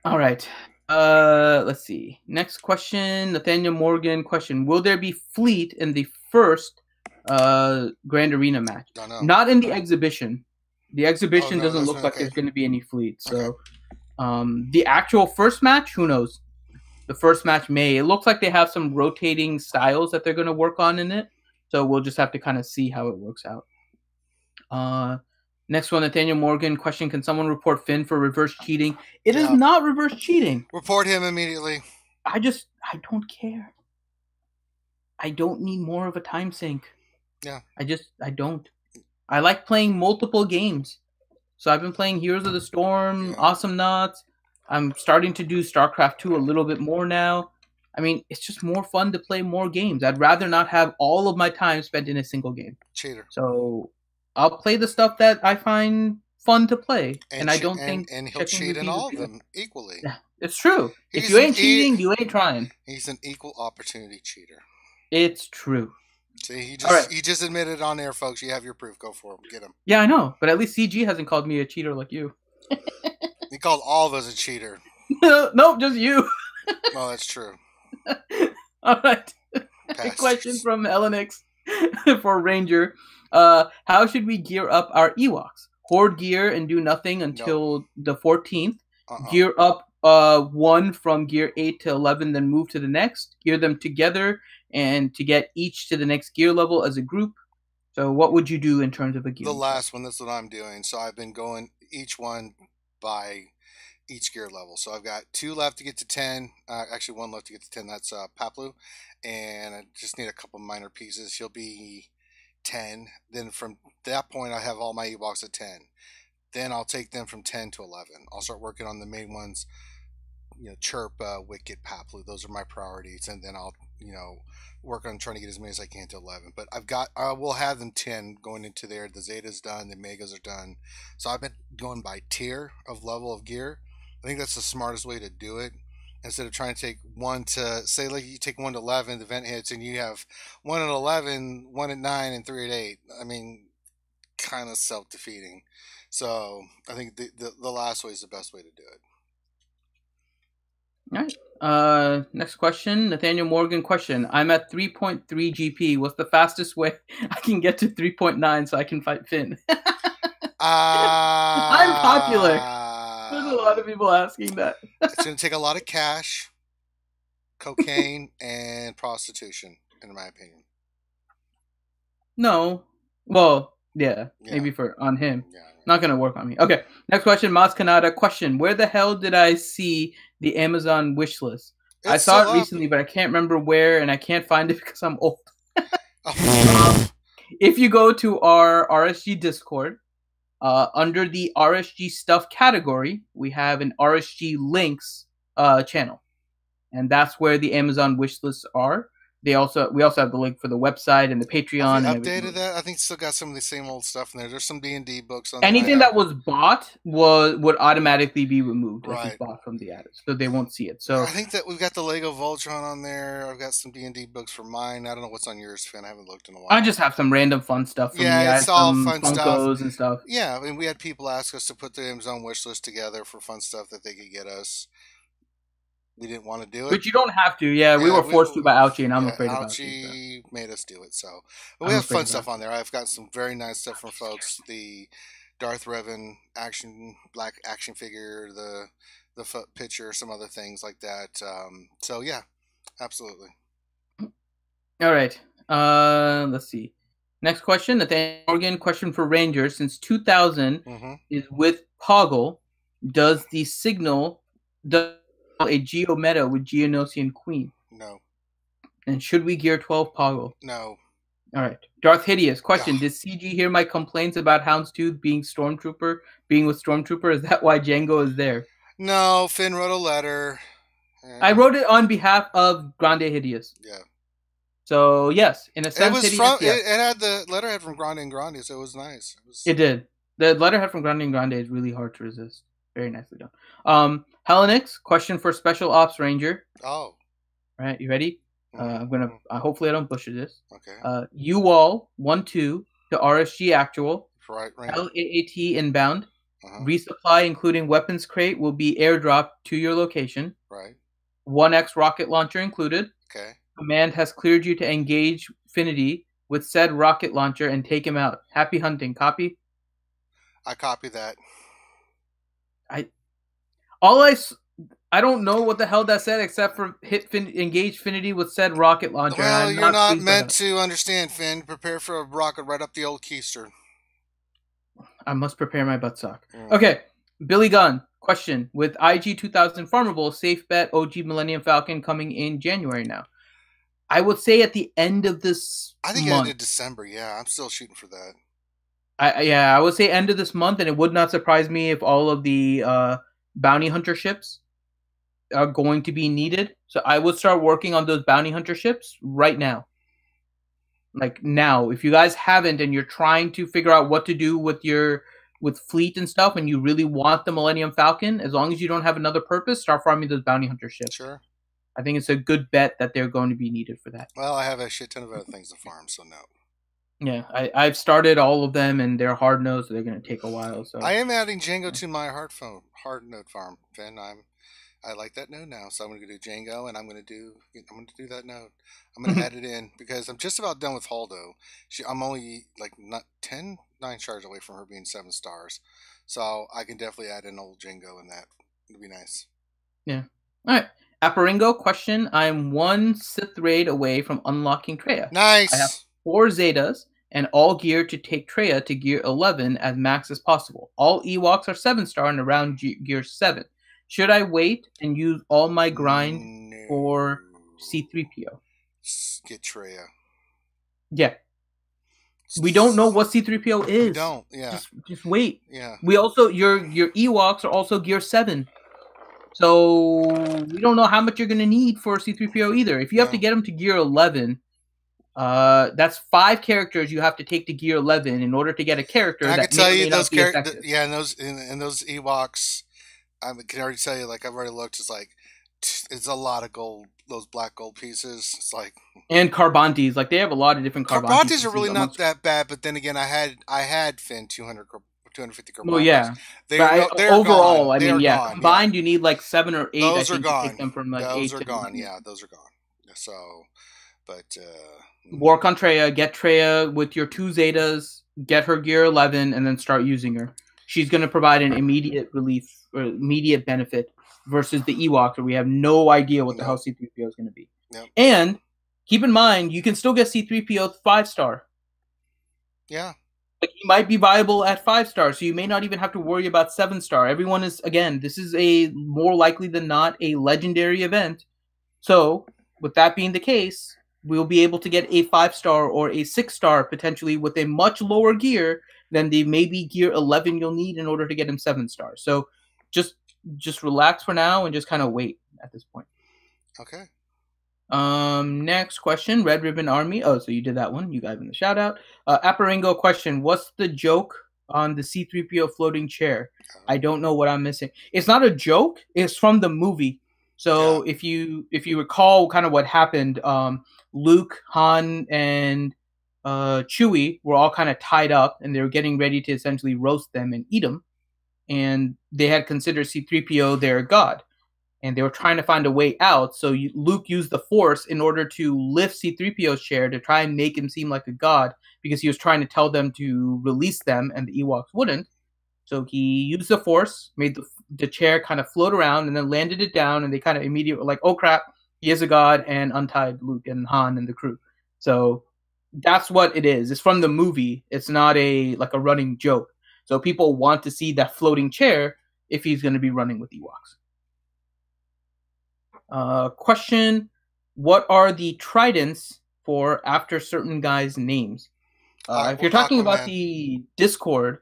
All right. Let's see. Next question, Nathaniel Morgan. Question: will there be fleet in the first Grand Arena match? Don't know. Not in the exhibition. The exhibition no, doesn't look like okay. there's going to be any fleet. So, the actual first match, who knows? The first match may. It looks like they have some rotating styles that they're going to work on in it. So we'll just have to kind of see how it works out. Next one, Nathaniel Morgan. Question: can someone report Finn for reverse cheating? It is not reverse cheating. Report him immediately. I don't care. I don't need more of a time sink. Yeah. I don't. I like playing multiple games. So I've been playing Heroes of the Storm, Awesome Knots. I'm starting to do StarCraft 2 a little bit more now. I mean, it's just more fun to play more games. I'd rather not have all of my time spent in a single game. Cheater. So I'll play the stuff that I find fun to play. And I don't think... And he'll cheat in all of them equally. Yeah, it's true. If you ain't cheating, you ain't trying. He's an equal opportunity cheater. It's true. See, he just admitted on air, folks. You have your proof. Go for him. Get him. Yeah, I know. But at least CG hasn't called me a cheater like you. He called all of us a cheater. Nope, just you. Oh, that's true. All right. Question from Elenix for Ranger. How should we gear up our Ewoks? Hoard gear and do nothing until the 14th. Gear up 1 from gear 8 to 11, then move to the next. Gear them together and to get each to the next gear level as a group. So what would you do in terms of a gear? The last one, that's what I'm doing. So I've been going each one by each gear level. So I've got 2 left to get to 10. Actually, 1 left to get to 10. That's Paplu. And I just need a couple minor pieces. He'll be 10. Then from that point, I have all my Ewoks at 10. Then I'll take them from 10 to 11. I'll start working on the main ones. Chirp, Wicket, Paplu. Those are my priorities. And then I'll, work on trying to get as many as I can to 11. But I will have them 10 going into there. The Zetas done, the Megas are done. So I've been going by tier of level of gear. I think that's the smartest way to do it. Instead of trying to take 1 to, say, like you take 1 to 11, the event hits, and you have 1 at 11, 1 at 9, and 3 at 8. I mean, kind of self-defeating. So I think the last way is the best way to do it. All right. Next question, Nathaniel Morgan question. I'm at 3.3 GP. What's the fastest way I can get to 3.9 so I can fight Finn? I'm popular. There's a lot of people asking that. It's going to take a lot of cash, cocaine, and prostitution, in my opinion. No. Well, yeah. Maybe on him. Yeah. Not going to work on me. Okay. Next question, Mas Kanada question. Where the hell did I see the Amazon wish list? I saw it recently, but I can't remember where, and I can't find it because I'm old. If you go to our RSG Discord, under the RSG stuff category, we have an RSG links channel, and that's where the Amazon wish lists are. We also have the link for the website and the Patreon. Have they updated that? I think it's still got some of the same old stuff in there. There's some D&D books on anything that was bought would automatically be removed if it's bought from the address, so they won't see it. So I think that we've got the Lego Voltron on there. I've got some D&D books for mine. I don't know what's on yours, Finn. I haven't looked in a while. I just have some random fun stuff. It's all fun Funkos stuff and stuff. Yeah, I mean, we had people ask us to put the Amazon wish list together for fun stuff that they could get us. We didn't want to do it. But you don't have to. Yeah, we were forced to by Ouchie, and I'm afraid of Ouchie. Ouchie made us do it. So, but we have fun stuff on there. I've got some very nice stuff from folks. The Darth Revan black action figure, the foot picture, some other things like that. So, yeah, absolutely. All right. Let's see. Next question, Nathaniel Morgan. Question for Ranger. Since 2000 is with Poggle, does the signal... a Geo meta with Geonosian Queen? No. And should we gear 12 Poggle? No. All right. Darth Hideous question. Did CG hear my complaints about Houndstooth being with Stormtrooper? Is that why Django is there? No, Finn wrote a letter. I wrote it on behalf of Grande Hideous. Yeah. So, yes, in a sense, it had the letterhead from Grande and Grande, so it was nice. It did. The letterhead from Grande and Grande is really hard to resist. Very nicely done. Helenix, question for Special Ops Ranger. Oh. All right, you ready? I'm gonna. Hopefully, I don't butcher this. Okay. UWall 1-2 to RSG Actual. Right. LAAT inbound. Resupply, including weapons crate, will be airdropped to your location. Right. 1X rocket launcher included. Okay. Command has cleared you to engage Finity with said rocket launcher and take him out. Happy hunting. Copy? I copy that. I don't know what the hell that said except for engage Finity with said rocket launcher. Well, you're not meant to understand, Finn. Prepare for a rocket right up the old keister. I must prepare my buttsock. Okay, Billy Gunn, question. With IG 2000 Farmable, safe bet OG Millennium Falcon coming in January now. I would say at the end of this I think month. end of December. Yeah, I'm still shooting for that. I would say end of this month, and it would not surprise me if all of the bounty hunter ships are going to be needed. So I would start working on those bounty hunter ships right now. Like now, if you guys haven't and you're trying to figure out what to do with fleet and stuff, and you really want the Millennium Falcon, as long as you don't have another purpose, start farming those bounty hunter ships. Sure. I think it's a good bet that they're going to be needed for that. Well, I have a shit ton of other things to farm, so no. Yeah, I've started all of them, and they're hard nosed, so they're going to take a while. So I am adding Django to my hard node farm, Finn. I like that node now, so I'm going to do Django, and I'm going to do that node. I'm going to add it in because I'm just about done with Haldo. I'm only like not 9 shards away from her being 7 stars, so I can definitely add an old Django in that. It'd be nice. Yeah. All right. Aparingo question: I'm 1 Sith raid away from unlocking Treya. Nice. I have 4 Zetas and all gear to take Treya to gear 11 as max as possible. All Ewoks are 7-star and around gear 7. Should I wait and use all my grind for C-3PO? Get Treya. Yeah. We don't know what C-3PO is. We don't. Yeah. Just wait. Yeah. We also your Ewoks are also gear 7. So we don't know how much you're going to need for C-3PO either. If you have to get him to gear 11, that's 5 characters you have to take to gear 11 in order to get a character. I that can tell you those characters. Yeah, and those Ewoks, I can already tell you. Like I've already looked. It's like it's a lot of gold. Those black gold pieces. It's like and Carbantes. Like they have a lot of different Carbantes. Carbantes are really not that bad. But then again, I had Finn 250 Carbantes. Well, yeah. They're overall, gone. I mean, gone, combined, you need like 7 or 8. Those I think are gone. To take them from like those 8 are to gone. Yeah, those are gone. So, but work on Treya. Get Treya with your 2 Zetas. Get her gear 11, and then start using her. She's going to provide an immediate relief or immediate benefit versus the Ewoks, where we have no idea what the hell C-3PO is going to be. Yep. And keep in mind, you can still get C-3PO 5-star. Yeah. Like he might be viable at 5-star, so you may not even have to worry about 7-star. Everyone is, again, this is a more likely than not a legendary event. So, with that being the case, we'll be able to get a 5-star or a 6-star potentially with a much lower gear than the maybe gear 11 you'll need in order to get him 7-star. So, just relax for now and just kind of wait at this point. Okay. Next question, Red Ribbon Army. Oh, so you did that one. You got in the shout out. Aparingo question: what's the joke on the C-3PO floating chair? I don't know what I'm missing. It's not a joke. It's from the movie. So if you recall, kind of what happened, Luke, Han, and Chewie were all kind of tied up, and they were getting ready to essentially roast them and eat them. And they had considered C-3PO their god. And they were trying to find a way out, so Luke used the Force in order to lift C-3PO's chair to try and make him seem like a god, because he was trying to tell them to release them, and the Ewoks wouldn't. So he used the Force, made the chair kind of float around, and then landed it down, and they kind of immediately were like, oh crap, he is a god, and untied Luke and Han and the crew. So that's what it is. It's from the movie. It's not like a running joke. So people want to see that floating chair if he's going to be running with Ewoks. Question: what are the tridents for after certain guys' names? If you're talking about the Discord,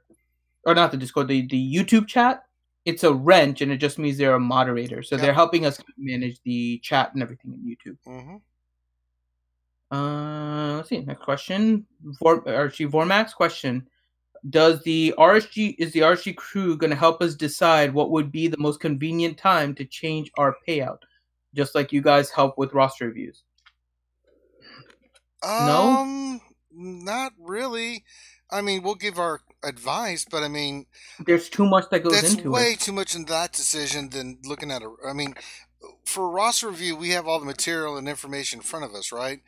or not the Discord, the YouTube chat, it's a wrench, and it just means they're a moderator. So they're helping us manage the chat and everything in YouTube. Let's see. Next question. Vormax question: is the RSG crew going to help us decide what would be the most convenient time to change our payout? Just like you guys help with roster reviews. No? Not really. I mean, we'll give our advice, but I mean... there's too much that goes into it. That's way too much in that decision than looking at I mean, for a roster review, we have all the material and information in front of us, right?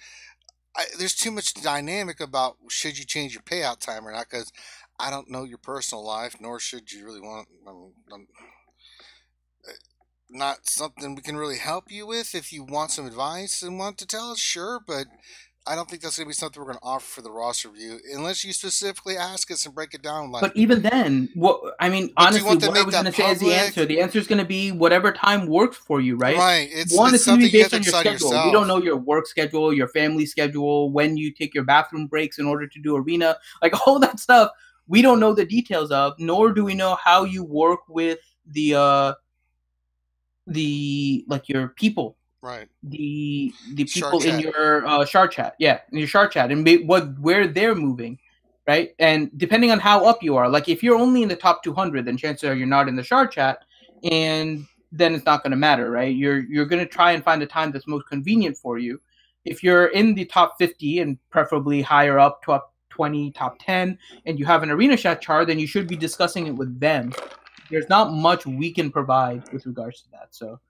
There's too much dynamic about should you change your payout time or not, because I don't know your personal life, nor should you really want... not something we can really help you with. If you want some advice and want to tell us, sure, but I don't think that's going to be something we're going to offer for the roster review unless you specifically ask us and break it down. Like, but even then, honestly, what are we going to say is the answer? The answer is going to be whatever time works for you, right? Right. It's going to be based on your schedule. Yourself. We don't know your work schedule, your family schedule, when you take your bathroom breaks in order to do arena, like all that stuff. We don't know the details of, nor do we know how you work with the like your people. Right. The people in your Char chat. Yeah, in your Char chat, and where they're moving, right? And depending on how up you are, like if you're only in the top 200, then chances are you're not in the Char chat, and then it's not going to matter, right? You're going to try and find a time that's most convenient for you. If you're in the top 50 and preferably higher up, top 20, top 10, and you have an arena chat char, then you should be discussing it with them. There's not much we can provide with regards to that, so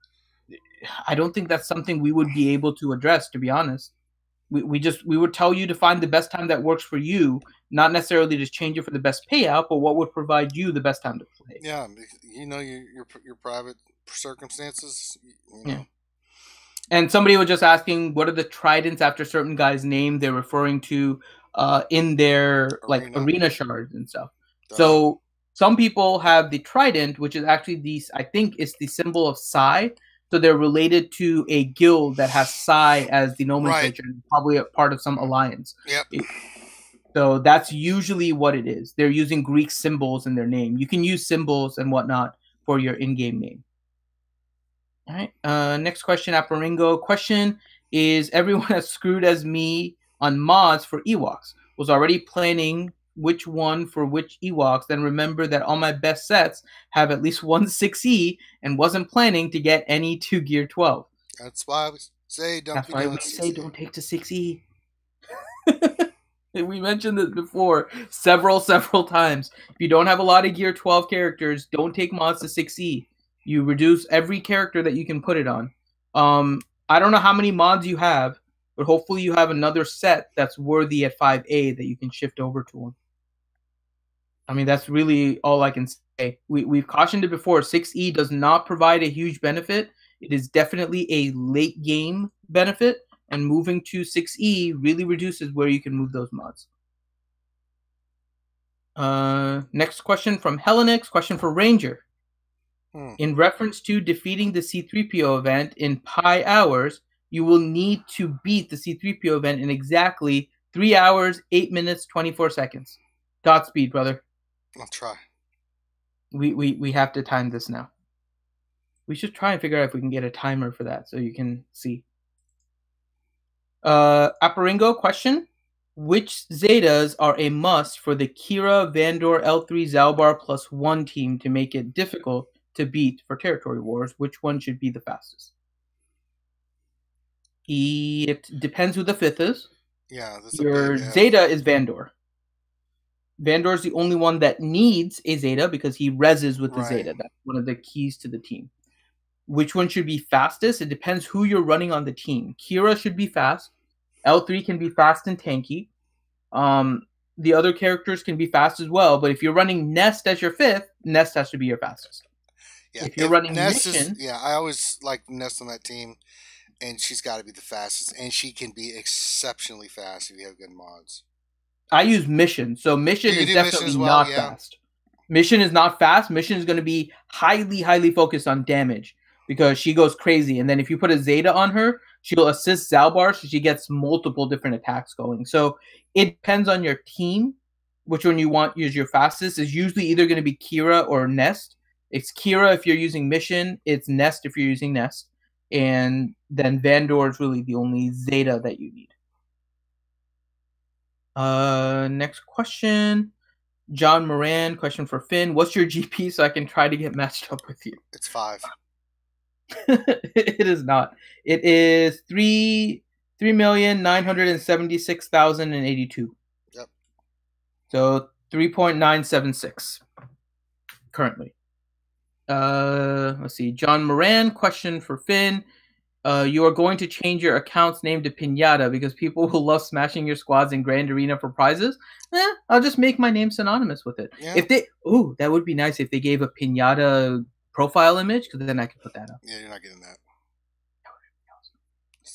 I don't think that's something we would be able to address, to be honest. We would tell you to find the best time that works for you, not necessarily just change it for the best payout, but what would provide you the best time to play. Yeah, you know your private circumstances. You know. Yeah. And somebody was just asking, what are the tridents after certain guy's name they're referring to in their arena shards and stuff. So some people have the trident, which is actually I think it's the symbol of Psi. So they're related to a guild that has Psi as the nomenclature, and probably a part of some alliance. Yep. So that's usually what it is. They're using Greek symbols in their name. You can use symbols and whatnot for your in-game name. All right. Next question, Aparingo. Question is, everyone as screwed as me on mods for Ewoks. Was already planning which one for which Ewoks, then remember that all my best sets have at least one 6E and wasn't planning to get any to Gear 12. That's why we say don't take to 6E. We mentioned this before several times. If you don't have a lot of Gear 12 characters, don't take mods to 6E. You reduce every character that you can put it on. I don't know how many mods you have, but hopefully you have another set that's worthy at 5A that you can shift over to them. I mean, that's really all I can say. We've cautioned it before. 6E does not provide a huge benefit. It is definitely a late game benefit, and moving to 6E really reduces where you can move those mods. Next question from Helenix. Question for Ranger. In reference to defeating the C-3PO event in pi hours, you will need to beat the C-3PO event in exactly 3 hours, 8 minutes, 24 seconds. Godspeed, brother. I'll try. We have to time this now. We should try and figure out if we can get a timer for that so you can see. Aparingo question. Which Zetas are a must for the Kira, Vandor, L3, Zalbar +1 team to make it difficult to beat for territory wars? Which one should be the fastest? It depends who the fifth is. Yeah. Your Zeta is Vandor. Vandor is the only one that needs a Zeta because he reses with the Zeta. That's one of the keys to the team. Which one should be fastest? It depends who you're running on the team. Kira should be fast. L3 can be fast and tanky. The other characters can be fast as well, but if you're running Nest as your fifth, Nest has to be your fastest. Yeah, if you're running Nest Mission... I always like Nest on that team, and she's got to be the fastest, and she can be exceptionally fast if you have good mods. I use Mission, so Mission is definitely not fast. Mission is not fast. Mission is going to be highly focused on damage because she goes crazy, and then if you put a Zeta on her, she'll assist Zalbar, so she gets multiple different attacks going. So it depends on your team, which one you want use your fastest. Is usually either going to be Kira or Nest. It's Kira if you're using Mission. It's Nest if you're using Nest. And then Vandor is really the only Zeta that you need. Next question. John Moran, question for Finn. What's your GP so I can try to get matched up with you? It's 5. It is not. It is 3,976,082. Yep. So 3.976 currently. Let's see. John Moran, question for Finn. You are going to change your account's name to Pinata because people will love smashing your squads in Grand Arena for prizes. I'll just make my name synonymous with it. Yeah. That would be nice if they gave a Pinata profile image, because then I could put that up. Yeah, you're not getting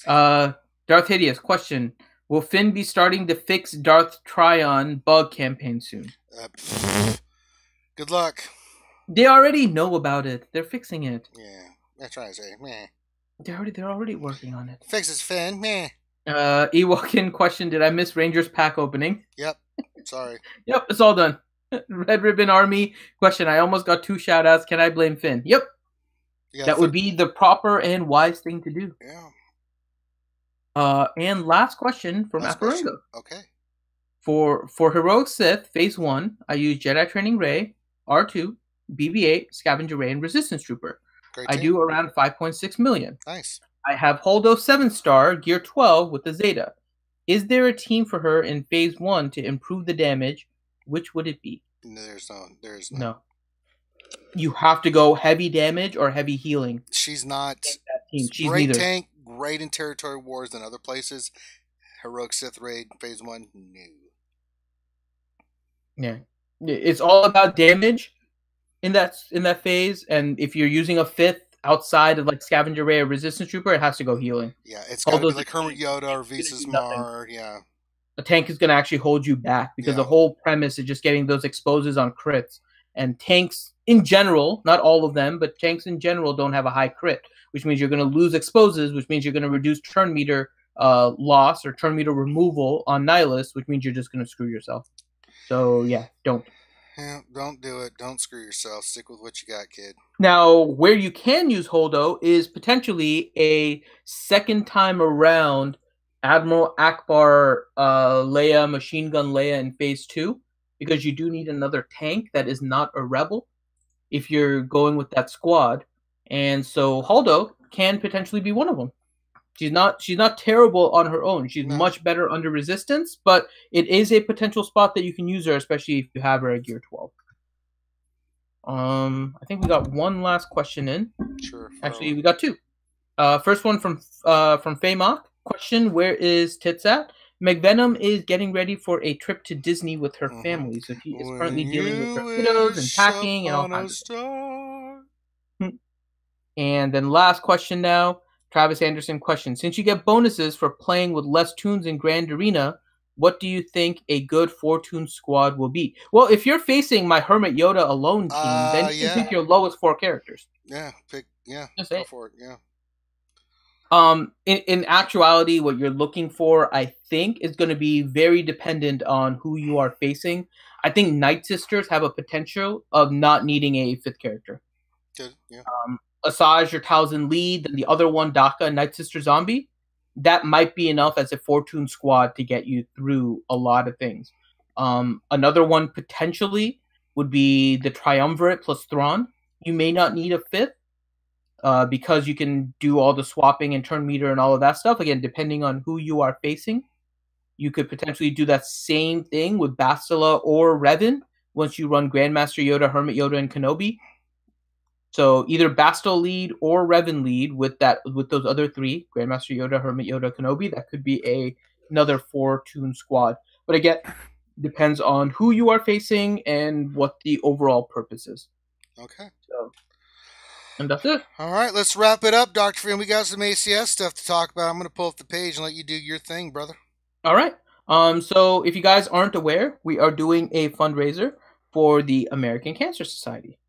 that. Darth Hideous, question. Will Finn be starting the Fix Darth Tryon bug campaign soon? Good luck. They already know about it. They're fixing it. Yeah, that's trying to say, meh. They're already working on it. Fixes Finn, meh. Ewokin question: did I miss Rangers pack opening? Yep. Sorry. Yep, it's all done. Red Ribbon Army question: I almost got 2 shoutouts. Can I blame Finn? Yep. That would be the proper and wise thing to do. Yeah. And last question from Aparengo. Okay. For Heroic Sith Phase 1, I use Jedi Training Ray, R2, BB-8, Scavenger Ray, and Resistance Trooper. Great I team. do around 5.6 million. Nice. I have Holdo 7-star, Gear 12 with the Zeta. Is there a team for her in Phase 1 to improve the damage? Which would it be? There's no. No. You have to go heavy damage or heavy healing. She's not. She's great neither. tank, great in territory wars and other places. Heroic Sith Raid Phase 1, no. Yeah. It's all about damage in that phase, and if you're using a 5th outside of like Scavenger Ray or Resistance Trooper, it has to go healing. Yeah, it's got to be like Hermit Yoda or Visas Mar. Yeah. A tank is going to actually hold you back because the whole premise is just getting those exposes on crits. And tanks in general, not all of them, but tanks in general don't have a high crit, which means you're going to lose exposes, which means you're going to reduce turn meter loss or turn meter removal on Nihilus, which means you're just going to screw yourself. So, yeah, don't. Yeah, don't do it. Don't screw yourself. Stick with what you got, kid. Now, where you can use Holdo is potentially a second time around Admiral Akbar Leia, Machine Gun Leia in Phase 2, because you do need another tank that is not a rebel if you're going with that squad. And so Holdo can potentially be one of them. She's not terrible on her own. She's much better under resistance, but it is a potential spot that you can use her, especially if you have her at Gear 12. I think we got one last question in. Sure. Actually, we got 2. First one from Faymok. Question: where is Tits at? McVenom is getting ready for a trip to Disney with her family, so she is currently dealing with her kiddos and packing and all kinds of stuff. And then last question now, Travis Anderson question: since you get bonuses for playing with less toons in Grand Arena, what do you think a good 4-toon squad will be? Well, if you're facing my Hermit Yoda alone team, then you can pick your lowest 4 characters. Yeah, go for it, yeah. In actuality, what you're looking for, I think, is going to be very dependent on who you are facing. I think Night Sisters have a potential of not needing a 5th character. Good, yeah. Asajj, your Talzin lead, and the other one, Daka, Night Sister Zombie. That might be enough as a 4-toon squad to get you through a lot of things. Another one potentially would be the Triumvirate plus Thrawn. You may not need a 5th. Because you can do all the swapping and turn meter and all of that stuff. Again, depending on who you are facing, you could potentially do that same thing with Bastila or Revan once you run Grandmaster Yoda, Hermit Yoda, and Kenobi. So either Bastila lead or Revan lead with those other 3, Grandmaster Yoda, Hermit Yoda, Kenobi. That could be another 4-toon squad. But again, depends on who you are facing and what the overall purpose is. Okay. And that's it. All right, let's wrap it up, Dr. Finn. We got some ACS stuff to talk about. I'm going to pull up the page and let you do your thing, brother. All right. So if you guys aren't aware, we are doing a fundraiser for the American Cancer Society.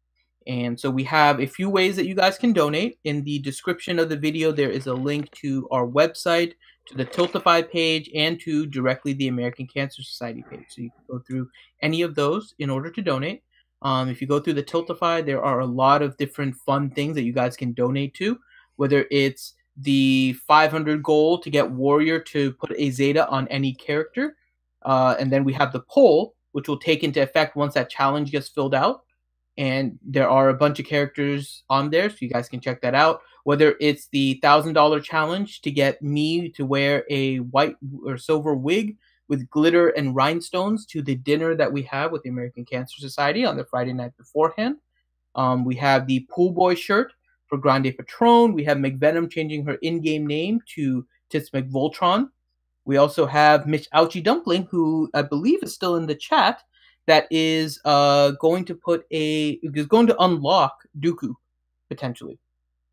And so we have a few ways that you guys can donate. In the description of the video, there is a link to our website, to the Tiltify page, and to directly the American Cancer Society page. So you can go through any of those in order to donate. If you go through the Tiltify, there are a lot of different fun things that you guys can donate to, whether it's the 500 gold to get Warrior to put a Zeta on any character. And then we have the poll, which will take into effect once that challenge gets filled out. And there are a bunch of characters on there, so you guys can check that out. Whether it's the $1,000 challenge to get me to wear a white or silver wig with glitter and rhinestones to the dinner that we have with the American Cancer Society on the Friday night beforehand. We have the Pool Boy shirt for Grande Patron. We have McVenom changing her in-game name to Tits McVoltron. We also have Mitch Ouchie Dumpling, who I believe is still in the chat, that is going to unlock Dooku, potentially.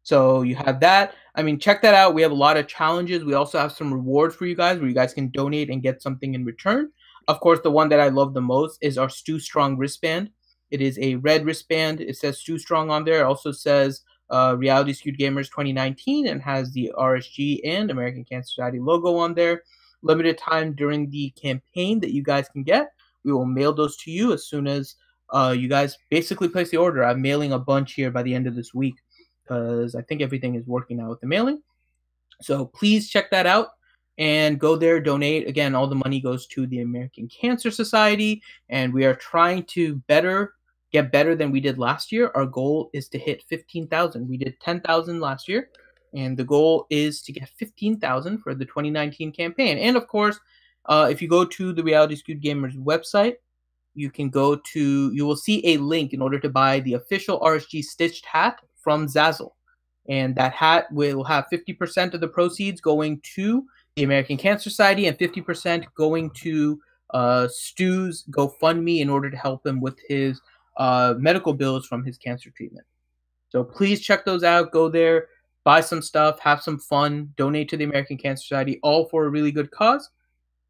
So you have that. I mean, check that out. We have a lot of challenges. We also have some rewards for you guys where you guys can donate and get something in return. Of course, the one that I love the most is our Stu Strong wristband. It is a red wristband. It says Stu Strong on there. It also says Reality Skewed Gamers 2019 and has the RSG and American Cancer Society logo on there. Limited time during the campaign that you guys can get. We will mail those to you as soon as you guys basically place the order. I'm mailing a bunch here by the end of this week because I think everything is working out with the mailing. So please check that out and go there, donate. Again, all the money goes to the American Cancer Society, and we are trying to get better than we did last year. Our goal is to hit 15,000. We did 10,000 last year, and the goal is to get 15,000 for the 2019 campaign. And of course, if you go to the Reality Skewed Gamers website, you will see a link in order to buy the official RSG stitched hat from Zazzle. And that hat will have 50% of the proceeds going to the American Cancer Society and 50% going to Stu's GoFundMe in order to help him with his medical bills from his cancer treatment. So please check those out. Go there, buy some stuff, have some fun, donate to the American Cancer Society, all for a really good cause.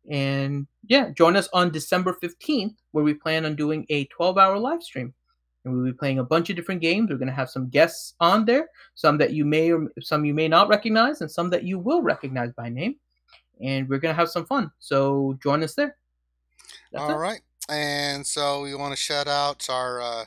And yeah, join us on December 15th, where we plan on doing a 12-hour live stream. And we'll be playing a bunch of different games. We're going to have some guests on there, some that you may or some you may not recognize, and some that you will recognize by name. And we're going to have some fun. So join us there. All right. And so we want to shout out our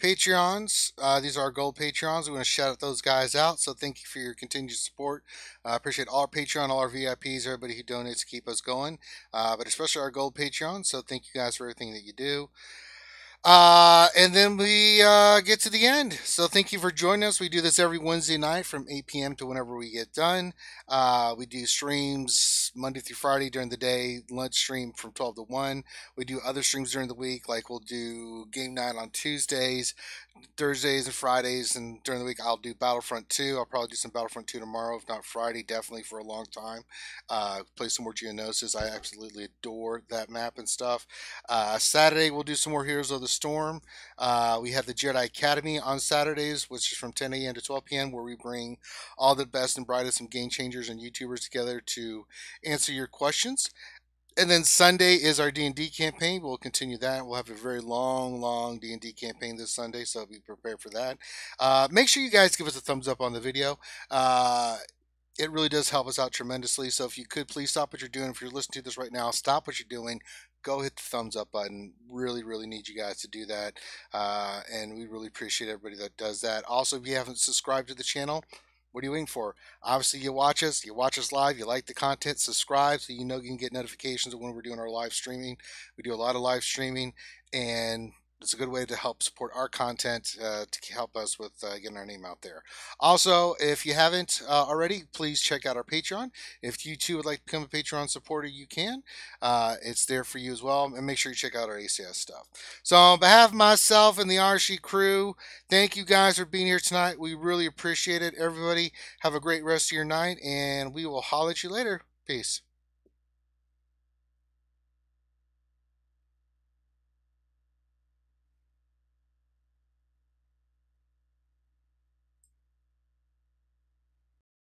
Patreons. These are our gold Patreons. We want to shout out those guys out. So thank you for your continued support. I appreciate all our Patreon, all our VIPs, everybody who donates to keep us going, but especially our gold Patreons. So thank you guys for everything that you do. And then we get to the end. So thank you for joining us. We do this every Wednesday night from 8 p.m. to whenever we get done. We do streams Monday through Friday during the day, lunch stream from 12 to 1. We do other streams during the week, like we'll do game night on Tuesdays, Thursdays, and Fridays. And during the week, I'll do Battlefront 2. I'll probably do some Battlefront 2 tomorrow, if not Friday, definitely for a long time. Play some more Geonosis. I absolutely adore that map and stuff. Saturday, we'll do some more Heroes of the Storm. We have the Jedi Academy on Saturdays, which is from 10 a.m. to 12 p.m., where we bring all the best and brightest and game changers and YouTubers together to answer your questions. And then Sunday is our D&D campaign. We'll continue that. We'll have a very long D&D campaign this Sunday, so be prepared for that. Make sure you guys give us a thumbs up on the video. It really does help us out tremendously. So if you could please stop what you're doing. If you're listening to this right now, stop what you're doing. Go hit the thumbs up button. Really need you guys to do that. And we really appreciate everybody that does that. Also, if you haven't subscribed to the channel, what are you waiting for? Obviously, you watch us live, you like the content, subscribe so you know you can get notifications of when we're doing our live streaming. We do a lot of live streaming, and it's a good way to help support our content to help us with getting our name out there. Also, if you haven't already, please check out our Patreon. If you too would like to become a Patreon supporter, you can. It's there for you as well. And make sure you check out our ACS stuff. So on behalf of myself and the RSG crew, thank you guys for being here tonight. We really appreciate it. Everybody have a great rest of your night, and we will holler at you later. Peace.